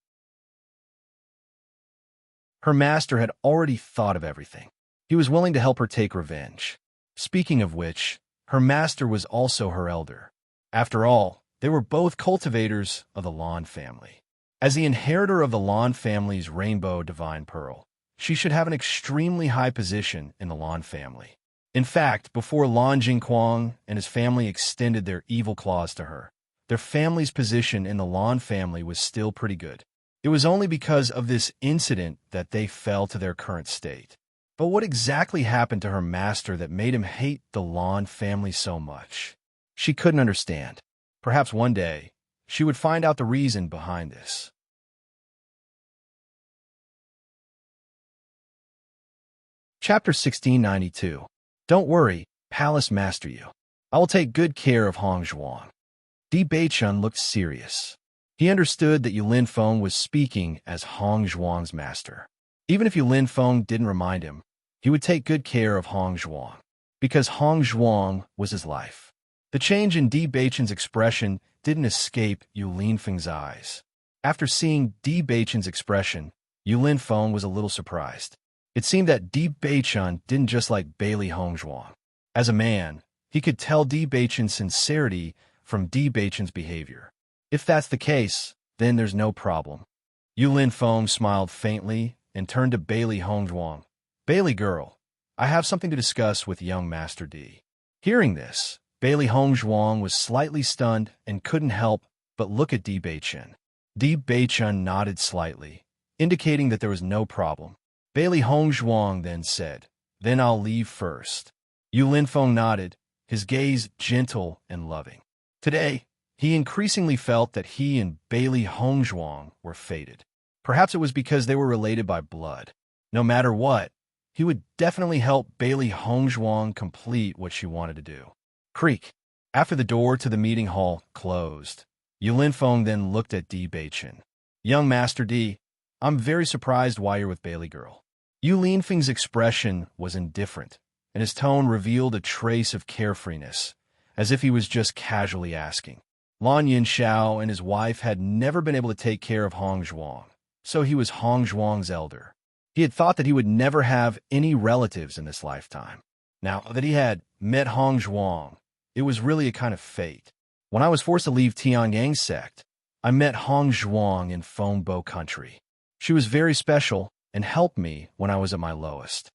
Her master had already thought of everything. He was willing to help her take revenge. Speaking of which, her master was also her elder. After all, They were both cultivators of the Lan family. As the inheritor of the Lan family's rainbow divine pearl, she should have an extremely high position in the Lan family. In fact, before Lan Jingquang and his family extended their evil claws to her, their family's position in the Lan family was still pretty good. It was only because of this incident that they fell to their current state. But what exactly happened to her master that made him hate the Lan family so much? She couldn't understand. Perhaps one day, she would find out the reason behind this. Chapter 1692. Don't worry, Palace Master Yu. I will take good care of Hong Zhuang. Di Beichun looked serious. He understood that Yu Linfeng was speaking as Hong Zhuang's master. Even if Yu Linfeng didn't remind him, he would take good care of Hong Zhuang, because Hong Zhuang was his life. The change in Di Beichun's expression didn't escape Yu Linfeng's eyes. After seeing Di Beichun's expression, Yu Linfeng was a little surprised. It seemed that Di Beichun didn't just like Bailey Hong Zhuang. As a man, he could tell Di Beichun's sincerity from Di Beichun's behavior. If that's the case, then there's no problem. Yu Linfeng smiled faintly and turned to Bailey Hong Zhuang. Bailey girl, I have something to discuss with young Master Di. Hearing this, Bailey Hong Zhuang was slightly stunned and couldn't help but look at Di Beichun. Di Beichun nodded slightly, indicating that there was no problem. Bailey Hong Zhuang then said, "Then I'll leave first." Yu Linfeng nodded, his gaze gentle and loving. Today, he increasingly felt that he and Bailey Hong Zhuang were fated. Perhaps it was because they were related by blood. No matter what, he would definitely help Bailey Hong Zhuang complete what she wanted to do. Creak. After the door to the meeting hall closed, Yu Linfeng then looked at Di Beichun. Young Master Di, I'm very surprised why you're with Bailey girl. Yu Linfeng's expression was indifferent, and his tone revealed a trace of carefreeness, as if he was just casually asking. Lan Yinshao and his wife had never been able to take care of Hong Zhuang, so he was Hong Zhuang's elder. He had thought that he would never have any relatives in this lifetime. Now that he had met Hong Zhuang, it was really a kind of fate. When I was forced to leave Tianyang's sect, I met Hong Zhuang in Fengbo country. She was very special and helped me when I was at my lowest.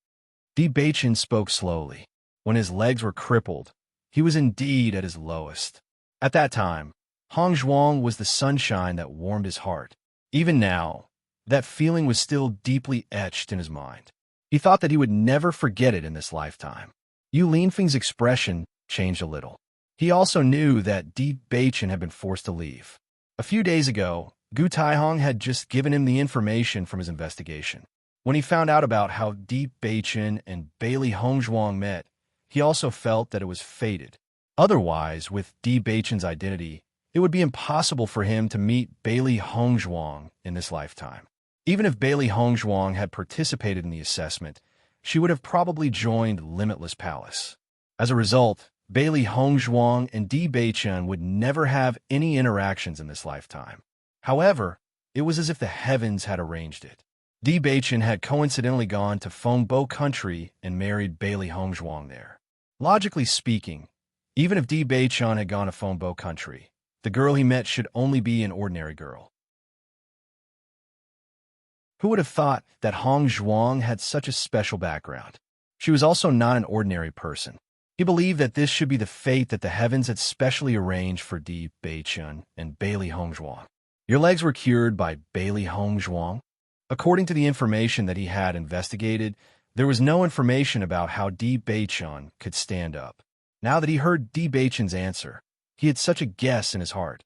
Di Beichun spoke slowly. When his legs were crippled, he was indeed at his lowest. At that time, Hong Zhuang was the sunshine that warmed his heart. Even now, that feeling was still deeply etched in his mind. He thought that he would never forget it in this lifetime. Yu Linfeng's expression changed a little. He also knew that Di Beichun had been forced to leave. A few days ago, Gu Taihong had just given him the information from his investigation. When he found out about how Di Beichun and Bailey Hong Zhuang met, he also felt that it was fated. Otherwise, with Di Beichun's identity, it would be impossible for him to meet Bailey Hong Zhuang in this lifetime. Even if Bailey Hong Zhuang had participated in the assessment, she would have probably joined Limitless Palace. As a result, Bailey Hong Zhuang and Di Beichun would never have any interactions in this lifetime. However, it was as if the heavens had arranged it. Di Beichun had coincidentally gone to Fengbo country and married Bailey Hong Zhuang there. Logically speaking, even if Di Beichun had gone to Fengbo country, the girl he met should only be an ordinary girl. Who would have thought that Hong Zhuang had such a special background? She was also not an ordinary person. He believed that this should be the fate that the heavens had specially arranged for Di Beichun and Bailey Hong Zhuang. Your legs were cured by Bailey Hong Zhuang? According to the information that he had investigated, there was no information about how Di Beichun could stand up. Now that he heard Di Beichun's answer, he had such a guess in his heart.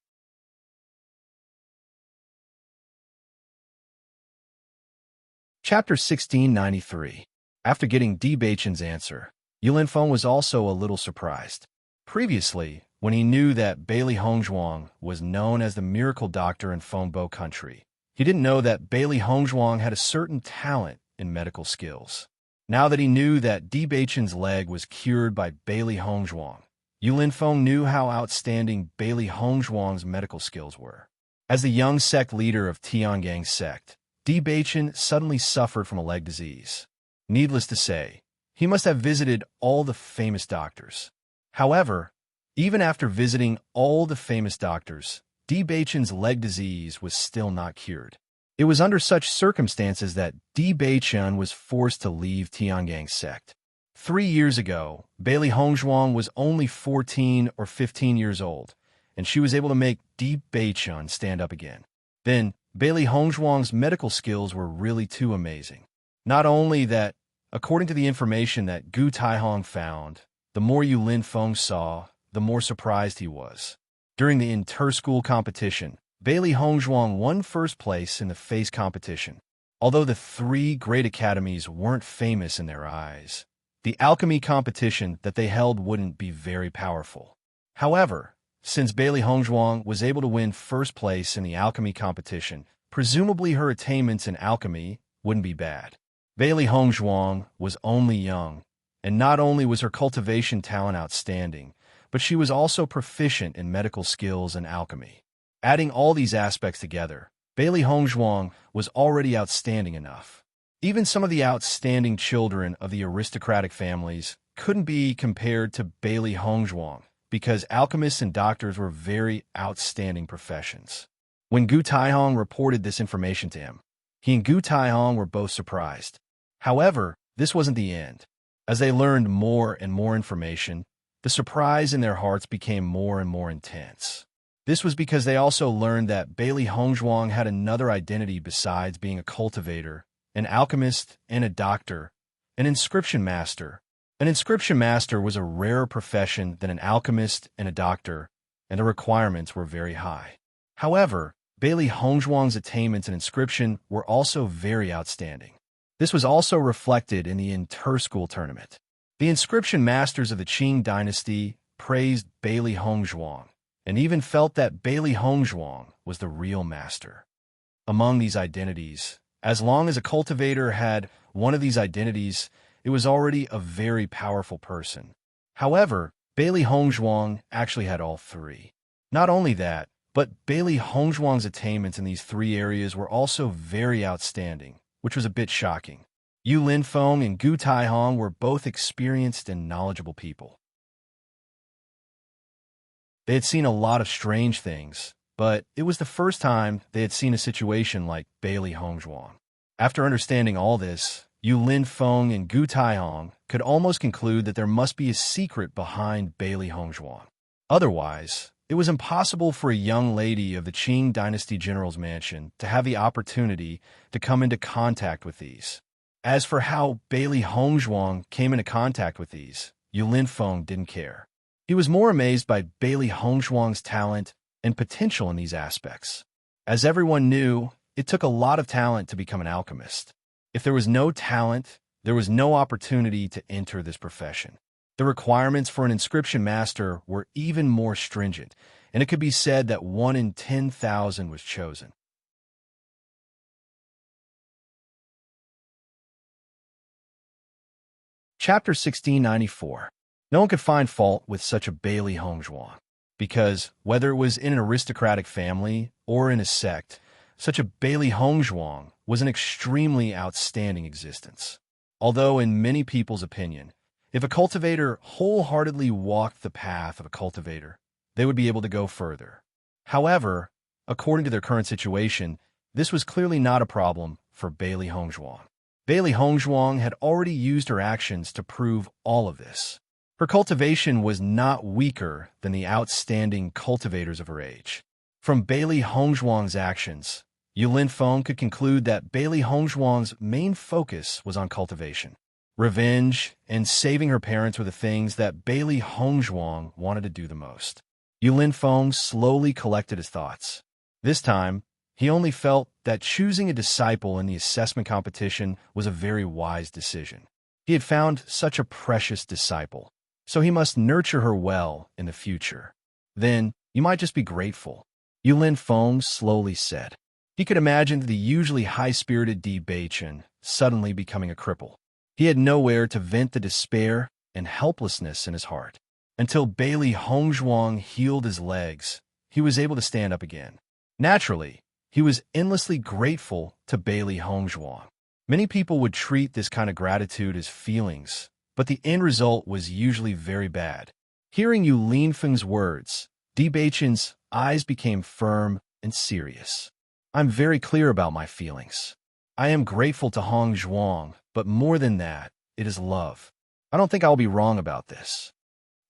Chapter 1693. After getting Di Beichun's answer, Yu Linfeng was also a little surprised. Previously, when he knew that Bailey Hong Zhuang was known as the miracle doctor in Fengbo country, he didn't know that Bailey Hong Zhuang had a certain talent in medical skills. Now that he knew that Di Beichun's leg was cured by Bailey Hong Zhuang, Yu Linfeng knew how outstanding Bailey Hong Zhuang's medical skills were. As the young sect leader of Tianyang's sect, Di Beichun suddenly suffered from a leg disease. Needless to say, he must have visited all the famous doctors. However, Even after visiting all the famous doctors, Di Beichen's leg disease was still not cured. It was under such circumstances that Di Beichen was forced to leave Tiangang's sect. 3 years ago, Bailey Hongzhuang was only 14 or 15 years old, and she was able to make Di Beichen stand up again. Then, Bailey Hongzhuang's medical skills were really too amazing. Not only that, according to the information that Gu Taihong found, the more Yu Linfeng saw, the more surprised he was. During the inter-school competition, Bailey Hongzhuang won first place in the face competition. Although the 3 great academies weren't famous in their eyes, the alchemy competition that they held wouldn't be very powerful. However, since Bailey Hongzhuang was able to win first place in the alchemy competition, presumably her attainments in alchemy wouldn't be bad. Bailey Hongzhuang was only young, and not only was her cultivation talent outstanding, but she was also proficient in medical skills and alchemy. Adding all these aspects together, Bailey Hongzhuang was already outstanding enough. Even some of the outstanding children of the aristocratic families couldn't be compared to Bailey Hongzhuang because alchemists and doctors were very outstanding professions. When Gu Taihong reported this information to him, he and Gu Taihong were both surprised. However, this wasn't the end. As they learned more and more information, the surprise in their hearts became more and more intense. This was because they also learned that Bailey Hongzhuang had another identity besides being a cultivator, an alchemist, and a doctor, an inscription master. An inscription master was a rarer profession than an alchemist and a doctor, and the requirements were very high. However, Bailey Hongzhuang's attainments in inscription were also very outstanding. This was also reflected in the inter-school tournament. The inscription masters of the Qing dynasty praised Bailey Hongzhuang, and even felt that Bailey Hongzhuang was the real master. Among these identities, as long as a cultivator had one of these identities, it was already a very powerful person. However, Bailey Hongzhuang actually had all 3. Not only that, but Bailey Hongzhuang's attainments in these 3 areas were also very outstanding, which was a bit shocking. Yu Linfeng and Gu Taihong were both experienced and knowledgeable people. They had seen a lot of strange things, but it was the first time they had seen a situation like Bailey Hongzhuang. After understanding all this, Yu Linfeng and Gu Taihong could almost conclude that there must be a secret behind Bailey Hongzhuang. Otherwise, it was impossible for a young lady of the Qing dynasty general's mansion to have the opportunity to come into contact with these. As for how Bailey Hongzhuang came into contact with these, Yu Linfeng didn't care. He was more amazed by Bailey Hongzhuang's talent and potential in these aspects. As everyone knew, it took a lot of talent to become an alchemist. If there was no talent, there was no opportunity to enter this profession. The requirements for an inscription master were even more stringent, and it could be said that 1 in 10,000 was chosen. Chapter 1694. No one could find fault with such a Bailey Hongzhuang, because whether it was in an aristocratic family or in a sect, such a Bailey Hongzhuang was an extremely outstanding existence. Although in many people's opinion, if a cultivator wholeheartedly walked the path of a cultivator, they would be able to go further. However, according to their current situation, this was clearly not a problem for Bailey Hongzhuang. Bailey Hongzhuang had already used her actions to prove all of this. Her cultivation was not weaker than the outstanding cultivators of her age. From Bailey Hongzhuang's actions, Yu Linfeng could conclude that Bailey Hongzhuang's main focus was on cultivation. Revenge and saving her parents were the things that Bailey Hongzhuang wanted to do the most. Yu Linfeng slowly collected his thoughts. This time, he only felt that choosing a disciple in the assessment competition was a very wise decision. He had found such a precious disciple, so he must nurture her well in the future. Then, you might just be grateful, Yu Linfeng slowly said. He could imagine the usually high-spirited Di Beichen suddenly becoming a cripple. He had nowhere to vent the despair and helplessness in his heart. Until Bailey Hongzhuang healed his legs, he was able to stand up again. Naturally, he was endlessly grateful to Bailey Hongzhuang. Many people would treat this kind of gratitude as feelings, but the end result was usually very bad. Hearing Yu Linfeng's words, Di Beichen's eyes became firm and serious. I'm very clear about my feelings. I am grateful to Hong Zhuang, but more than that, it is love. I don't think I'll be wrong about this.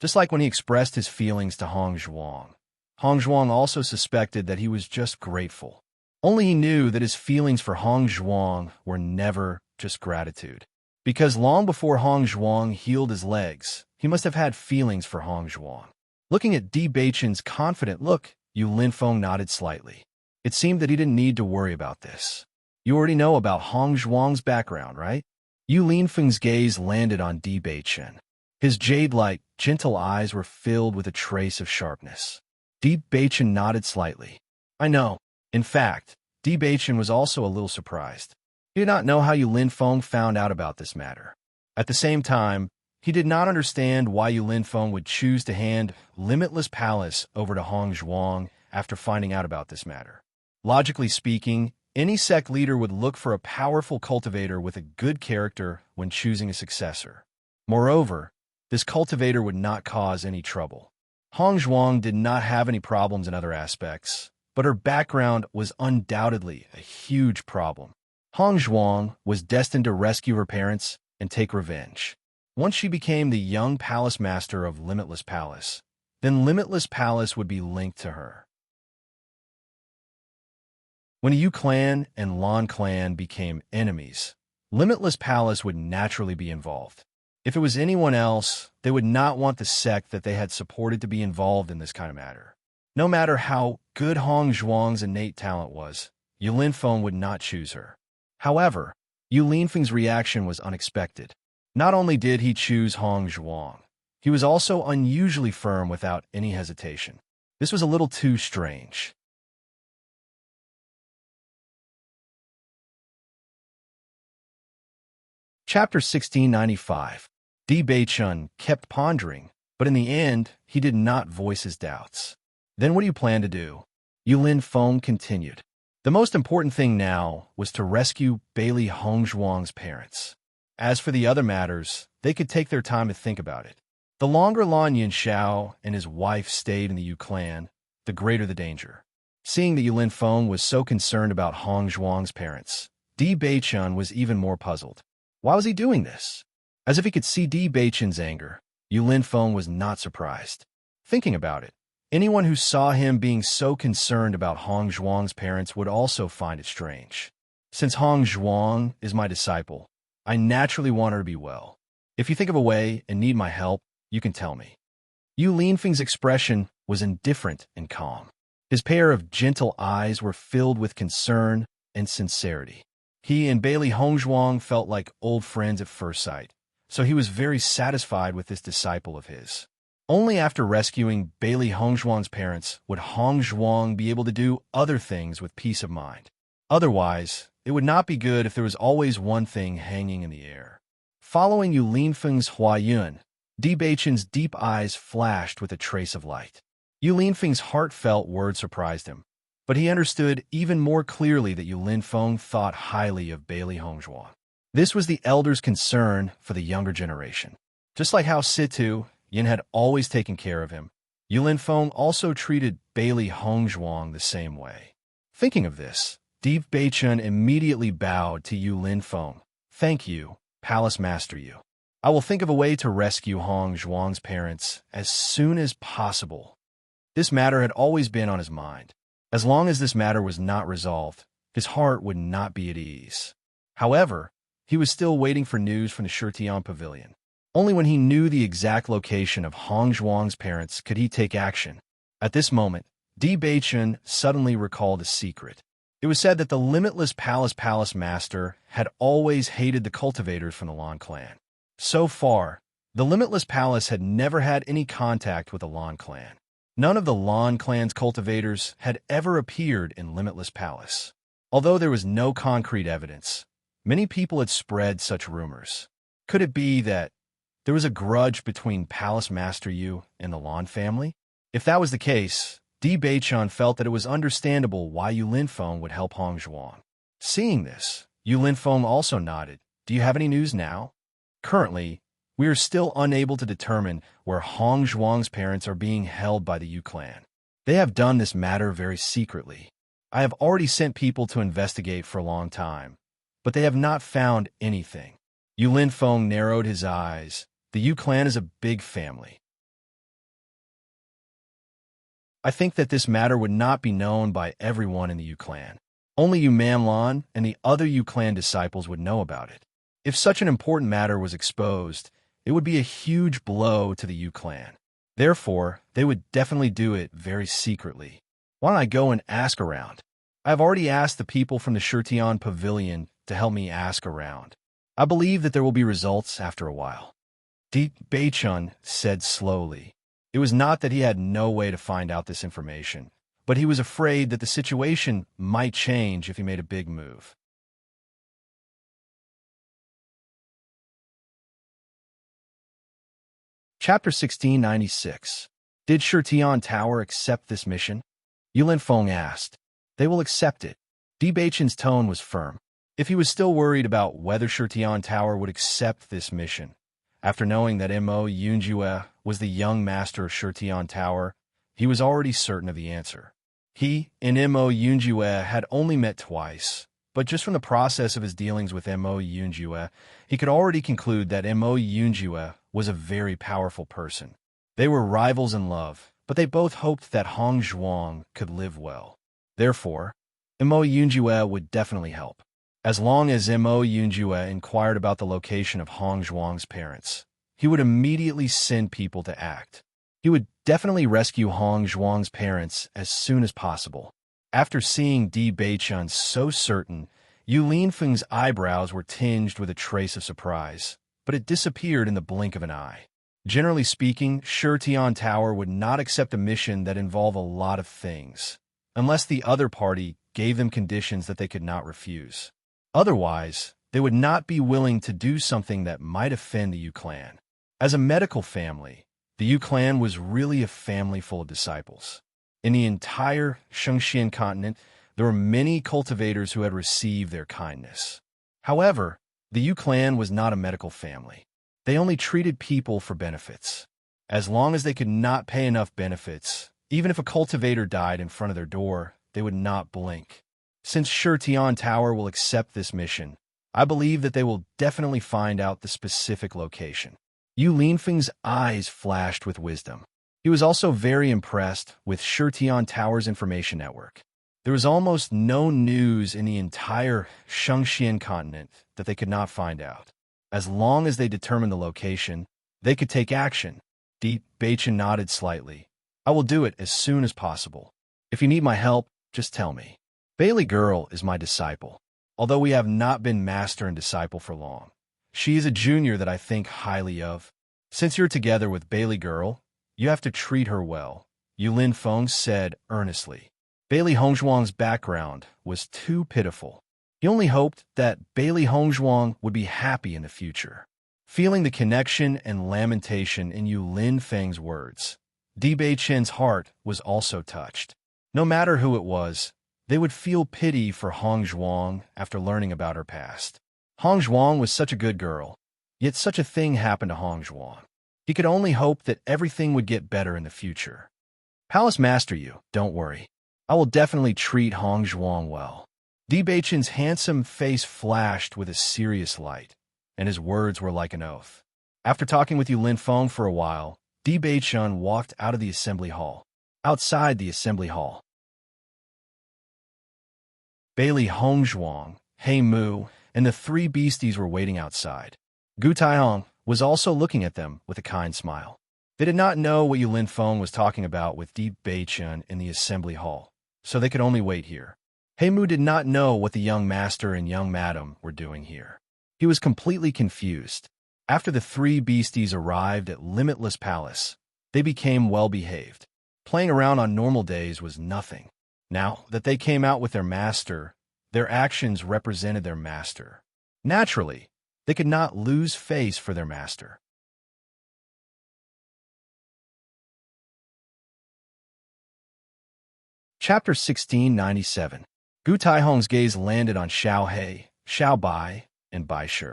Just like when he expressed his feelings to Hong Zhuang also suspected that he was just grateful. Only he knew that his feelings for Hong Zhuang were never just gratitude. Because long before Hong Zhuang healed his legs, he must have had feelings for Hong Zhuang. Looking at Di Beichen's confident look, Yu Linfeng nodded slightly. It seemed that he didn't need to worry about this. You already know about Hong Zhuang's background, right? Yu Linfeng's gaze landed on Di Beichen. His jade-like, gentle eyes were filled with a trace of sharpness. Di Beichen nodded slightly. I know. In fact, Di Beichen was also a little surprised. He did not know how Yu Linfeng found out about this matter. At the same time, he did not understand why Yu Linfeng would choose to hand Limitless Palace over to Hong Zhuang after finding out about this matter. Logically speaking, any sect leader would look for a powerful cultivator with a good character when choosing a successor. Moreover, this cultivator would not cause any trouble. Hong Zhuang did not have any problems in other aspects, but her background was undoubtedly a huge problem. Hong Zhuang was destined to rescue her parents and take revenge. Once she became the young palace master of Limitless Palace, then Limitless Palace would be linked to her. When Yu clan and Lan clan became enemies, Limitless Palace would naturally be involved. If it was anyone else, they would not want the sect that they had supported to be involved in this kind of matter. No matter how good Hong Zhuang's innate talent was, Yu Linfeng would not choose her. However, Yu Linfeng's reaction was unexpected. Not only did he choose Hong Zhuang, he was also unusually firm without any hesitation. This was a little too strange. Chapter 1695. Di Beichen kept pondering, but in the end, he did not voice his doubts. Then what do you plan to do? Yu Linfeng continued. The most important thing now was to rescue Bailey Hong Zhuang's parents. As for the other matters, they could take their time to think about it. The longer Lan Yinshao and his wife stayed in the Yu clan, the greater the danger. Seeing that Yu Linfeng was so concerned about Hong Zhuang's parents, Di Beichen was even more puzzled. Why was he doing this? As if he could see Di Beichen's anger, Yu Linfeng was not surprised. Thinking about it, anyone who saw him being so concerned about Hong Zhuang's parents would also find it strange. Since Hong Zhuang is my disciple, I naturally want her to be well. If you think of a way and need my help, you can tell me. Yu Linfeng's expression was indifferent and calm. His pair of gentle eyes were filled with concern and sincerity. He and Bailey Hong Zhuang felt like old friends at first sight, so he was very satisfied with this disciple of his. Only after rescuing Bailey Hong Zhuang's parents would Hong Zhuang be able to do other things with peace of mind. Otherwise, it would not be good if there was always one thing hanging in the air. Following Yu Linfeng's Huayun, Di Beichen's deep eyes flashed with a trace of light. Yu Linfeng's heartfelt words surprised him, but he understood even more clearly that Yu Linfeng thought highly of Bailey Hong Zhuang. This was the elder's concern for the younger generation. Just like how Situ Yin had always taken care of him, Yu Linfeng also treated Bailey Hong Zhuang the same way. Thinking of this, Di Beichen immediately bowed to Yu Linfeng. Thank you, Palace Master Yu. I will think of a way to rescue Hong Zhuang's parents as soon as possible. This matter had always been on his mind. As long as this matter was not resolved, his heart would not be at ease. However, he was still waiting for news from the Shitian Pavilion. Only when he knew the exact location of Hong Zhuang's parents could he take action. At this moment, Di Beichen suddenly recalled a secret. It was said that the Limitless Palace Master had always hated the cultivators from the Lan clan. So far, the Limitless Palace had never had any contact with the Lan clan. None of the Lan clan's cultivators had ever appeared in Limitless Palace. Although there was no concrete evidence, many people had spread such rumors. Could it be that there was a grudge between Palace Master Yu and the Lan family? If that was the case, Di Beichen felt that it was understandable why Yu Linfeng would help Hong Zhuang. Seeing this, Yu Linfeng also nodded. Do you have any news now? Currently, We are still unable to determine where Hong Zhuang's parents are being held by the Yu clan. They have done this matter very secretly. I have already sent people to investigate for a long time, but they have not found anything. Yu Linfeng narrowed his eyes. The Yu clan is a big family. I think that this matter would not be known by everyone in the Yu clan. Only Yu Manlan and the other Yu clan disciples would know about it. If such an important matter was exposed, it would be a huge blow to the Yu clan. Therefore, they would definitely do it very secretly. Why don't I go and ask around? I have already asked the people from the Shurtian Pavilion to help me ask around. I believe that there will be results after a while. Di Beichun said slowly. It was not that he had no way to find out this information, but he was afraid that the situation might change if he made a big move. Chapter 1696. Did Shurtian Tower accept this mission? Yu Linfeng asked. They will accept it. Di Beichun's tone was firm. If he was still worried about whether Shurtian Tower would accept this mission, after knowing that Mo Yunjue was the young master of Shurtian Tower, he was already certain of the answer. He and Mo Yunjue had only met twice, but just from the process of his dealings with Mo Yunjue, he could already conclude that Mo Yunjue was a very powerful person. They were rivals in love, but they both hoped that Hong Zhuang could live well. Therefore, Mo Yunjue would definitely help. As long as Mo Yunjue inquired about the location of Hong Zhuang's parents, he would immediately send people to act. He would definitely rescue Hong Zhuang's parents as soon as possible. After seeing Di Beichun so certain, Yu Linfeng's eyebrows were tinged with a trace of surprise, but it disappeared in the blink of an eye. Generally speaking, Shurtian Tower would not accept a mission that involved a lot of things, unless the other party gave them conditions that they could not refuse. Otherwise, they would not be willing to do something that might offend the Yu clan. As a medical family, the Yu clan was really a family full of disciples. In the entire Shengxian continent, there were many cultivators who had received their kindness. However, the Yu clan was not a medical family. They only treated people for benefits. As long as they could not pay enough benefits, even if a cultivator died in front of their door, they would not blink. Since Shurtian Tower will accept this mission, I believe that they will definitely find out the specific location. Yu Linfeng's eyes flashed with wisdom. He was also very impressed with Shurtian Tower's information network. There was almost no news in the entire Shengxian continent that they could not find out. As long as they determined the location, they could take action. Di Beichun nodded slightly. I will do it as soon as possible. If you need my help, just tell me. Bailey Girl is my disciple. Although we have not been master and disciple for long, she is a junior that I think highly of. Since you're together with Bailey Girl, you have to treat her well, Yu Linfeng said earnestly. Bailey Hongzhuang's background was too pitiful. He only hoped that Bailey Hongzhuang would be happy in the future. Feeling the connection and lamentation in Yu Linfeng's words, Di Beichun's heart was also touched. No matter who it was, they would feel pity for Hong Zhuang after learning about her past. Hong Zhuang was such a good girl, yet such a thing happened to Hong Zhuang. He could only hope that everything would get better in the future. Palace Master Yu, don't worry. I will definitely treat Hong Zhuang well. Di Beichun's handsome face flashed with a serious light, and his words were like an oath. After talking with Yu Linfeng for a while, Di Beichun walked out of the assembly hall. Outside the assembly hall, Bailey Hongzhuang, He Mu, and the three beasties were waiting outside. Gu Taihong was also looking at them with a kind smile. They did not know what Yu Linfeng was talking about with Di Beichun in the assembly hall, so they could only wait here. He Mu did not know what the young master and young madam were doing here. He was completely confused. After the three beasties arrived at Limitless Palace, they became well-behaved. Playing around on normal days was nothing. Now that they came out with their master, their actions represented their master. Naturally, they could not lose face for their master. Chapter 1697. Gu Taihong's gaze landed on Xiao He, Xiao Bai, and Bai Shi.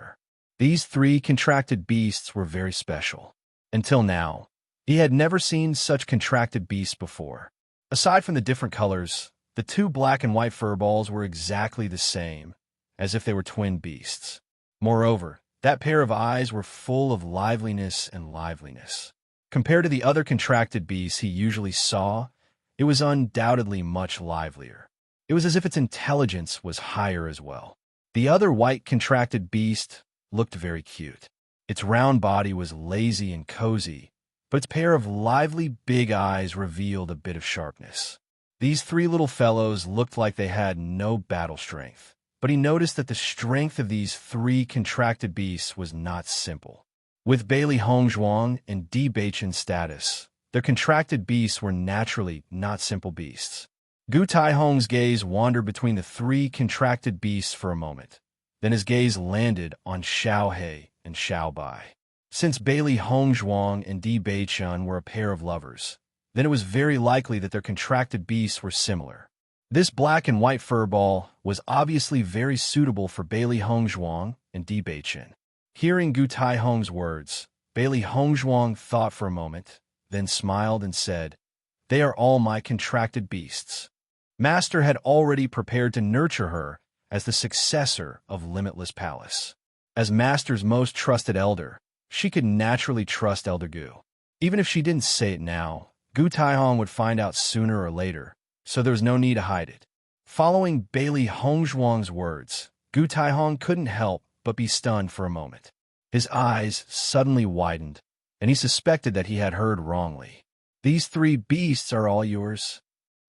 These three contracted beasts were very special. Until now, he had never seen such contracted beasts before. Aside from the different colors, the two black and white furballs were exactly the same, as if they were twin beasts. Moreover, that pair of eyes were full of liveliness and liveliness. Compared to the other contracted beasts he usually saw, it was undoubtedly much livelier. It was as if its intelligence was higher as well. The other white contracted beast looked very cute. Its round body was lazy and cozy, but its pair of lively big eyes revealed a bit of sharpness. These three little fellows looked like they had no battle strength, but he noticed that the strength of these three contracted beasts was not simple. With Bailey Hongzhuang and Di Beichen's status, their contracted beasts were naturally not simple beasts. Gu Taihong's gaze wandered between the three contracted beasts for a moment. Then his gaze landed on Xiao He and Xiao Bai. Since Bailey Hongzhuang and Di Beichen were a pair of lovers, then it was very likely that their contracted beasts were similar. This black and white furball was obviously very suitable for Bailey Hongzhuang and Di Beichen. Hearing Gu Taihong's words, Bailey Hongzhuang thought for a moment, then smiled and said, "They are all my contracted beasts." Master had already prepared to nurture her as the successor of Limitless Palace. As Master's most trusted elder, she could naturally trust Elder Gu. Even if she didn't say it now, Gu Taihong would find out sooner or later, so there was no need to hide it. Following Bailey Hongzhuang's words, Gu Taihong couldn't help but be stunned for a moment. His eyes suddenly widened, and he suspected that he had heard wrongly. "These three beasts are all yours?"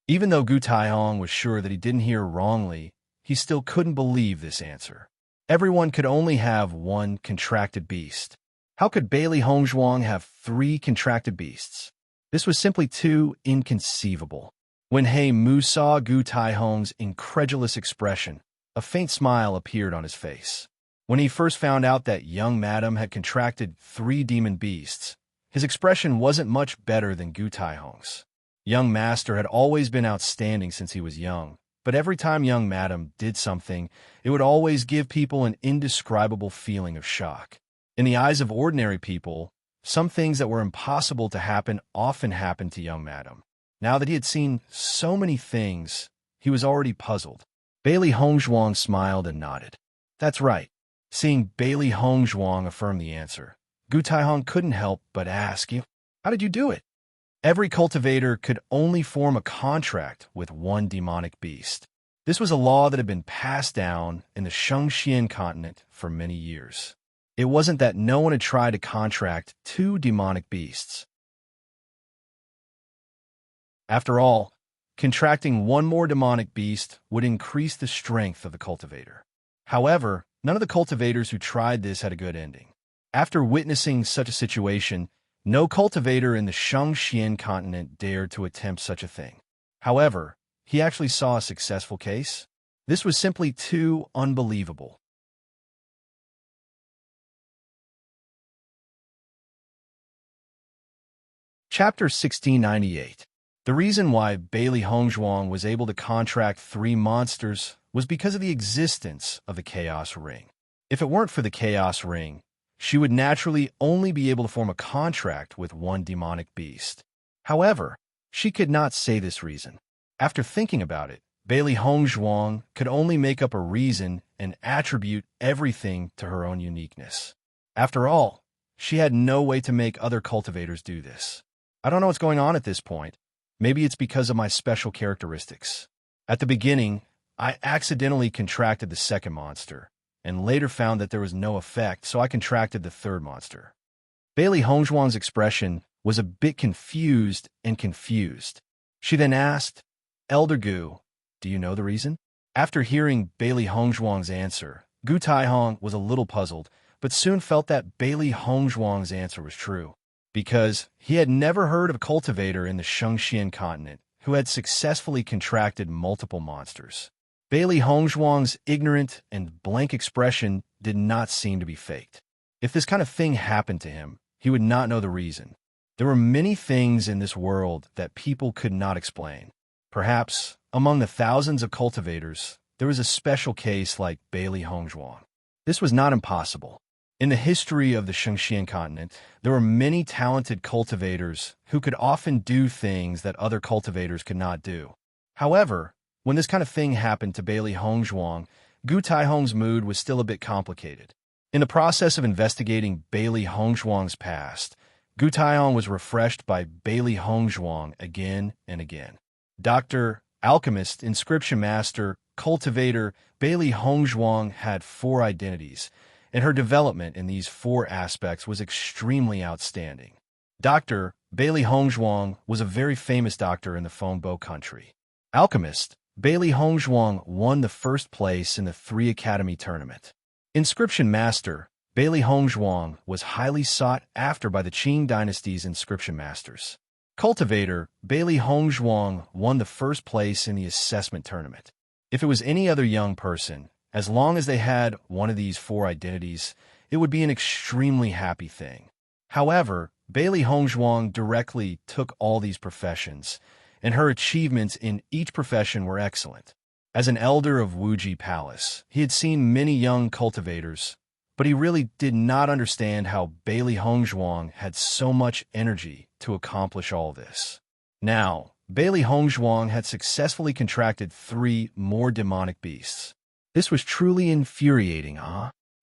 Even though Gu Taihong was sure that he didn't hear wrongly, he still couldn't believe this answer. Everyone could only have one contracted beast. How could Bailey Hongzhuang have three contracted beasts? This was simply too inconceivable. When He Mu saw Gu Taihong's incredulous expression, a faint smile appeared on his face. When he first found out that young madam had contracted three demon beasts, his expression wasn't much better than Gu Taihong's. Young master had always been outstanding since he was young, but every time young madam did something, it would always give people an indescribable feeling of shock. In the eyes of ordinary people, some things that were impossible to happen often happened to young madam. Now that he had seen so many things, he was already puzzled. Bailey Hongzhuang smiled and nodded. "That's right." Seeing Bailey Hongzhuang affirm the answer, Gu Taihong couldn't help but ask, "How did you do it?" Every cultivator could only form a contract with one demonic beast. This was a law that had been passed down in the Shengxian continent for many years. It wasn't that no one had tried to contract two demonic beasts. After all, contracting one more demonic beast would increase the strength of the cultivator. However, none of the cultivators who tried this had a good ending. After witnessing such a situation, no cultivator in the Shengxian continent dared to attempt such a thing. However, he actually saw a successful case. This was simply too unbelievable. Chapter 1698. The reason why Bailey Hongzhuang was able to contract three monsters was because of the existence of the Chaos Ring. If it weren't for the Chaos Ring, she would naturally only be able to form a contract with one demonic beast. However, she could not say this reason. After thinking about it, Bailey Hongzhuang could only make up a reason and attribute everything to her own uniqueness. After all, she had no way to make other cultivators do this. I don't know what's going on at this point. Maybe it's because of my special characteristics. At the beginning, I accidentally contracted the second monster, and later found that there was no effect, so I contracted the third monster. Bailey Hongzhuang's expression was a bit confused. She then asked, "Elder Gu, do you know the reason?" After hearing Bailey Hongzhuang's answer, Gu Taihong was a little puzzled, but soon felt that Bailey Hongzhuang's answer was true, because he had never heard of a cultivator in the Shengxian continent who had successfully contracted multiple monsters. Bailey Hongzhuang's ignorant and blank expression did not seem to be faked. If this kind of thing happened to him, he would not know the reason. There were many things in this world that people could not explain. Perhaps, among the thousands of cultivators, there was a special case like Bailey Hongzhuang. This was not impossible. In the history of the Shengxian continent, there were many talented cultivators who could often do things that other cultivators could not do. However, when this kind of thing happened to Bailey Hongzhuang, Gu Taihong's mood was still a bit complicated. In the process of investigating Bailey Hongzhuang's past, Gu Taihong was refreshed by Bailey Hongzhuang again and again. Doctor, alchemist, inscription master, cultivator, Bailey Hongzhuang had 4 identities, and her development in these 4 aspects was extremely outstanding. Dr. Bailey Hongzhuang was a very famous doctor in the Fengbo country. Alchemist, Bailey Hongzhuang won the first place in the 3 Academy tournament. Inscription master, Bailey Hongzhuang was highly sought after by the Qing dynasty's inscription masters. Cultivator, Bailey Hongzhuang won the first place in the assessment tournament. If it was any other young person, as long as they had one of these 4 identities, it would be an extremely happy thing. However, Bailey Hongzhuang directly took all these professions, and her achievements in each profession were excellent. As an elder of Wuji Palace, he had seen many young cultivators, but he really did not understand how Bailey Hongzhuang had so much energy to accomplish all this. Now, Bailey Hongzhuang had successfully contracted 3 more demonic beasts. This was truly infuriating,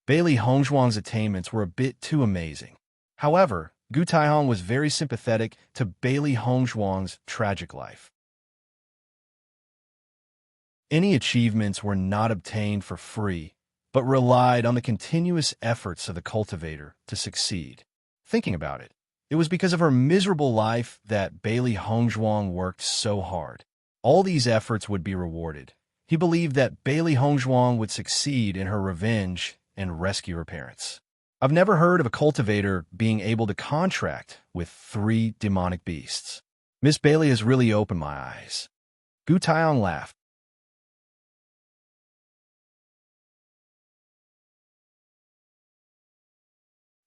Bailey Hongzhuang's attainments were a bit too amazing. However, Gu Taihong was very sympathetic to Bailey Hongzhuang's tragic life. Any achievements were not obtained for free, but relied on the continuous efforts of the cultivator to succeed. Thinking about it, it was because of her miserable life that Bailey Hongzhuang worked so hard. All these efforts would be rewarded. He believed that Bailey Hongzhuang would succeed in her revenge and rescue her parents. I've never heard of a cultivator being able to contract with 3 demonic beasts. Miss Bailey has really opened my eyes. Gu Taihong laughed.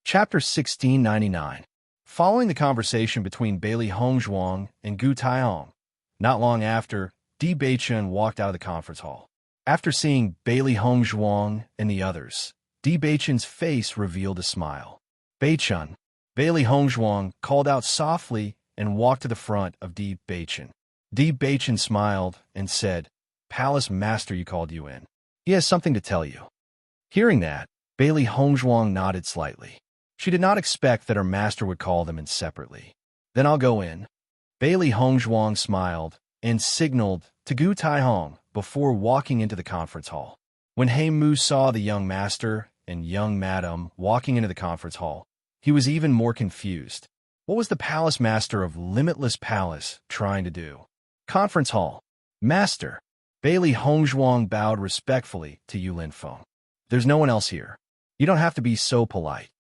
Chapter 1699. Following the conversation between Bailey Hongzhuang and Gu Taihong, not long after, Di Beichun walked out of the conference hall. After seeing Bailey Hongzhuang and the others, Di Beichun's face revealed a smile. Beichun, Bailey Hongzhuang called out softly and walked to the front of Di Beichun. Di Beichun smiled and said, "Palace Master, you called you in. He has something to tell you." Hearing that, Bailey Hongzhuang nodded slightly. She did not expect that her master would call them in separately. "Then I'll go in." Bailey Hongzhuang smiled and signaled to Gu Taihong before walking into the conference hall. When He Mu saw the young master and young madam walking into the conference hall, he was even more confused. What was the palace master of Limitless Palace trying to do? Conference hall. Master. Bailey Hongzhuang bowed respectfully to Yulin Feng. "There's no one else here. You don't have to be so polite."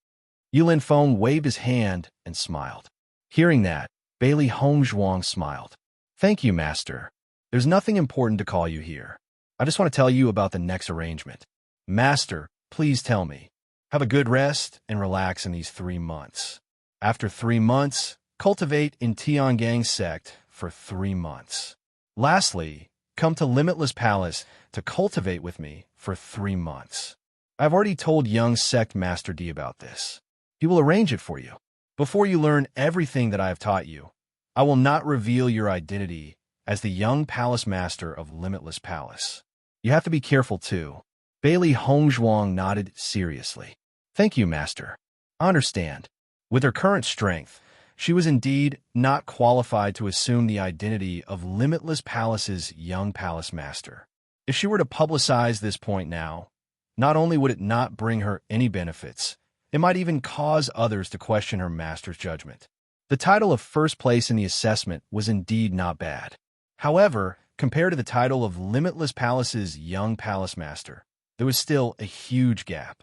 Yulin Feng waved his hand and smiled. Hearing that, Bailey Hongzhuang smiled. "Thank you, Master. There's nothing important to call you here. I just want to tell you about the next arrangement. Master, please tell me. Have a good rest and relax in these 3 months. After 3 months, cultivate in Tiangang sect for 3 months. Lastly, come to Limitless Palace to cultivate with me for 3 months. I've already told young sect Master D about this. He will arrange it for you. Before you learn everything that I have taught you, I will not reveal your identity as the young palace master of Limitless Palace. You have to be careful too." Bailey Hongzhuang nodded seriously. "Thank you, Master. I understand." With her current strength, she was indeed not qualified to assume the identity of Limitless Palace's young palace master. If she were to publicize this point now, not only would it not bring her any benefits, it might even cause others to question her master's judgment. The title of first place in the assessment was indeed not bad. However, compared to the title of Limitless Palace's young palace master, there was still a huge gap.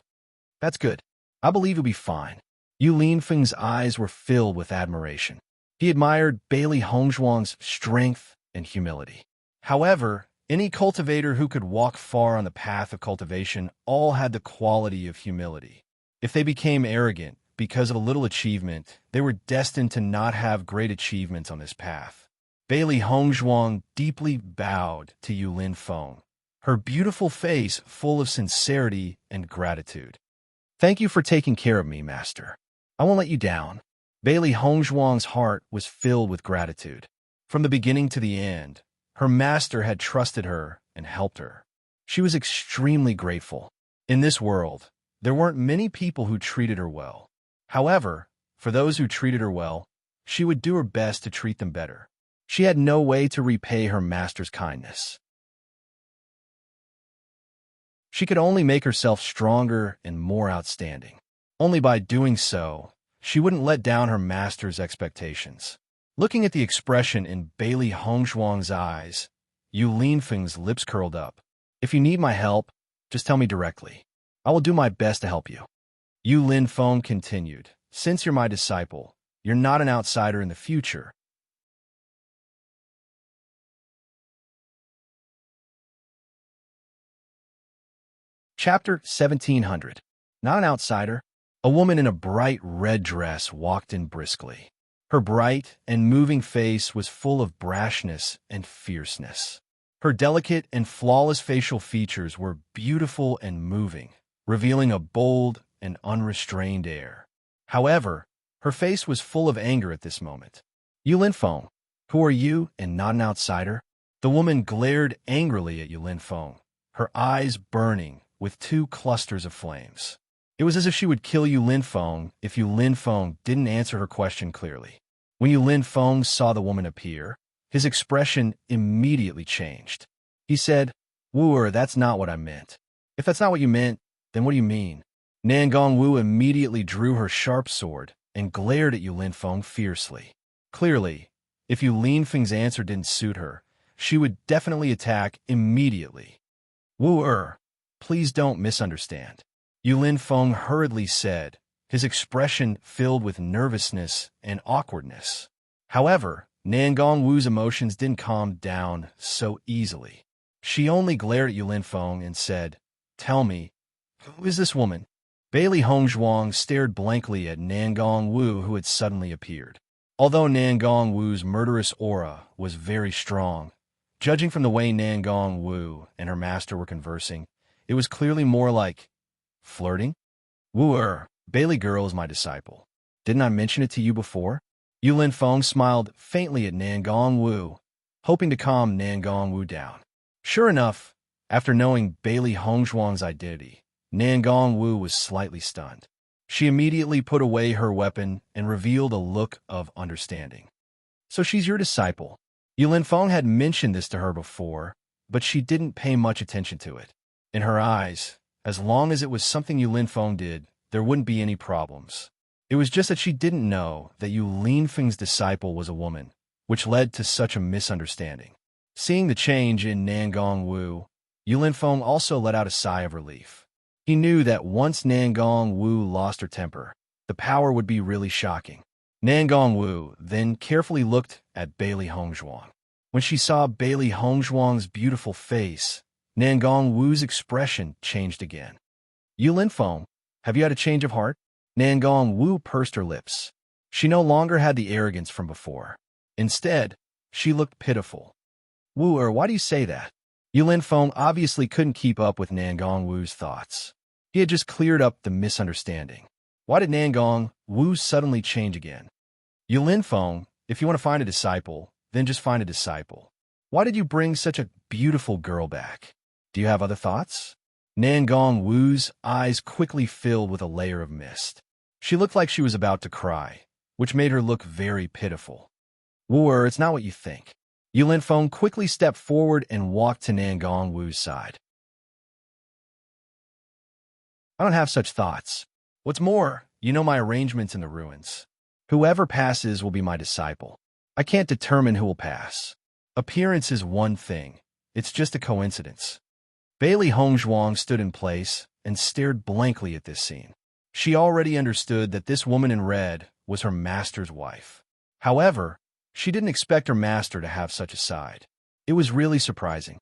"That's good. I believe you'll be fine." Yu Linfeng's eyes were filled with admiration. He admired Bailey Hongzhuang's strength and humility. However, any cultivator who could walk far on the path of cultivation all had the quality of humility. If they became arrogant because of a little achievement, they were destined to not have great achievements on this path. Bailey Hongzhuang deeply bowed to Yulin Feng, her beautiful face full of sincerity and gratitude. Thank you for taking care of me, master. I won't let you down. Bailey Hongzhuang's heart was filled with gratitude. From the beginning to the end, her master had trusted her and helped her. She was extremely grateful. In this world, there weren't many people who treated her well. However, for those who treated her well, she would do her best to treat them better. She had no way to repay her master's kindness. She could only make herself stronger and more outstanding. Only by doing so, she wouldn't let down her master's expectations. Looking at the expression in Bailey Hongzhuang's eyes, Yu Linfeng's lips curled up. If you need my help, just tell me directly. I will do my best to help you. Yu Linfeng continued, since you're my disciple, you're not an outsider in the future. Chapter 1700. Not an outsider. A woman in a bright red dress walked in briskly. Her bright and moving face was full of brashness and fierceness. Her delicate and flawless facial features were beautiful and moving, revealing a bold and unrestrained air. However, her face was full of anger at this moment. Yu Linfeng, who are you and not an outsider? The woman glared angrily at Yu Linfeng, her eyes burning with 2 clusters of flames. It was as if she would kill Yu Linfeng if Yu Linfeng didn't answer her question clearly. When Yu Linfeng saw the woman appear, his expression immediately changed. He said, "Wooer, that's not what I meant. If that's not what you meant, then what do you mean?" Nangong Wu immediately drew her sharp sword and glared at Yu Linfeng fiercely. Clearly, if Yu Linfeng's answer didn't suit her, she would definitely attack immediately. "Wooer, please don't misunderstand," Yu Linfeng hurriedly said, his expression filled with nervousness and awkwardness. However, Nangong Wu's emotions didn't calm down so easily. She only glared at Yu Linfeng and said, "Tell me, who is this woman?" Bailey Hongzhuang stared blankly at Nangong Wu, who had suddenly appeared. Although Nangong Wu's murderous aura was very strong, judging from the way Nangong Wu and her master were conversing, it was clearly more like flirting. "Wooer, Bailey girl is my disciple. Didn't I mention it to you before?" Yu Linfeng smiled faintly at Nangong Wu, hoping to calm Nangong Wu down. Sure enough, after knowing Bailey Hongzhuang's identity, Nangong Wu was slightly stunned. She immediately put away her weapon and revealed a look of understanding. "So she's your disciple." Yu Linfeng had mentioned this to her before, but she didn't pay much attention to it. In her eyes, as long as it was something Yu Linfeng did, there wouldn't be any problems. It was just that she didn't know that Yu Linfeng's disciple was a woman, which led to such a misunderstanding. Seeing the change in Nangong Wu, Yu Linfeng also let out a sigh of relief. He knew that once Nangong Wu lost her temper, the power would be really shocking. Nangong Wu then carefully looked at Bailey Hongzhuang. When she saw Bailey Hongzhuang's beautiful face, Nangong Wu's expression changed again. "Yu Linfeng, have you had a change of heart?" Nangong Wu pursed her lips. She no longer had the arrogance from before. Instead, she looked pitiful. "Wooer, why do you say that?" Yu Linfeng obviously couldn't keep up with Nangong Wu's thoughts. He had just cleared up the misunderstanding. Why did Nangong Wu suddenly change again? "Yu Linfeng, if you want to find a disciple, then just find a disciple. Why did you bring such a beautiful girl back? Do you have other thoughts?" Nangong Wu's eyes quickly filled with a layer of mist. She looked like she was about to cry, which made her look very pitiful. "Wooer, it's not what you think." Yu Linfeng quickly stepped forward and walked to Nangong Wu's side. "I don't have such thoughts. What's more, you know my arrangements in the ruins. Whoever passes will be my disciple. I can't determine who will pass. Appearance is one thing. It's just a coincidence." Bailey Hongzhuang stood in place and stared blankly at this scene. She already understood that this woman in red was her master's wife. However, she didn't expect her master to have such a side. It was really surprising.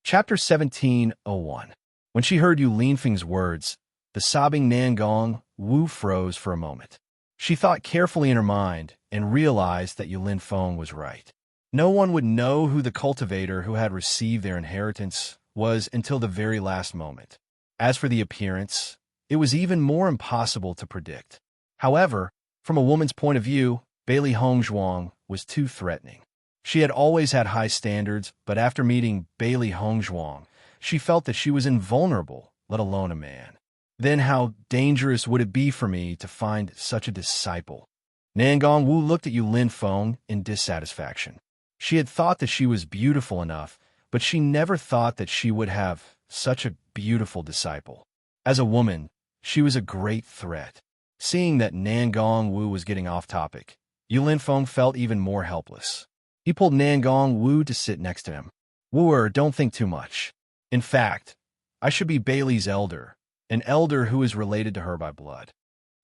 Chapter 1701. When she heard Yu Linfeng's words, the sobbing Nangong Wu froze for a moment. She thought carefully in her mind and realized that Yu Linfeng was right. No one would know who the cultivator who had received their inheritance was until the very last moment. As for the appearance, it was even more impossible to predict. However, from a woman's point of view, Bailey Hongzhuang was too threatening. She had always had high standards, but after meeting Bailey Hongzhuang, she felt that she was invulnerable, let alone a man. Then how dangerous would it be for me to find such a disciple? Nangong Wu looked at Yu Linfeng in dissatisfaction. She had thought that she was beautiful enough, but she never thought that she would have such a beautiful disciple. As a woman, she was a great threat. Seeing that Nangong Wu was getting off topic, Yu Linfeng felt even more helpless. He pulled Nangong Wu to sit next to him. Wooer, don't think too much. In fact, I should be Bailey's elder, an elder who is related to her by blood.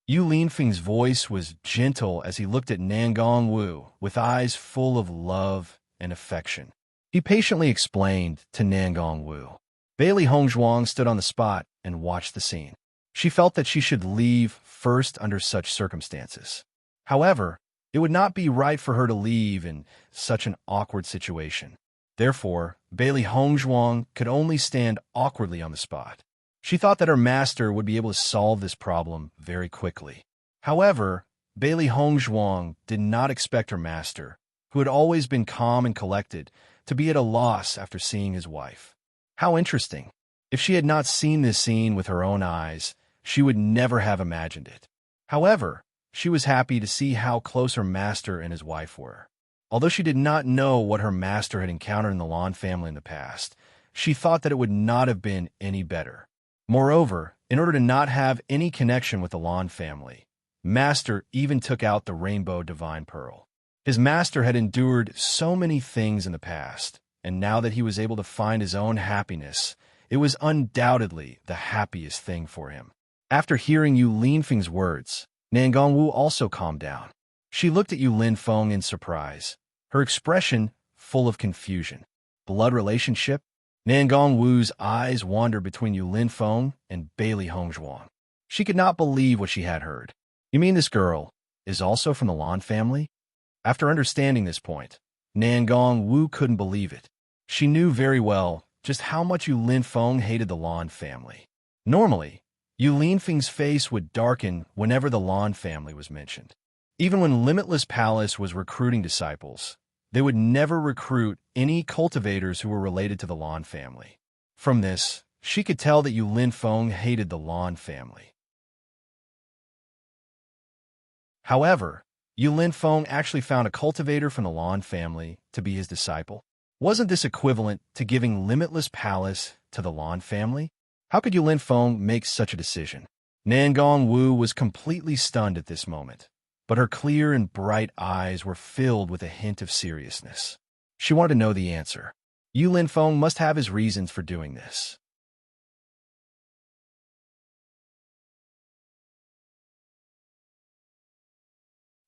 Yu Linfeng's voice was gentle as he looked at Nangong Wu with eyes full of love and affection. He patiently explained to Nangong Wu. Bailey Hongzhuang stood on the spot and watched the scene. She felt that she should leave first under such circumstances. However, it would not be right for her to leave in such an awkward situation. Therefore, Bailey Hongzhuang could only stand awkwardly on the spot. She thought that her master would be able to solve this problem very quickly. However, Bailey Hongzhuang did not expect her master, who had always been calm and collected, to be at a loss after seeing his wife. How interesting. If she had not seen this scene with her own eyes, she would never have imagined it. However, she was happy to see how close her master and his wife were. Although she did not know what her master had encountered in the Lan family in the past, she thought that it would not have been any better. Moreover, in order to not have any connection with the Lan family, Master even took out the Rainbow Divine Pearl. His master had endured so many things in the past, and now that he was able to find his own happiness, it was undoubtedly the happiest thing for him. After hearing Yu Linfeng's words, Nangong Wu also calmed down. She looked at Yu Linfeng in surprise, her expression full of confusion. Blood relationship? Nangong Wu's eyes wandered between Yu Linfeng and Bailey Hongzhuang. She could not believe what she had heard. You mean this girl is also from the Lan family? After understanding this point, Nangong Wu couldn't believe it. She knew very well just how much Yu Linfeng hated the Lan family. Normally, Yu Linfeng's face would darken whenever the Lan family was mentioned. Even when Limitless Palace was recruiting disciples, they would never recruit any cultivators who were related to the Lan family. From this, she could tell that Yu Linfeng hated the Lan family. However, Yu Linfeng actually found a cultivator from the Lan family to be his disciple. Wasn't this equivalent to giving Limitless Palace to the Lan family? How could Yu Linfeng make such a decision? Nangong Wu was completely stunned at this moment, but her clear and bright eyes were filled with a hint of seriousness. She wanted to know the answer. Yu Linfeng must have his reasons for doing this.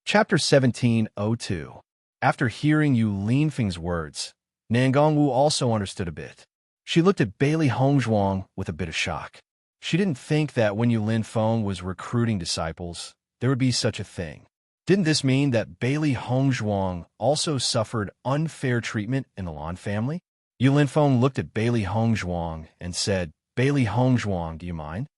Chapter 1702. After hearing Yu Linfeng's words, Nangong Wu also understood a bit. She looked at Bailey Hongzhuang with a bit of shock. She didn't think that when Yu Linfeng was recruiting disciples, there would be such a thing. Didn't this mean that Bailey Hongzhuang also suffered unfair treatment in the Lan family? Yu Linfeng looked at Bailey Hongzhuang and said, Bailey Hongzhuang, do you mind?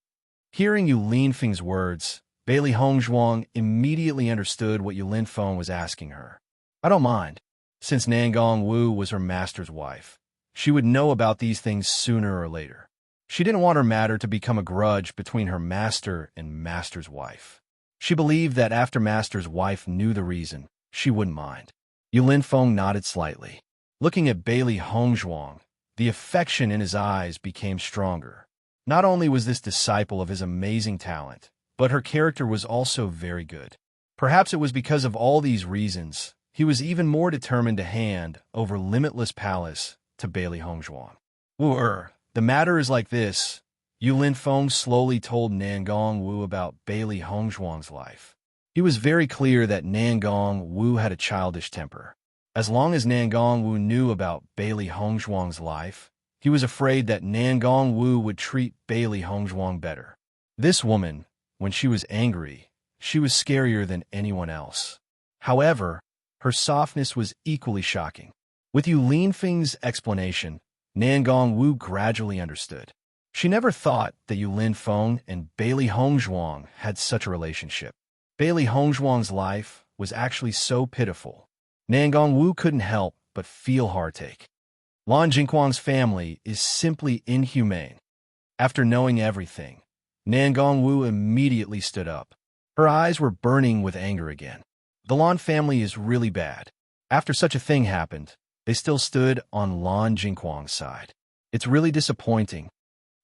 Hearing Yu Linfeng's words, Bailey Hongzhuang immediately understood what Yu Linfeng was asking her. I don't mind. Since Nangong Wu was her master's wife, she would know about these things sooner or later. She didn't want her matter to become a grudge between her master and master's wife. She believed that after master's wife knew the reason, she wouldn't mind. Yu Linfeng nodded slightly. Looking at Bailey Hongzhuang, the affection in his eyes became stronger. Not only was this disciple of his amazing talent, but her character was also very good. Perhaps it was because of all these reasons, he was even more determined to hand over Limitless Palace to Bailey Hongzhuang. The matter is like this. Yu Linfeng slowly told Nangong Wu about Bailey Hongzhuang's life. He was very clear that Nangong Wu had a childish temper. As long as Nangong Wu knew about Bailey Hongzhuang's life, he was afraid that Nangong Wu would treat Bailey Hongzhuang better. This woman, when she was angry, she was scarier than anyone else. However, Her softness was equally shocking. With Yu Linfeng's explanation, Nan Gongwu gradually understood. She never thought that Yu Linfeng and Bailey Hongzhuang had such a relationship. Bailey Hongzhuang's life was actually so pitiful. Nan Gongwu couldn't help but feel heartache. Lan Jingquang's family is simply inhumane. After knowing everything, Nan Gongwu immediately stood up. Her eyes were burning with anger again. The Lan family is really bad. After such a thing happened, they still stood on Lan Jingquang's side. It's really disappointing.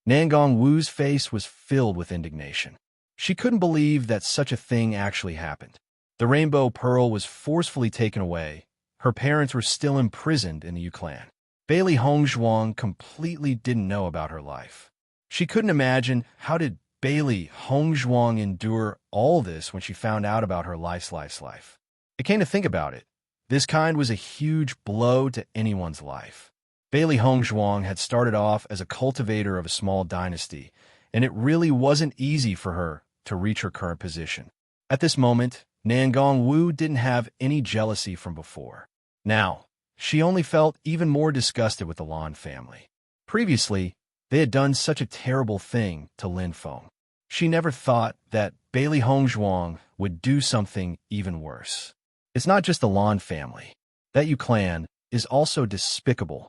Nan Gongwu's face was filled with indignation. She couldn't believe that such a thing actually happened. The Rainbow Pearl was forcefully taken away. Her parents were still imprisoned in the Yu clan. Bailey Hongzhuang completely didn't know about her life. She couldn't imagine how did Bailey Hongzhuang endure all this when she found out about her life's life. It came to think about it. This kind was a huge blow to anyone's life. Bailey Hongzhuang had started off as a cultivator of a small dynasty, and it really wasn't easy for her to reach her current position. At this moment, Nan Gongwu didn't have any jealousy from before. Now, she only felt even more disgusted with the Lan family. Previously, they had done such a terrible thing to Linfeng. She never thought that Bailey Hongzhuang would do something even worse. It's not just the Lan family. That Yu clan is also despicable.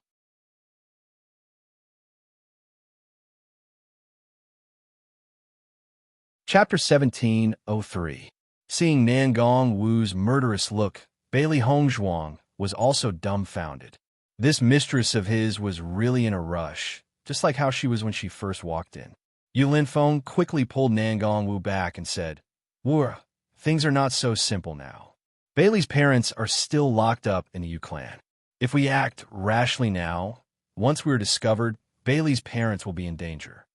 Chapter 17:03. Seeing Nan Gongwu's murderous look, Bailey Hongzhuang was also dumbfounded. This mistress of his was really in a rush, just like how she was when she first walked in. Yu Linfeng quickly pulled Nan Gongwu back and said, "Wu, things are not so simple now. Bailey's parents are still locked up in the Yu clan. If we act rashly now, once we are discovered, Bailey's parents will be in danger."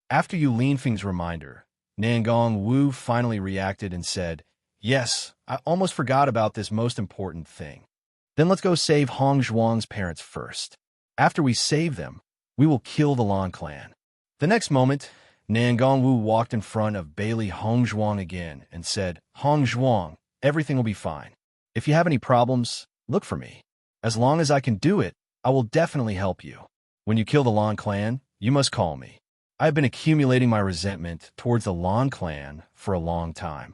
After Yu Linfeng's reminder, Nan Gongwu finally reacted and said, "Yes, I almost forgot about this most important thing. Then let's go save Hongzhuang's parents first. After we save them, we will kill the Lan clan." The next moment, Nan Gongwu walked in front of Bailey Hongzhuang again and said, "Hongzhuang, everything will be fine. If you have any problems, look for me. As long as I can do it, I will definitely help you. When you kill the Lan clan, you must call me. I have been accumulating my resentment towards the Lan clan for a long time."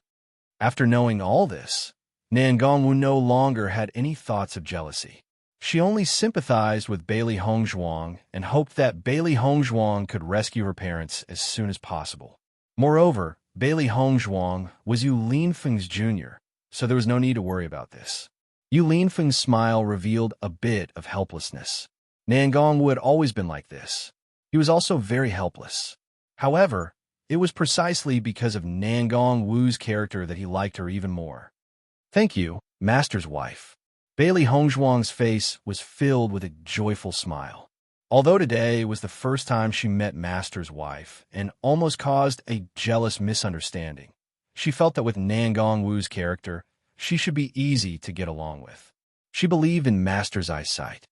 After knowing all this, Nan Gongwu no longer had any thoughts of jealousy. She only sympathized with Bailey Hongzhuang and hoped that Bailey Hongzhuang could rescue her parents as soon as possible. Moreover, Bailey Hongzhuang was Yu Linfeng's junior, so there was no need to worry about this. Yu Linfeng's smile revealed a bit of helplessness. Nan Gongwu had always been like this. He was also very helpless. However, it was precisely because of Nan Gongwu's character that he liked her even more. "Thank you, Master's wife." Bailey Hongzhuang's face was filled with a joyful smile. Although today was the first time she met Master's wife and almost caused a jealous misunderstanding, she felt that with Nan Gongwu's character, she should be easy to get along with. She believed in Master's eyesight.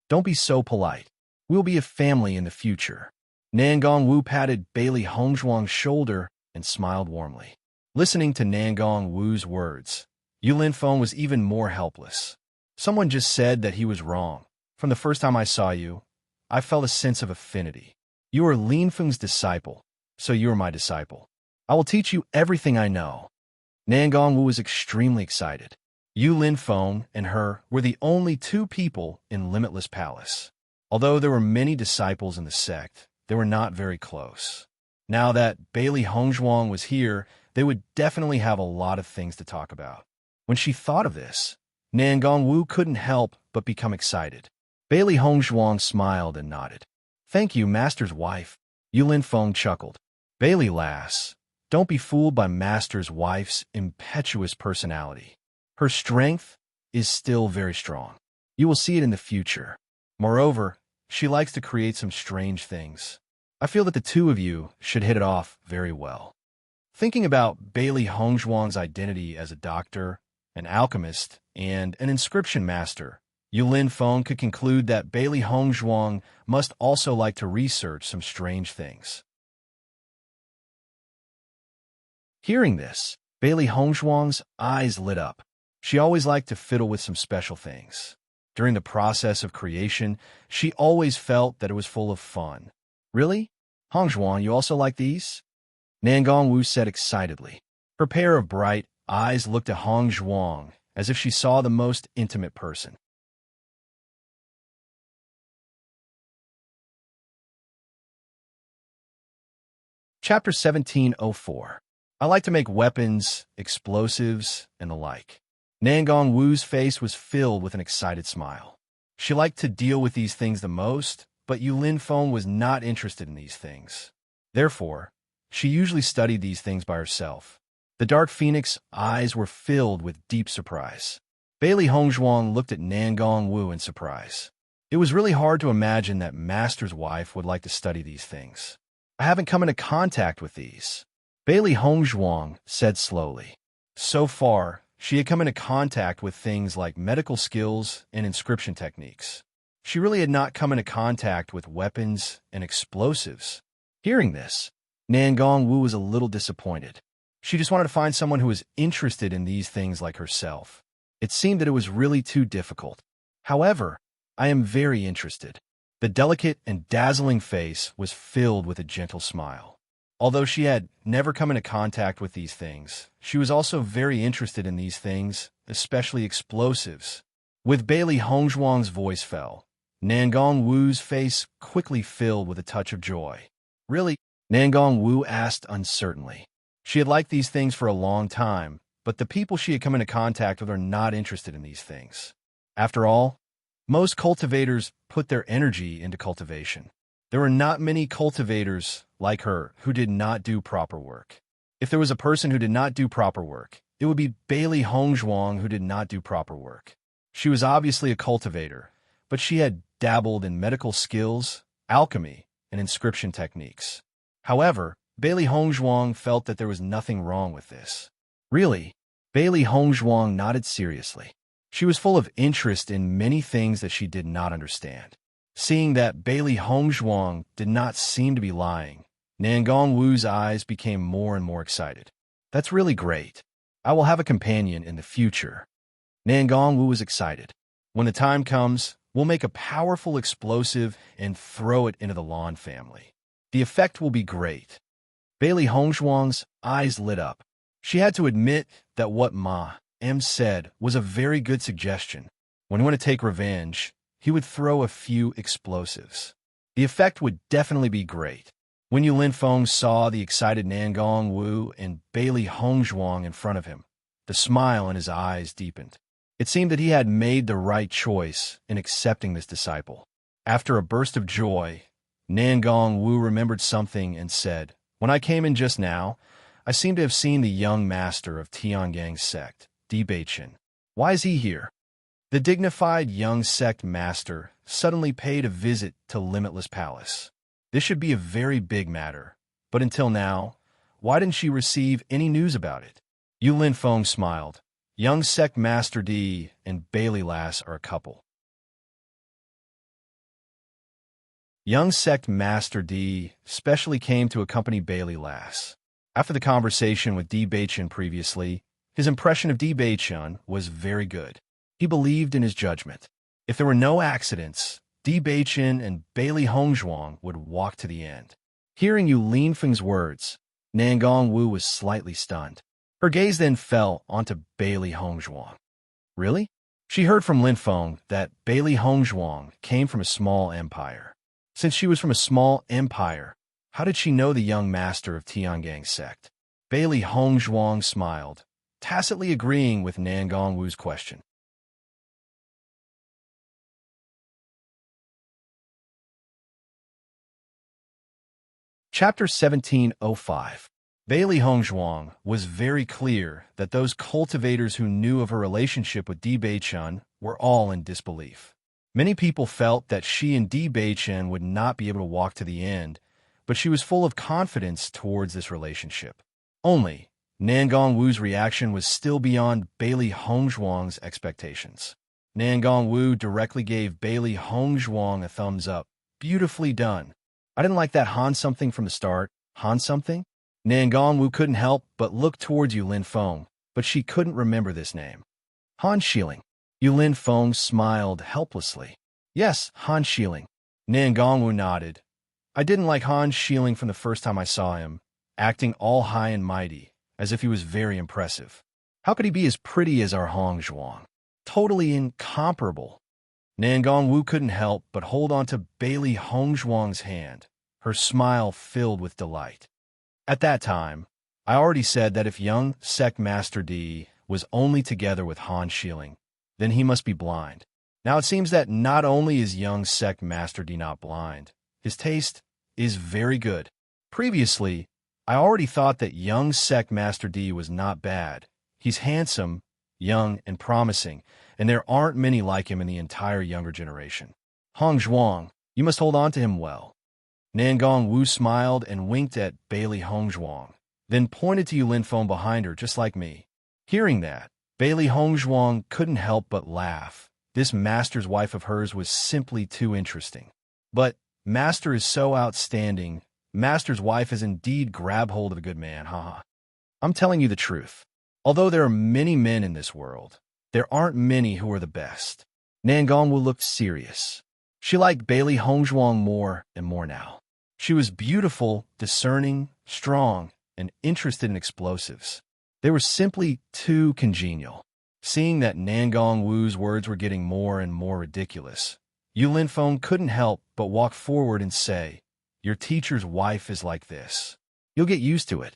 "Don't be so polite. We'll be a family in the future." Nan Gongwu patted Bailey Hongzhuang's shoulder and smiled warmly. Listening to Nan Gongwu's words, Yu Linfeng was even more helpless. Someone just said that he was wrong. From the first time I saw you, I felt a sense of affinity. You are Linfeng's disciple, so you are my disciple. I will teach you everything I know. Nan Gongwu was extremely excited. Yu Linfeng and her were the only two people in Limitless Palace. Although there were many disciples in the sect, they were not very close. Now that Bailey Hongzhuang was here, they would definitely have a lot of things to talk about. When she thought of this, Nan Gongwu couldn't help but become excited. Bailey Hongzhuang smiled and nodded. "Thank you, Master's wife." Yu Linfeng chuckled. "Bailey lass, don't be fooled by Master's wife's impetuous personality. Her strength is still very strong. You will see it in the future. Moreover, she likes to create some strange things. I feel that the two of you should hit it off very well." Thinking about Bailey Hongzhuang's identity as a doctor, an alchemist, and an inscription master, Yu Linfeng could conclude that Bailey Hongzhuang must also like to research some strange things. Hearing this, Bailey Hongzhuang's eyes lit up. She always liked to fiddle with some special things. During the process of creation, she always felt that it was full of fun. Really? Hongzhuan, you also like these? Nangong Wu said excitedly. Her pair of bright eyes looked at Hongzhuan as if she saw the most intimate person. Chapter 1704. I like to make weapons, explosives, and the like. Nangong Wu's face was filled with an excited smile. She liked to deal with these things the most, but Yu Linfeng was not interested in these things. Therefore, she usually studied these things by herself. The Dark Phoenix's eyes were filled with deep surprise. Bailey Hongzhuang looked at Nangong Wu in surprise. It was really hard to imagine that Master's wife would like to study these things. I haven't come into contact with these, Bailey Hongzhuang said slowly. So far, she had come into contact with things like medical skills and inscription techniques. She really had not come into contact with weapons and explosives. Hearing this, Nangong Wu was a little disappointed. She just wanted to find someone who was interested in these things like herself. It seemed that it was really too difficult. However, I am very interested. The delicate and dazzling face was filled with a gentle smile. Although she had never come into contact with these things, she was also very interested in these things, especially explosives. With Bailey Hongzhuang's voice fell, Nangong Wu's face quickly filled with a touch of joy. Really? Nangong Wu asked uncertainly. She had liked these things for a long time, but the people she had come into contact with are not interested in these things. After all, most cultivators put their energy into cultivation. There were not many cultivators like her who did not do proper work. If there was a person who did not do proper work, it would be Bailey Hongzhuang who did not do proper work. She was obviously a cultivator, but she had dabbled in medical skills, alchemy, and inscription techniques. However, Bailey Hongzhuang felt that there was nothing wrong with this. Really? Bailey Hongzhuang nodded seriously. She was full of interest in many things that she did not understand. Seeing that Bailey Hongzhuang did not seem to be lying, Nangong Wu's eyes became more and more excited. That's really great. I will have a companion in the future. Nangong Wu was excited. When the time comes, we'll make a powerful explosive and throw it into the Lan family. The effect will be great. Bailey Hongzhuang's eyes lit up. She had to admit that what Ma M said was a very good suggestion. When he wanted to take revenge, he would throw a few explosives. The effect would definitely be great. When Yu Linfeng saw the excited Nangong Wu and Bailey Hongzhuang in front of him, the smile in his eyes deepened. It seemed that he had made the right choice in accepting this disciple. After a burst of joy, Nangong Wu remembered something and said, "When I came in just now, I seem to have seen the young master of Tiangang's sect, Di Beichen. Why is he here?" The dignified young sect master suddenly paid a visit to Limitless Palace. This should be a very big matter, but until now, why didn't she receive any news about it? Yu Linfeng smiled. Young sect master Di and Bailey Lass are a couple. Young sect master Di specially came to accompany Bailey Lass. After the conversation with Di Beichen previously, his impression of Di Beichen was very good. He believed in his judgment. If there were no accidents, Di Beichen and Bailey Hongzhuang would walk to the end. Hearing Yu Linfeng's words, Nangong Wu was slightly stunned. Her gaze then fell onto Bailey Hongzhuang. Really? She heard from Linfeng that Bailey Hongzhuang came from a small empire. Since she was from a small empire, how did she know the young master of Tiangang's sect? Bailey Hongzhuang smiled, tacitly agreeing with Nangong Wu's question. Chapter 1705. Bailey Hongzhuang was very clear that those cultivators who knew of her relationship with Di Beichen were all in disbelief. Many people felt that she and Di Beichen would not be able to walk to the end, but she was full of confidence towards this relationship. Only, Nangong Wu's reaction was still beyond Bailey Hongzhuang's expectations. Nangong Wu directly gave Bailey Hongzhuang a thumbs up. Beautifully done. I didn't like that Han something from the start. Han something? Nangong Wu couldn't help but look towards Yu Linfeng, but she couldn't remember this name. Han Shilling. Yulin Feng smiled helplessly. Yes, Han Shilling. Nan Gongwu nodded. I didn't like Han Shilling from the first time I saw him, acting all high and mighty, as if he was very impressive. How could he be as pretty as our Hong Zhuang? Totally incomparable. Nan Gongwu couldn't help but hold on to Bailey Hong Zhuang's hand, her smile filled with delight. At that time, I already said that if young Sect Master D was only together with Han Shilling, then he must be blind. Now it seems that not only is young Sect Master D not blind, his taste is very good. Previously, I already thought that young Sect Master D was not bad. He's handsome, young, and promising, and there aren't many like him in the entire younger generation. Hong Zhuang, you must hold on to him well. Nan Gongwu smiled and winked at Bailey Hong Zhuang, then pointed to Yulin Feng behind her just like me. Hearing that, Bailey Hong Zhuang couldn't help but laugh. This master's wife of hers was simply too interesting. But master is so outstanding. Master's wife is indeed grab hold of a good man, haha. I'm telling you the truth. Although there are many men in this world, there aren't many who are the best. Nan Gongwu looked serious. She liked Bailey Hong Zhuang more and more now. She was beautiful, discerning, strong, and interested in explosives. They were simply too congenial. Seeing that Nan Gongwu's words were getting more and more ridiculous, Yulin Feng couldn't help but walk forward and say, "Your teacher's wife is like this. You'll get used to it."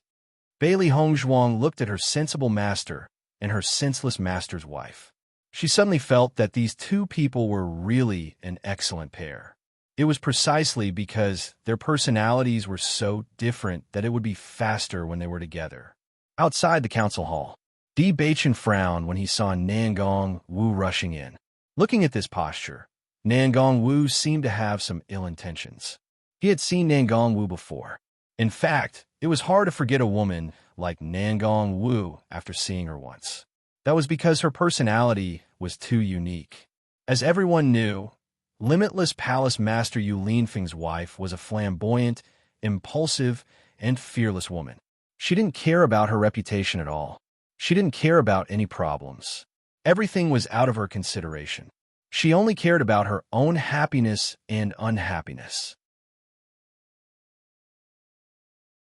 Bailey Hong Zhuang looked at her sensible master and her senseless master's wife. She suddenly felt that these two people were really an excellent pair. It was precisely because their personalities were so different that it would be faster when they were together. Outside the council hall, Di Baichen frowned when he saw Nan Gongwu rushing in. Looking at this posture, Nan Gongwu seemed to have some ill intentions. He had seen Nan Gongwu before. In fact, it was hard to forget a woman like Nan Gongwu after seeing her once. That was because her personality was too unique. As everyone knew, Limitless Palace Master Yulin Feng's wife was a flamboyant, impulsive, and fearless woman. She didn't care about her reputation at all. She didn't care about any problems. Everything was out of her consideration. She only cared about her own happiness and unhappiness.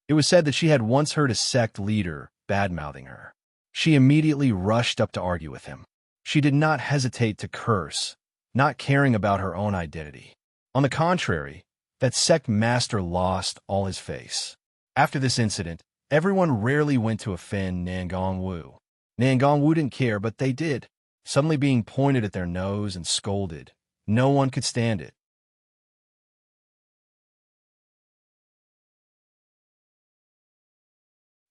It was said that she had once heard a sect leader bad-mouthing her. She immediately rushed up to argue with him. She did not hesitate to curse, not caring about her own identity. On the contrary, that sect master lost all his face. After this incident, everyone rarely went to offend Nan Gongwu. Nan Gongwu didn't care, but they did. Suddenly being pointed at their nose and scolded. No one could stand it.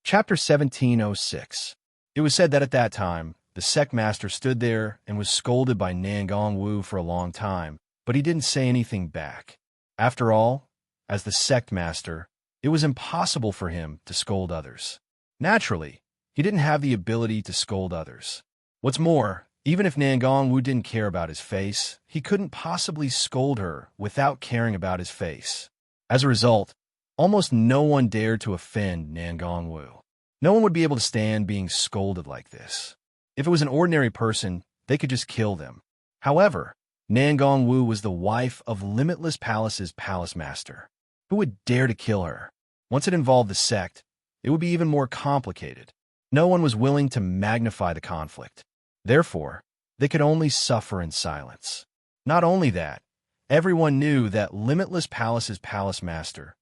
Chapter 1706. It was said that at that time, the sect master stood there and was scolded by Nan Gongwu for a long time, but he didn't say anything back. After all, as the sect master, it was impossible for him to scold others. Naturally, he didn't have the ability to scold others. What's more, even if Nan Gongwu didn't care about his face, he couldn't possibly scold her without caring about his face. As a result, almost no one dared to offend Nan Gongwu. No one would be able to stand being scolded like this. If it was an ordinary person, they could just kill them. However, Nan Gongwu was the wife of Limitless Palace's palace master. Who would dare to kill her? Once it involved the sect, it would be even more complicated. No one was willing to magnify the conflict. Therefore, they could only suffer in silence. Not only that, everyone knew that Limitless Palace's palace master,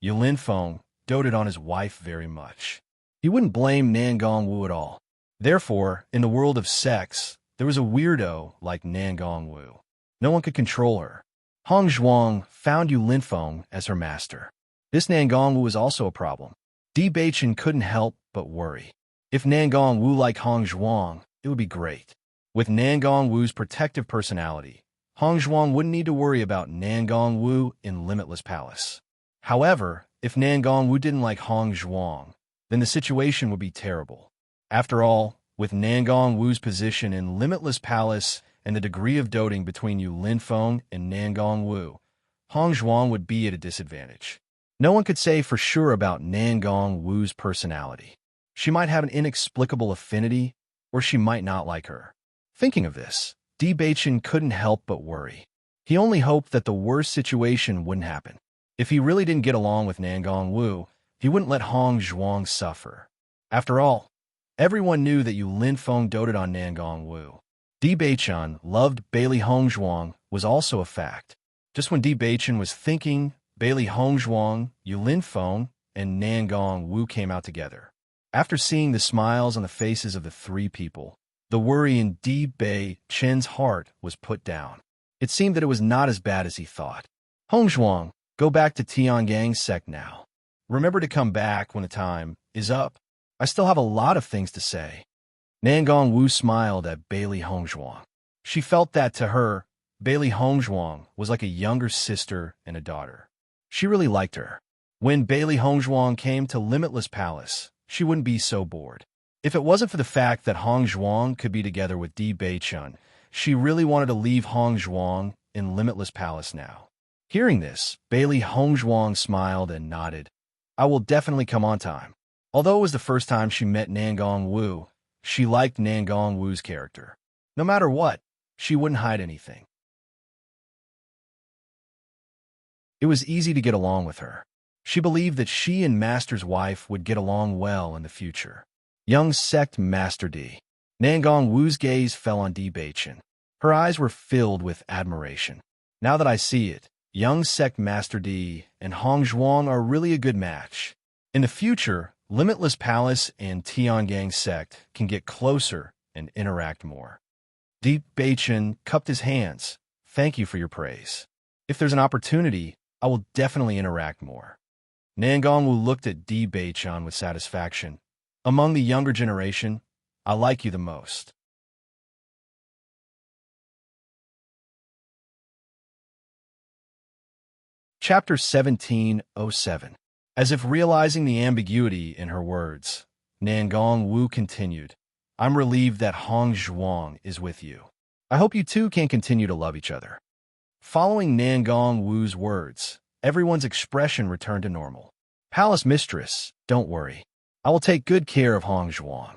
Yulin Feng, doted on his wife very much. He wouldn't blame Nan Gongwu at all. Therefore, in the world of sects, there was a weirdo like Nan Gongwu. No one could control her. Hong Zhuang found Yulin Feng as her master. This Nan Gongwu was also a problem. Di Baichen couldn't help but worry. If Nan Gongwu liked Hong Zhuang, it would be great. With Nan Gongwu's protective personality, Hong Zhuang wouldn't need to worry about Nan Gongwu in Limitless Palace. However, if Nan Gongwu didn't like Hong Zhuang, then the situation would be terrible. After all, with Nan Gongwu's position in Limitless Palace and the degree of doting between Yulin Feng and Nan Gongwu, Hong Zhuang would be at a disadvantage. No one could say for sure about Nan Gongwu's personality. She might have an inexplicable affinity, or she might not like her. Thinking of this, Di Baichen couldn't help but worry. He only hoped that the worst situation wouldn't happen. If he really didn't get along with Nangong Wu, he wouldn't let Hong Zhuang suffer. After all, everyone knew that Yu Linfeng doted on Nangong Wu. Di Baichen loved Bailey Hong Zhuang was also a fact. Just when Di Baichen was thinking, Bailey Hong Zhuang, Yu Linfeng, and Nangong Wu came out together. After seeing the smiles on the faces of the three people, the worry in Di Baichen's heart was put down. It seemed that it was not as bad as he thought. Hong Zhuang, go back to Tiangang's sect now. Remember to come back when the time is up. I still have a lot of things to say. Nangong Wu smiled at Bailey Hong Zhuang. She felt that to her, Bailey Hong Zhuang was like a younger sister and a daughter. She really liked her. When Bailey Hong Zhuang came to Limitless Palace, she wouldn't be so bored. If it wasn't for the fact that Hong Zhuang could be together with Di Baichen, she really wanted to leave Hong Zhuang in Limitless Palace now. Hearing this, Bailey Hong Zhuang smiled and nodded. I will definitely come on time. Although it was the first time she met Nangong Wu, she liked Nangong Wu's character. No matter what, she wouldn't hide anything. It was easy to get along with her. She believed that she and Master's wife would get along well in the future. Young sect Master Di. Nangong Wu's gaze fell on Di Baichen. Her eyes were filled with admiration. Now that I see it, young sect Master Di and Hong Zhuang are really a good match. In the future, Limitless Palace and Tiangang sect can get closer and interact more. Di Baichen cupped his hands. Thank you for your praise. If there's an opportunity, I will definitely interact more. Nangong Wu looked at Di Baichen with satisfaction. Among the younger generation, I like you the most. Chapter 1707. As if realizing the ambiguity in her words, Nangong Wu continued, I'm relieved that Hong Zhuang is with you. I hope you two can continue to love each other. Following Nangong Wu's words, everyone's expression returned to normal. Palace mistress, don't worry. I will take good care of Hong Zhuang.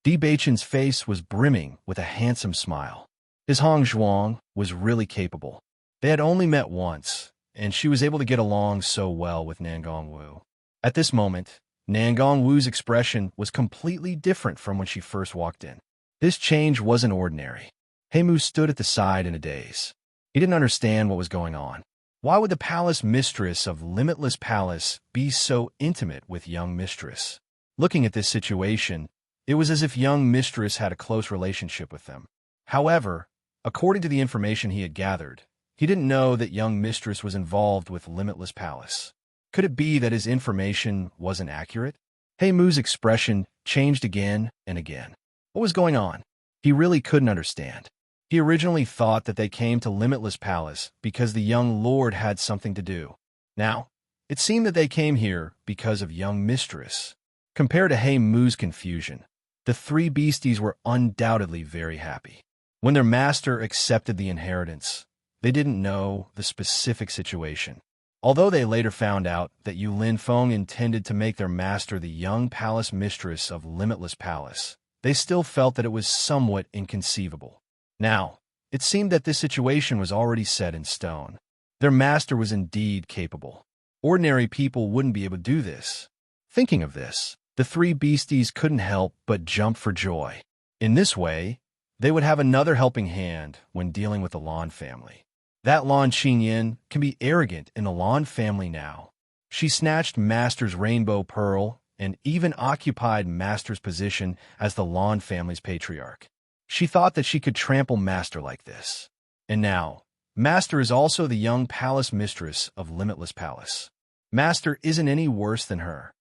Di Baichen's face was brimming with a handsome smile. His Hong Zhuang was really capable. They had only met once, and she was able to get along so well with Nangong Wu. At this moment, Nangong Wu's expression was completely different from when she first walked in. This change wasn't ordinary. Heimu stood at the side in a daze. He didn't understand what was going on. Why would the palace mistress of Limitless Palace be so intimate with young mistress? Looking at this situation, it was as if young mistress had a close relationship with them. However, according to the information he had gathered, he didn't know that young mistress was involved with Limitless Palace. Could it be that his information wasn't accurate? Heimu's expression changed again and again. What was going on? He really couldn't understand. He originally thought that they came to Limitless Palace because the young lord had something to do. Now, it seemed that they came here because of young mistress. Compared to Heimu's confusion, the three beasties were undoubtedly very happy. When their master accepted the inheritance, they didn't know the specific situation. Although they later found out that Yu Linfeng intended to make their master the young palace mistress of Limitless Palace, they still felt that it was somewhat inconceivable. Now, it seemed that this situation was already set in stone. Their master was indeed capable. Ordinary people wouldn't be able to do this. Thinking of this, the three beasties couldn't help but jump for joy. In this way, they would have another helping hand when dealing with the Lan family. That Lan Qingyan can be arrogant in the Lan family now. She snatched Master's rainbow pearl and even occupied Master's position as the Lan family's patriarch. She thought that she could trample Master like this. And now, Master is also the young palace mistress of Limitless Palace. Master isn't any worse than her.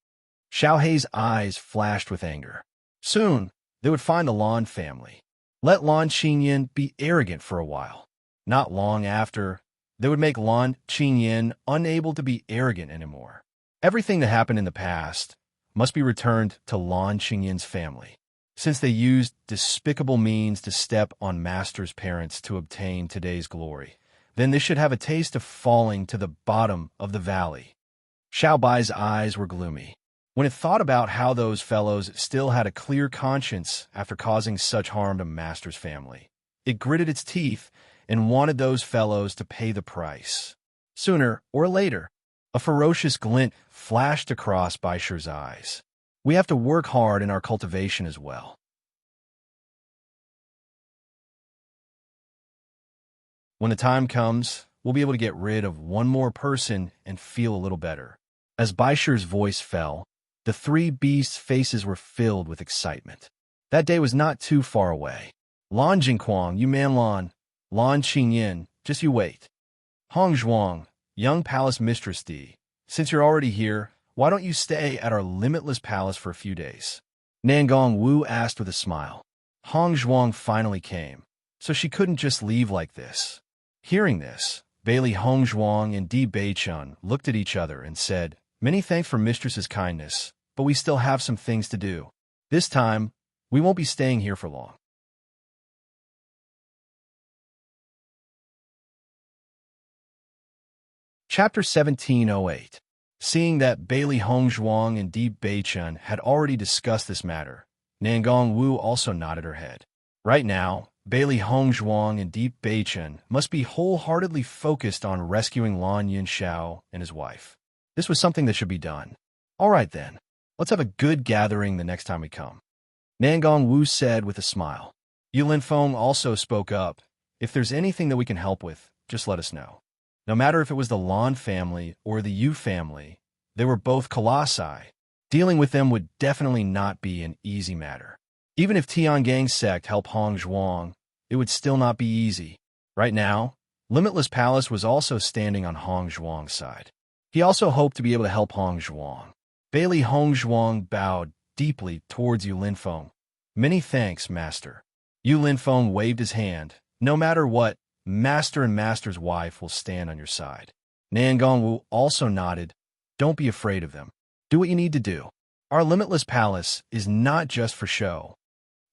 Xiaohei's eyes flashed with anger. Soon, they would find the Lan family. Let Lan Qingyan be arrogant for a while. Not long after, they would make Lan Qingyan unable to be arrogant anymore. Everything that happened in the past must be returned to Lan Qingyan's family. Since they used despicable means to step on Master's parents to obtain today's glory, then they should have a taste of falling to the bottom of the valley. Xiaobai's eyes were gloomy. When it thought about how those fellows still had a clear conscience after causing such harm to Master's family, It gritted its teeth and wanted those fellows to pay the price. Sooner or later, a ferocious glint flashed across Baishir's eyes. We have to work hard in our cultivation as well. When the time comes, we'll be able to get rid of one more person and feel a little better. As Baishir's voice fell, the three beasts' faces were filled with excitement. That day was not too far away. Lan Jingquang, you man Lan Qingyin, just you wait. Hong Zhuang, young palace mistress D, since you're already here, why don't you stay at our limitless palace for a few days? Nangong Wu asked with a smile. Hong Zhuang finally came, so she couldn't just leave like this. Hearing this, Bailey Hong Zhuang and Di Beichun looked at each other and said, "Many thanks for mistress's kindness, but we still have some things to do. This time, we won't be staying here for long." Chapter 1708. Seeing that Bailey Hong Zhuang and Di Beichun had already discussed this matter, Nangong Wu also nodded her head. Right now, Bailey Hong Zhuang and Di Beichun must be wholeheartedly focused on rescuing Lan Yinxiao and his wife. This was something that should be done. All right then, let's have a good gathering the next time we come. Nangong Wu said with a smile. Yu Linfeng also spoke up. If there's anything that we can help with, just let us know. No matter if it was the Lan family or the Yu family, they were both colossi. Dealing with them would definitely not be an easy matter. Even if Tiangang's sect helped Hong Zhuang, it would still not be easy. Right now, Limitless Palace was also standing on Hong Zhuang's side. He also hoped to be able to help Hong Zhuang. Bailey Hong Zhuang bowed deeply towards Yu Linfeng. Many thanks, Master. Yu Linfeng waved his hand. No matter what, Master and Master's wife will stand on your side. Nangong Wu also nodded. Don't be afraid of them. Do what you need to do. Our Limitless Palace is not just for show.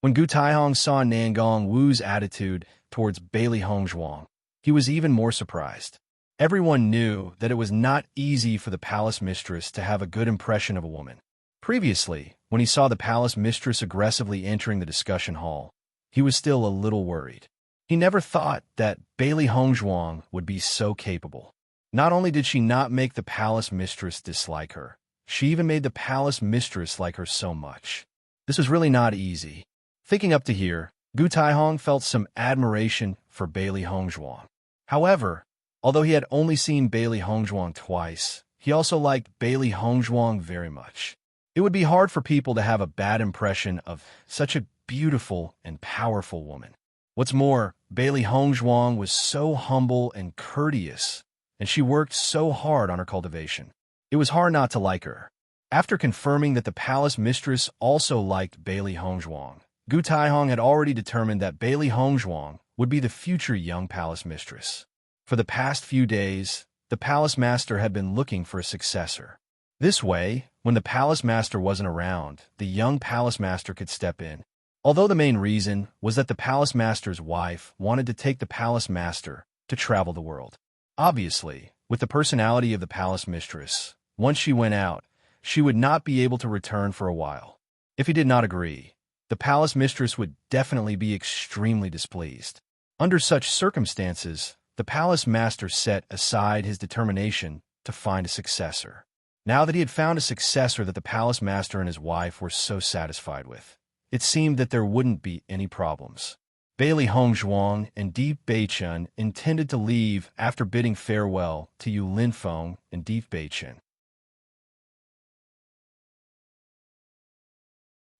When Gu Taihong saw Nangong Wu's attitude towards Bailey Hong Zhuang, he was even more surprised. Everyone knew that it was not easy for the palace mistress to have a good impression of a woman. Previously, when he saw the palace mistress aggressively entering the discussion hall, he was still a little worried. He never thought that Bailey Hong Zhuang would be so capable. Not only did she not make the palace mistress dislike her, she even made the palace mistress like her so much. This was really not easy. Thinking up to here, Gu Taihong felt some admiration for Bailey Hong Zhuang. However, although he had only seen Bailey Hong Zhuang twice, he also liked Bailey Hong Zhuang very much. It would be hard for people to have a bad impression of such a beautiful and powerful woman. What's more, Bailey Hong Zhuang was so humble and courteous, and she worked so hard on her cultivation. It was hard not to like her. After confirming that the palace mistress also liked Bailey Hong Zhuang, Gu Taihong had already determined that Bailey Hong Zhuang would be the future young palace mistress. For the past few days, the palace master had been looking for a successor. This way, when the palace master wasn't around, the young palace master could step in. Although the main reason was that the palace master's wife wanted to take the palace master to travel the world. Obviously, with the personality of the palace mistress, once she went out, she would not be able to return for a while. If he did not agree, the palace mistress would definitely be extremely displeased. Under such circumstances, the palace master set aside his determination to find a successor. Now that he had found a successor that the palace master and his wife were so satisfied with, it seemed that there wouldn't be any problems. Bailey Hong Zhuang and Di Beichun intended to leave after bidding farewell to Yu Linfeng and Di Beichun.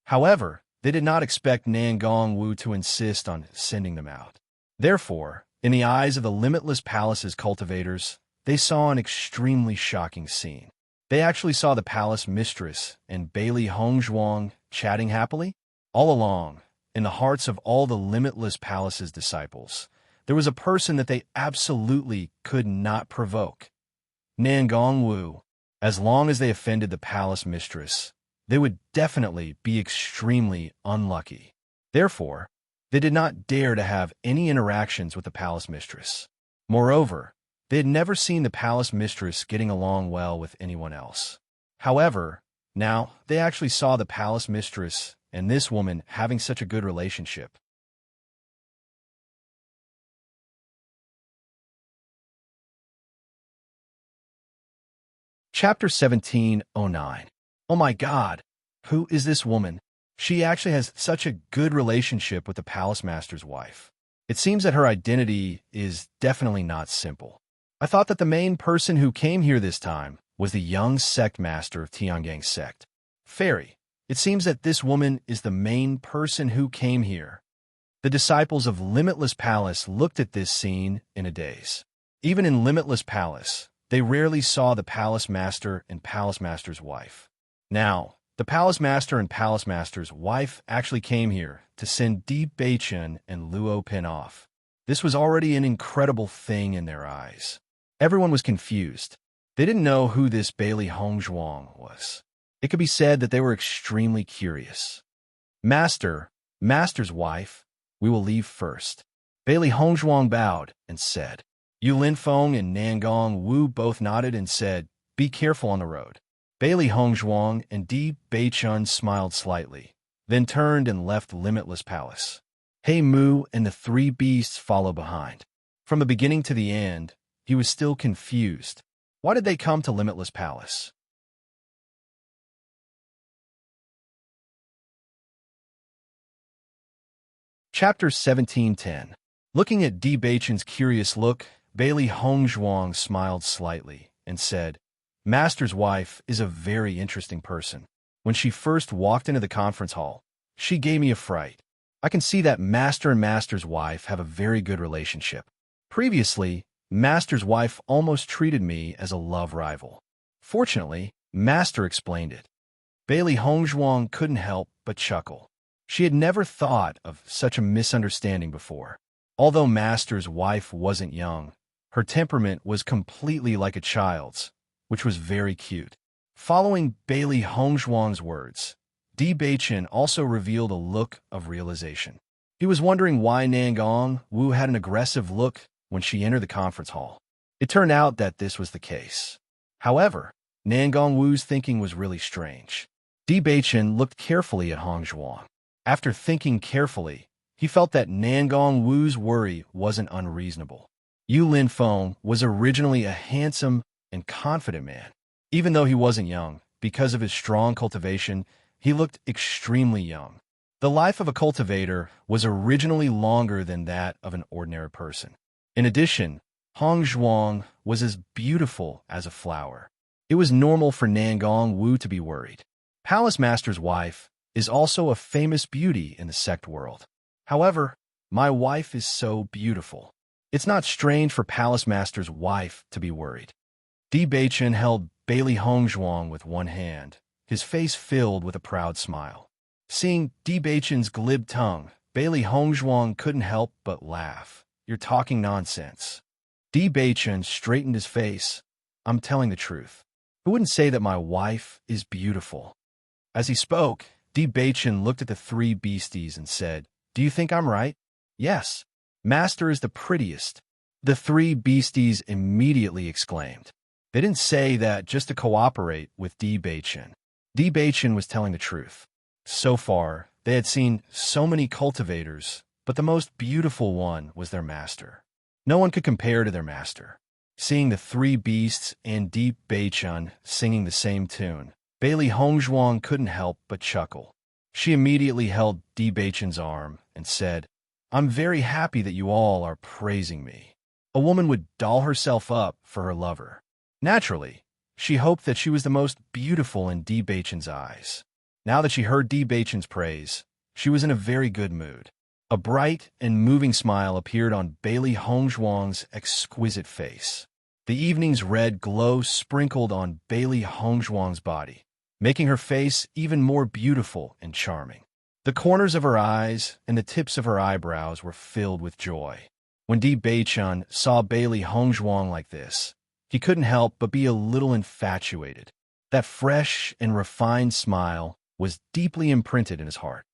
However, they did not expect Nangong Wu to insist on sending them out. Therefore, in the eyes of the Limitless Palace's cultivators, they saw an extremely shocking scene. They actually saw the palace mistress and Bailey Hong Zhuang chatting happily. All along, in the hearts of all the Limitless Palace's disciples, there was a person that they absolutely could not provoke. Nangong Wu. As long as they offended the palace mistress, they would definitely be extremely unlucky. Therefore, they did not dare to have any interactions with the palace mistress. Moreover, they had never seen the palace mistress getting along well with anyone else. However, now they actually saw the palace mistress and this woman having such a good relationship. Chapter 1709. Oh my God, who is this woman? She actually has such a good relationship with the palace master's wife. It seems that her identity is definitely not simple. I thought that the main person who came here this time was the young sect master of Tiangang sect. Fairy, it seems that this woman is the main person who came here. The disciples of Limitless Palace looked at this scene in a daze. Even in Limitless Palace, they rarely saw the palace master and palace master's wife. Now, the palace master and palace master's wife actually came here to send Di Beichen and Luo Pin off. This was already an incredible thing in their eyes. Everyone was confused. They didn't know who this Bailey Hongzhuang was. It could be said that they were extremely curious. Master's wife, we will leave first. Bailey Hongzhuang bowed and said. Yu Linfeng and Nangong Wu both nodded and said, be careful on the road. Bailey Hongzhuang and Di Beichun smiled slightly, then turned and left Limitless Palace. He Mu and the three beasts followed behind. From the beginning to the end, he was still confused. Why did they come to Limitless Palace? Chapter 1710. Looking at Di Beichun's curious look, Bailey Hongzhuang smiled slightly and said, Master's wife is a very interesting person. When she first walked into the conference hall, she gave me a fright. I can see that Master and Master's wife have a very good relationship. Previously, Master's wife almost treated me as a love rival. Fortunately, Master explained it. Bailey Hongzhuang couldn't help but chuckle. She had never thought of such a misunderstanding before. Although Master's wife wasn't young, her temperament was completely like a child's, which was very cute. Following Bailey Hongzhuang's words, Di Beichen also revealed a look of realization. He was wondering why Nangong Wu had an aggressive look when she entered the conference hall. It turned out that this was the case. However, Nangong Wu's thinking was really strange. Di Beichen looked carefully at Hongzhuang. After thinking carefully, he felt that Nangong Wu's worry wasn't unreasonable. Yu Linfeng was originally a handsome and confident man. Even though he wasn't young, because of his strong cultivation, he looked extremely young. The life of a cultivator was originally longer than that of an ordinary person. In addition, Hongzhuang was as beautiful as a flower. It was normal for Nangong Wu to be worried. Palace Master's wife is also a famous beauty in the sect world. However, my wife is so beautiful. It's not strange for Palace Master's wife to be worried. Di Beichen held Bailey Hongzhuang with one hand, his face filled with a proud smile. Seeing Di Beichen's glib tongue, Bailey Hongzhuang couldn't help but laugh. You're talking nonsense. Di Beichen straightened his face. I'm telling the truth. Who wouldn't say that my wife is beautiful? As he spoke, Di Beichen looked at the three beasties and said, Do you think I'm right? Yes. Master is the prettiest. The three beasties immediately exclaimed. They didn't say that just to cooperate with Di Beichen. Di Beichen was telling the truth. So far, they had seen so many cultivators, but the most beautiful one was their master. No one could compare to their master. Seeing the three beasts and Di Beichen singing the same tune, Bailey Hongzhuang couldn't help but chuckle. She immediately held Di Beichen's arm and said, I'm very happy that you all are praising me. A woman would doll herself up for her lover. Naturally, she hoped that she was the most beautiful in Di Beichen's eyes. Now that she heard Di Beichen's praise, she was in a very good mood. A bright and moving smile appeared on Bailey Hongzhuang's exquisite face. The evening's red glow sprinkled on Bailey Hongzhuang's body, making her face even more beautiful and charming. The corners of her eyes and the tips of her eyebrows were filled with joy. When Di Beichen saw Bailey Hongzhuang like this, he couldn't help but be a little infatuated. That fresh and refined smile was deeply imprinted in his heart.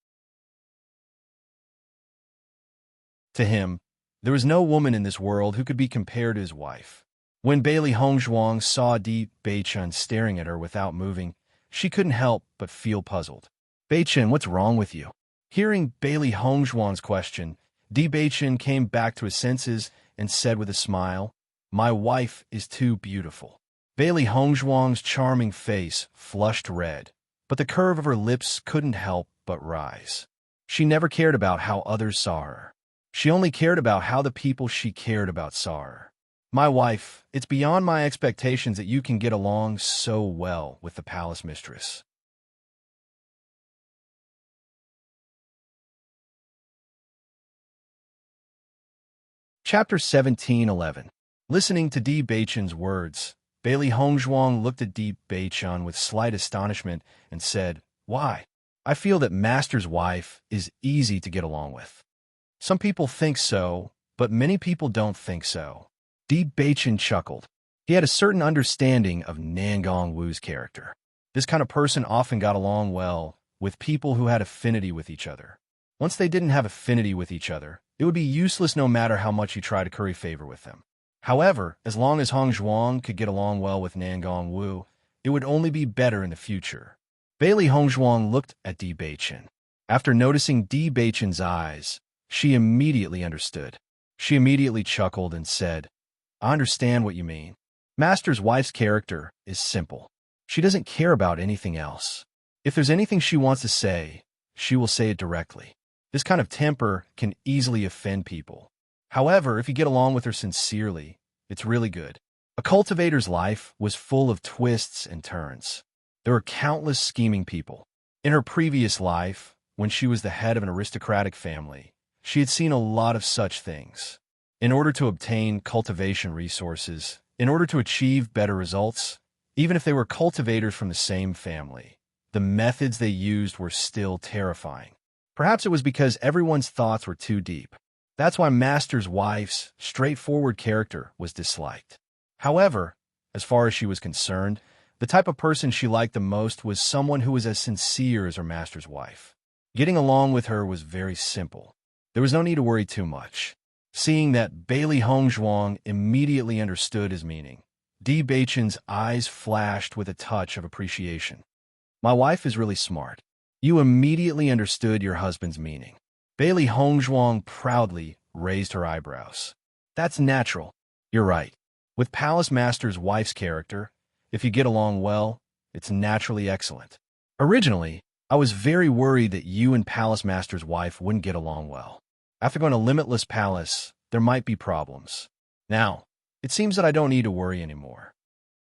To him, there was no woman in this world who could be compared to his wife. When Bailey Hongzhuang saw Di Beichen staring at her without moving, she couldn't help but feel puzzled. Beichen, what's wrong with you? Hearing Bailey Hongzhuang's question, Di Beichen came back to his senses and said with a smile, My wife is too beautiful. Bailey Hongzhuang's charming face flushed red, but the curve of her lips couldn't help but rise. She never cared about how others saw her. She only cared about how the people she cared about saw her. My wife, it's beyond my expectations that you can get along so well with the palace mistress. Chapter 17:11. Listening to Di Beichen's words, Bailey Hongzhuang looked at Di Beichen with slight astonishment and said, "Why? I feel that Master's wife is easy to get along with." Some people think so, but many people don't think so. Di Beichen chuckled. He had a certain understanding of Nangong Wu's character. This kind of person often got along well with people who had affinity with each other. Once they didn't have affinity with each other, it would be useless no matter how much you try to curry favor with them. However, as long as Hongzhuang could get along well with Nangong Wu, it would only be better in the future. Bailey Hongzhuang looked at Di Beichen. After noticing Di Beichen's eyes, she immediately understood. She immediately chuckled and said, "I understand what you mean. Master's wife's character is simple. She doesn't care about anything else. If there's anything she wants to say, she will say it directly. This kind of temper can easily offend people. However, if you get along with her sincerely, it's really good." A cultivator's life was full of twists and turns. There were countless scheming people. In her previous life, when she was the head of an aristocratic family, she had seen a lot of such things. In order to obtain cultivation resources, in order to achieve better results, even if they were cultivators from the same family, the methods they used were still terrifying. Perhaps it was because everyone's thoughts were too deep. That's why Master's wife's straightforward character was disliked. However, as far as she was concerned, the type of person she liked the most was someone who was as sincere as her master's wife. Getting along with her was very simple. There was no need to worry too much. Seeing that Bailey Hongzhuang immediately understood his meaning, Di Beichen's eyes flashed with a touch of appreciation. "My wife is really smart. You immediately understood your husband's meaning." Bailey Hongzhuang proudly raised her eyebrows. "That's natural. You're right. With Palace Master's wife's character, if you get along well, it's naturally excellent. Originally, I was very worried that you and Palace Master's wife wouldn't get along well. After going to Limitless Palace, there might be problems. Now, it seems that I don't need to worry anymore."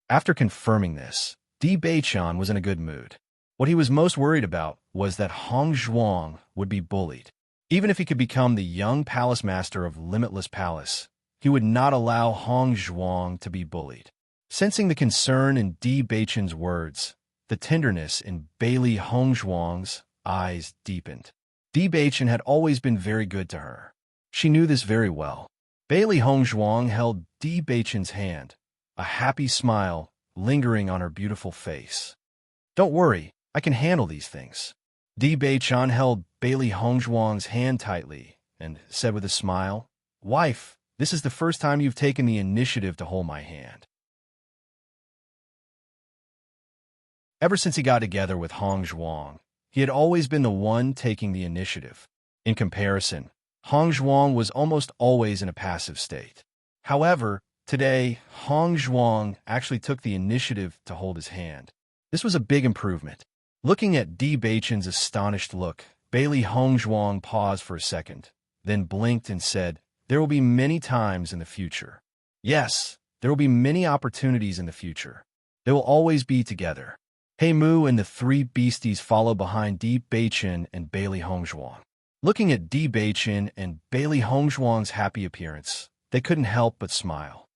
After confirming this, Di Beichen was in a good mood. What he was most worried about was that Hongzhuang would be bullied. Even if he could become the young palace master of Limitless Palace, he would not allow Hongzhuang to be bullied. Sensing the concern in Di Beichen's words, the tenderness in Bailey Hongzhuang's eyes deepened. Di Beichen had always been very good to her. She knew this very well. Bailey Hongzhuang held Di Beichen's hand, a happy smile lingering on her beautiful face. "Don't worry, I can handle these things." Di Beichen held Bailey Hongzhuang's hand tightly and said with a smile, "Wife, this is the first time you've taken the initiative to hold my hand." Ever since he got together with Hongzhuang, he had always been the one taking the initiative. In comparison, Hongzhuang was almost always in a passive state. However, today, Hongzhuang actually took the initiative to hold his hand. This was a big improvement. Looking at Di Beichen's astonished look, Bailey Hongzhuang paused for a second, then blinked and said, "There will be many times in the future. Yes, there will be many opportunities in the future. They will always be together." He Mu and the three beasties followed behind Di Beichen and Bailey Hongzhuang. Looking at Di Beichen and Bailey Hongzhuang's happy appearance, they couldn't help but smile.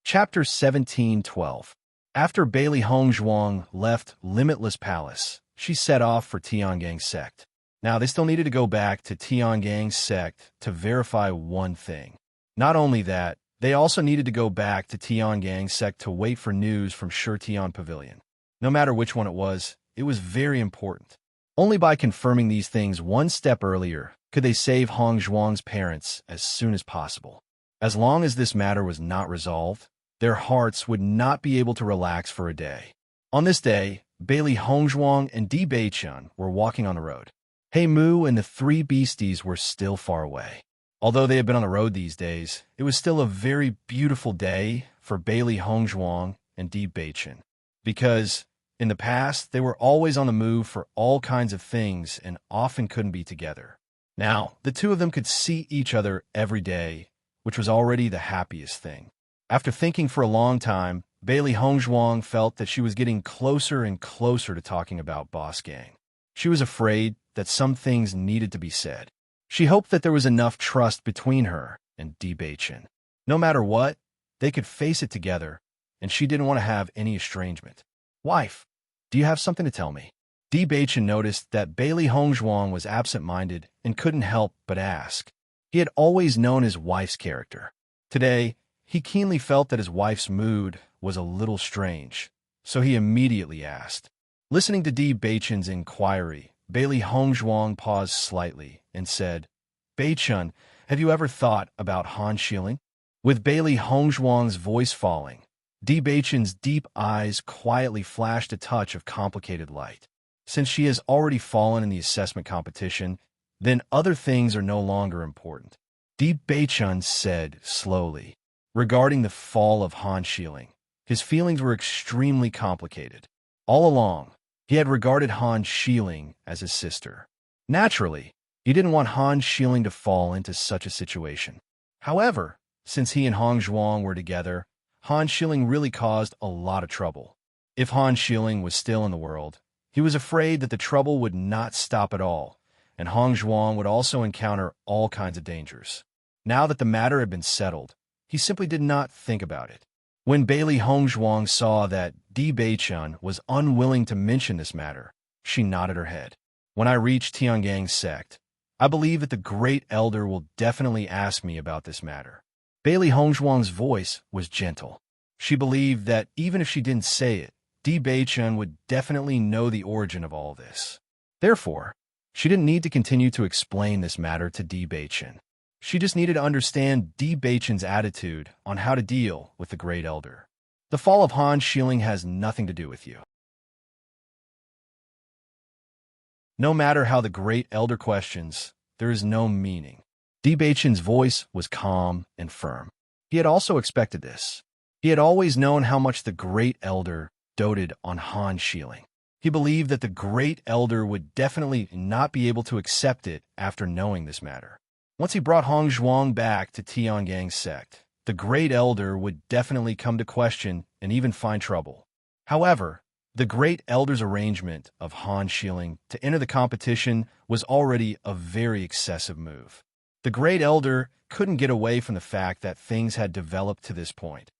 Chapter 17:12. After Bailey Hongzhuang left Limitless Palace, she set off for Tiangang's sect. Now, they still needed to go back to Tiangang's sect to verify one thing. Not only that, they also needed to go back to Tiangang's sect to wait for news from Shurtian Pavilion. No matter which one it was very important. Only by confirming these things one step earlier could they save Hongzhuang's parents as soon as possible. As long as this matter was not resolved, their hearts would not be able to relax for a day. On this day, Bailey Hongzhuang and Di Beichen were walking on the road. He Mu and the three beasties were still far away. Although they had been on the road these days, it was still a very beautiful day for Bailey Hongzhuang and Di Beichen, because in the past they were always on the move for all kinds of things and often couldn't be together. Now, the two of them could see each other every day, which was already the happiest thing. After thinking for a long time, Bailey Hongzhuang felt that she was getting closer and closer to talking about Boss Gang. She was afraid that some things needed to be said. She hoped that there was enough trust between her and Di Beichen. No matter what, they could face it together, and she didn't want to have any estrangement. "Wife, do you have something to tell me?" Di Beichen noticed that Bailey Hongzhuang was absent-minded and couldn't help but ask. He had always known his wife's character. Today, he keenly felt that his wife's mood was a little strange, so he immediately asked. Listening to Di Beichen's inquiry, Bailey Hongzhuang paused slightly and said, "Beichen, have you ever thought about Han Shilling?" With Bailey Hongzhuang's voice falling, Di Beichen's deep eyes quietly flashed a touch of complicated light. Since she has already fallen in the assessment competition, then other things are no longer important. Di Beichen said slowly. Regarding the fall of Han Shilling, his feelings were extremely complicated. All along, he had regarded Han Shilling as his sister. Naturally, he didn't want Han Shilling to fall into such a situation. However, since he and Hongzhuang were together, Han Shilling really caused a lot of trouble. If Han Shilling was still in the world, he was afraid that the trouble would not stop at all, and Hongzhuang would also encounter all kinds of dangers. Now that the matter had been settled, he simply did not think about it. When Bailey Hongzhuang saw that Di Beichen was unwilling to mention this matter, she nodded her head. "When I reach Tiangang's sect, I believe that the Great Elder will definitely ask me about this matter." Bailey Hongzhuang's voice was gentle. She believed that even if she didn't say it, Di Beichen would definitely know the origin of all this. Therefore, she didn't need to continue to explain this matter to Di Beichen. She just needed to understand Di Beichen's attitude on how to deal with the Great Elder. The fall of Han Shilling has nothing to do with you. No matter how the Great Elder questions, there is no meaning. Di Beichen's voice was calm and firm. He had also expected this. He had always known how much the Great Elder doted on Han Shilling. He believed that the Great Elder would definitely not be able to accept it after knowing this matter. Once he brought Hongzhuang back to Tiangang's sect, the Great Elder would definitely come to question and even find trouble. However, the Great Elder's arrangement of Han Shilling to enter the competition was already a very excessive move. The Great Elder couldn't get away from the fact that things had developed to this point.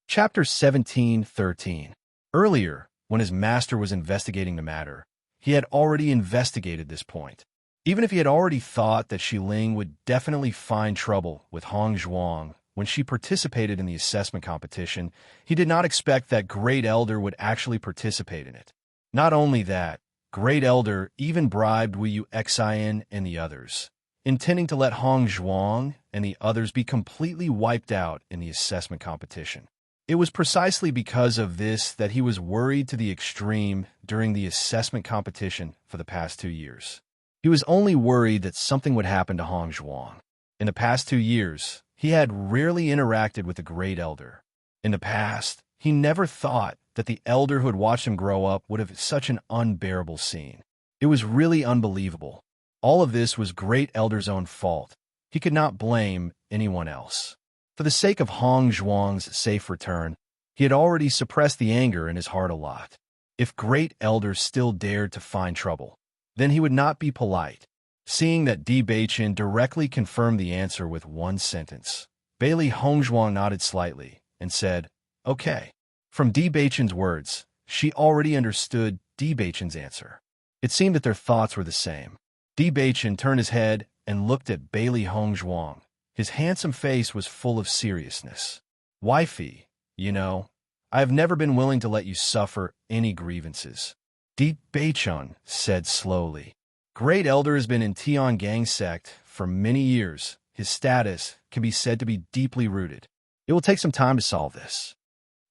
Chapter 17:13. Earlier, when his master was investigating the matter, he had already investigated this point. Even if he had already thought that Xiling would definitely find trouble with Hongzhuang when she participated in the assessment competition, he did not expect that Great Elder would actually participate in it. Not only that, Great Elder even bribed Wu Xian and the others, intending to let Hongzhuang and the others be completely wiped out in the assessment competition. It was precisely because of this that he was worried to the extreme during the assessment competition for the past 2 years. He was only worried that something would happen to Hongzhuang. In the past 2 years, he had rarely interacted with the Great Elder. In the past, he never thought that the elder who had watched him grow up would have such an unbearable scene. It was really unbelievable. All of this was Great Elder's own fault. He could not blame anyone else. For the sake of Hongzhuang's safe return, he had already suppressed the anger in his heart a lot. If Great Elder still dared to find trouble, then he would not be polite. Seeing that Di Beichen directly confirmed the answer with one sentence, Bailey Hongzhuang nodded slightly and said, "Okay." From Di Beichen's words, she already understood Di Beichen's answer. It seemed that their thoughts were the same. Di Beichen turned his head and looked at Bailey Hongzhuang. His handsome face was full of seriousness. "Wifey, you know, I have never been willing to let you suffer any grievances." Di Beichen said slowly. Great Elder has been in Tiangang's sect for many years. His status can be said to be deeply rooted. It will take some time to solve this.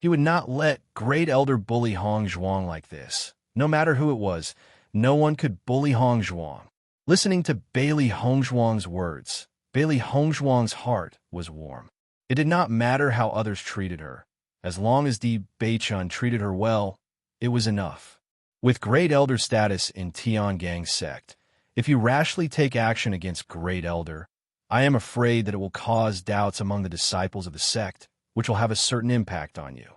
He would not let Great Elder bully Hong Zhuang like this. No matter who it was, no one could bully Hong Zhuang. Listening to Bailey Hong Zhuang's words, Bailey Hong Zhuang's heart was warm. It did not matter how others treated her. As long as Di Beichun treated her well, it was enough. With Great Elder status in Tiangang's sect, if you rashly take action against Great Elder, I am afraid that it will cause doubts among the disciples of the sect, which will have a certain impact on you.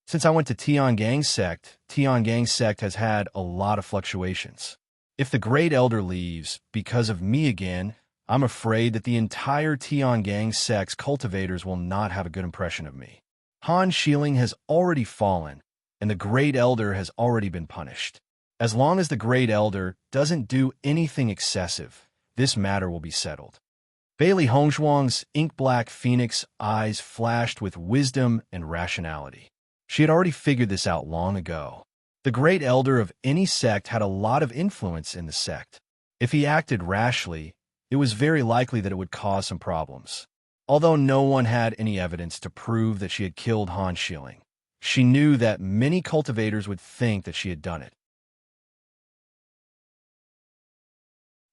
Since I went to Tiangang's sect has had a lot of fluctuations. If the Great Elder leaves because of me again, I'm afraid that the entire Tiangang sect's cultivators will not have a good impression of me. Han Xiling has already fallen, and the Great Elder has already been punished. As long as the Great Elder doesn't do anything excessive, this matter will be settled. Bailey Hongzhuang's ink-black phoenix eyes flashed with wisdom and rationality. She had already figured this out long ago. The Great Elder of any sect had a lot of influence in the sect. If he acted rashly, it was very likely that it would cause some problems. Although no one had any evidence to prove that she had killed Han Xiling, she knew that many cultivators would think that she had done it.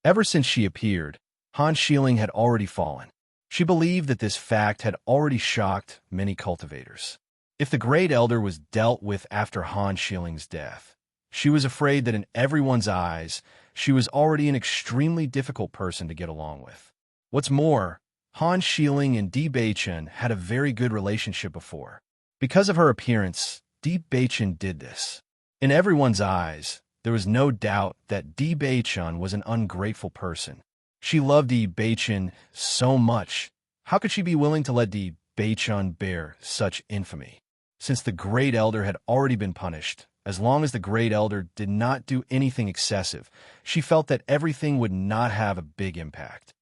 Ever since she appeared, Han Xiling had already fallen. She believed that this fact had already shocked many cultivators. If the Great Elder was dealt with after Han Xiling's death, she was afraid that in everyone's eyes, she was already an extremely difficult person to get along with. What's more, Han Xiling and Di Beichun had a very good relationship before. Because of her appearance, Di Beichun did this. In everyone's eyes, there was no doubt that Di Beichun was an ungrateful person. She loved Di Beichun so much. How could she be willing to let Di Beichun bear such infamy? Since the Great Elder had already been punished, as long as the Great Elder did not do anything excessive, she felt that everything would not have a big impact.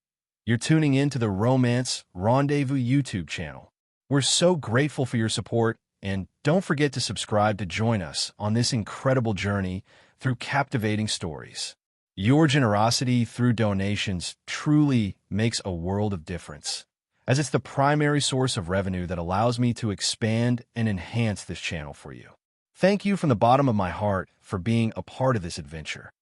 You're tuning in to the Romance Rendezvous YouTube channel. We're so grateful for your support, and don't forget to subscribe to join us on this incredible journey through captivating stories. Your generosity through donations truly makes a world of difference, as it's the primary source of revenue that allows me to expand and enhance this channel for you. Thank you from the bottom of my heart for being a part of this adventure.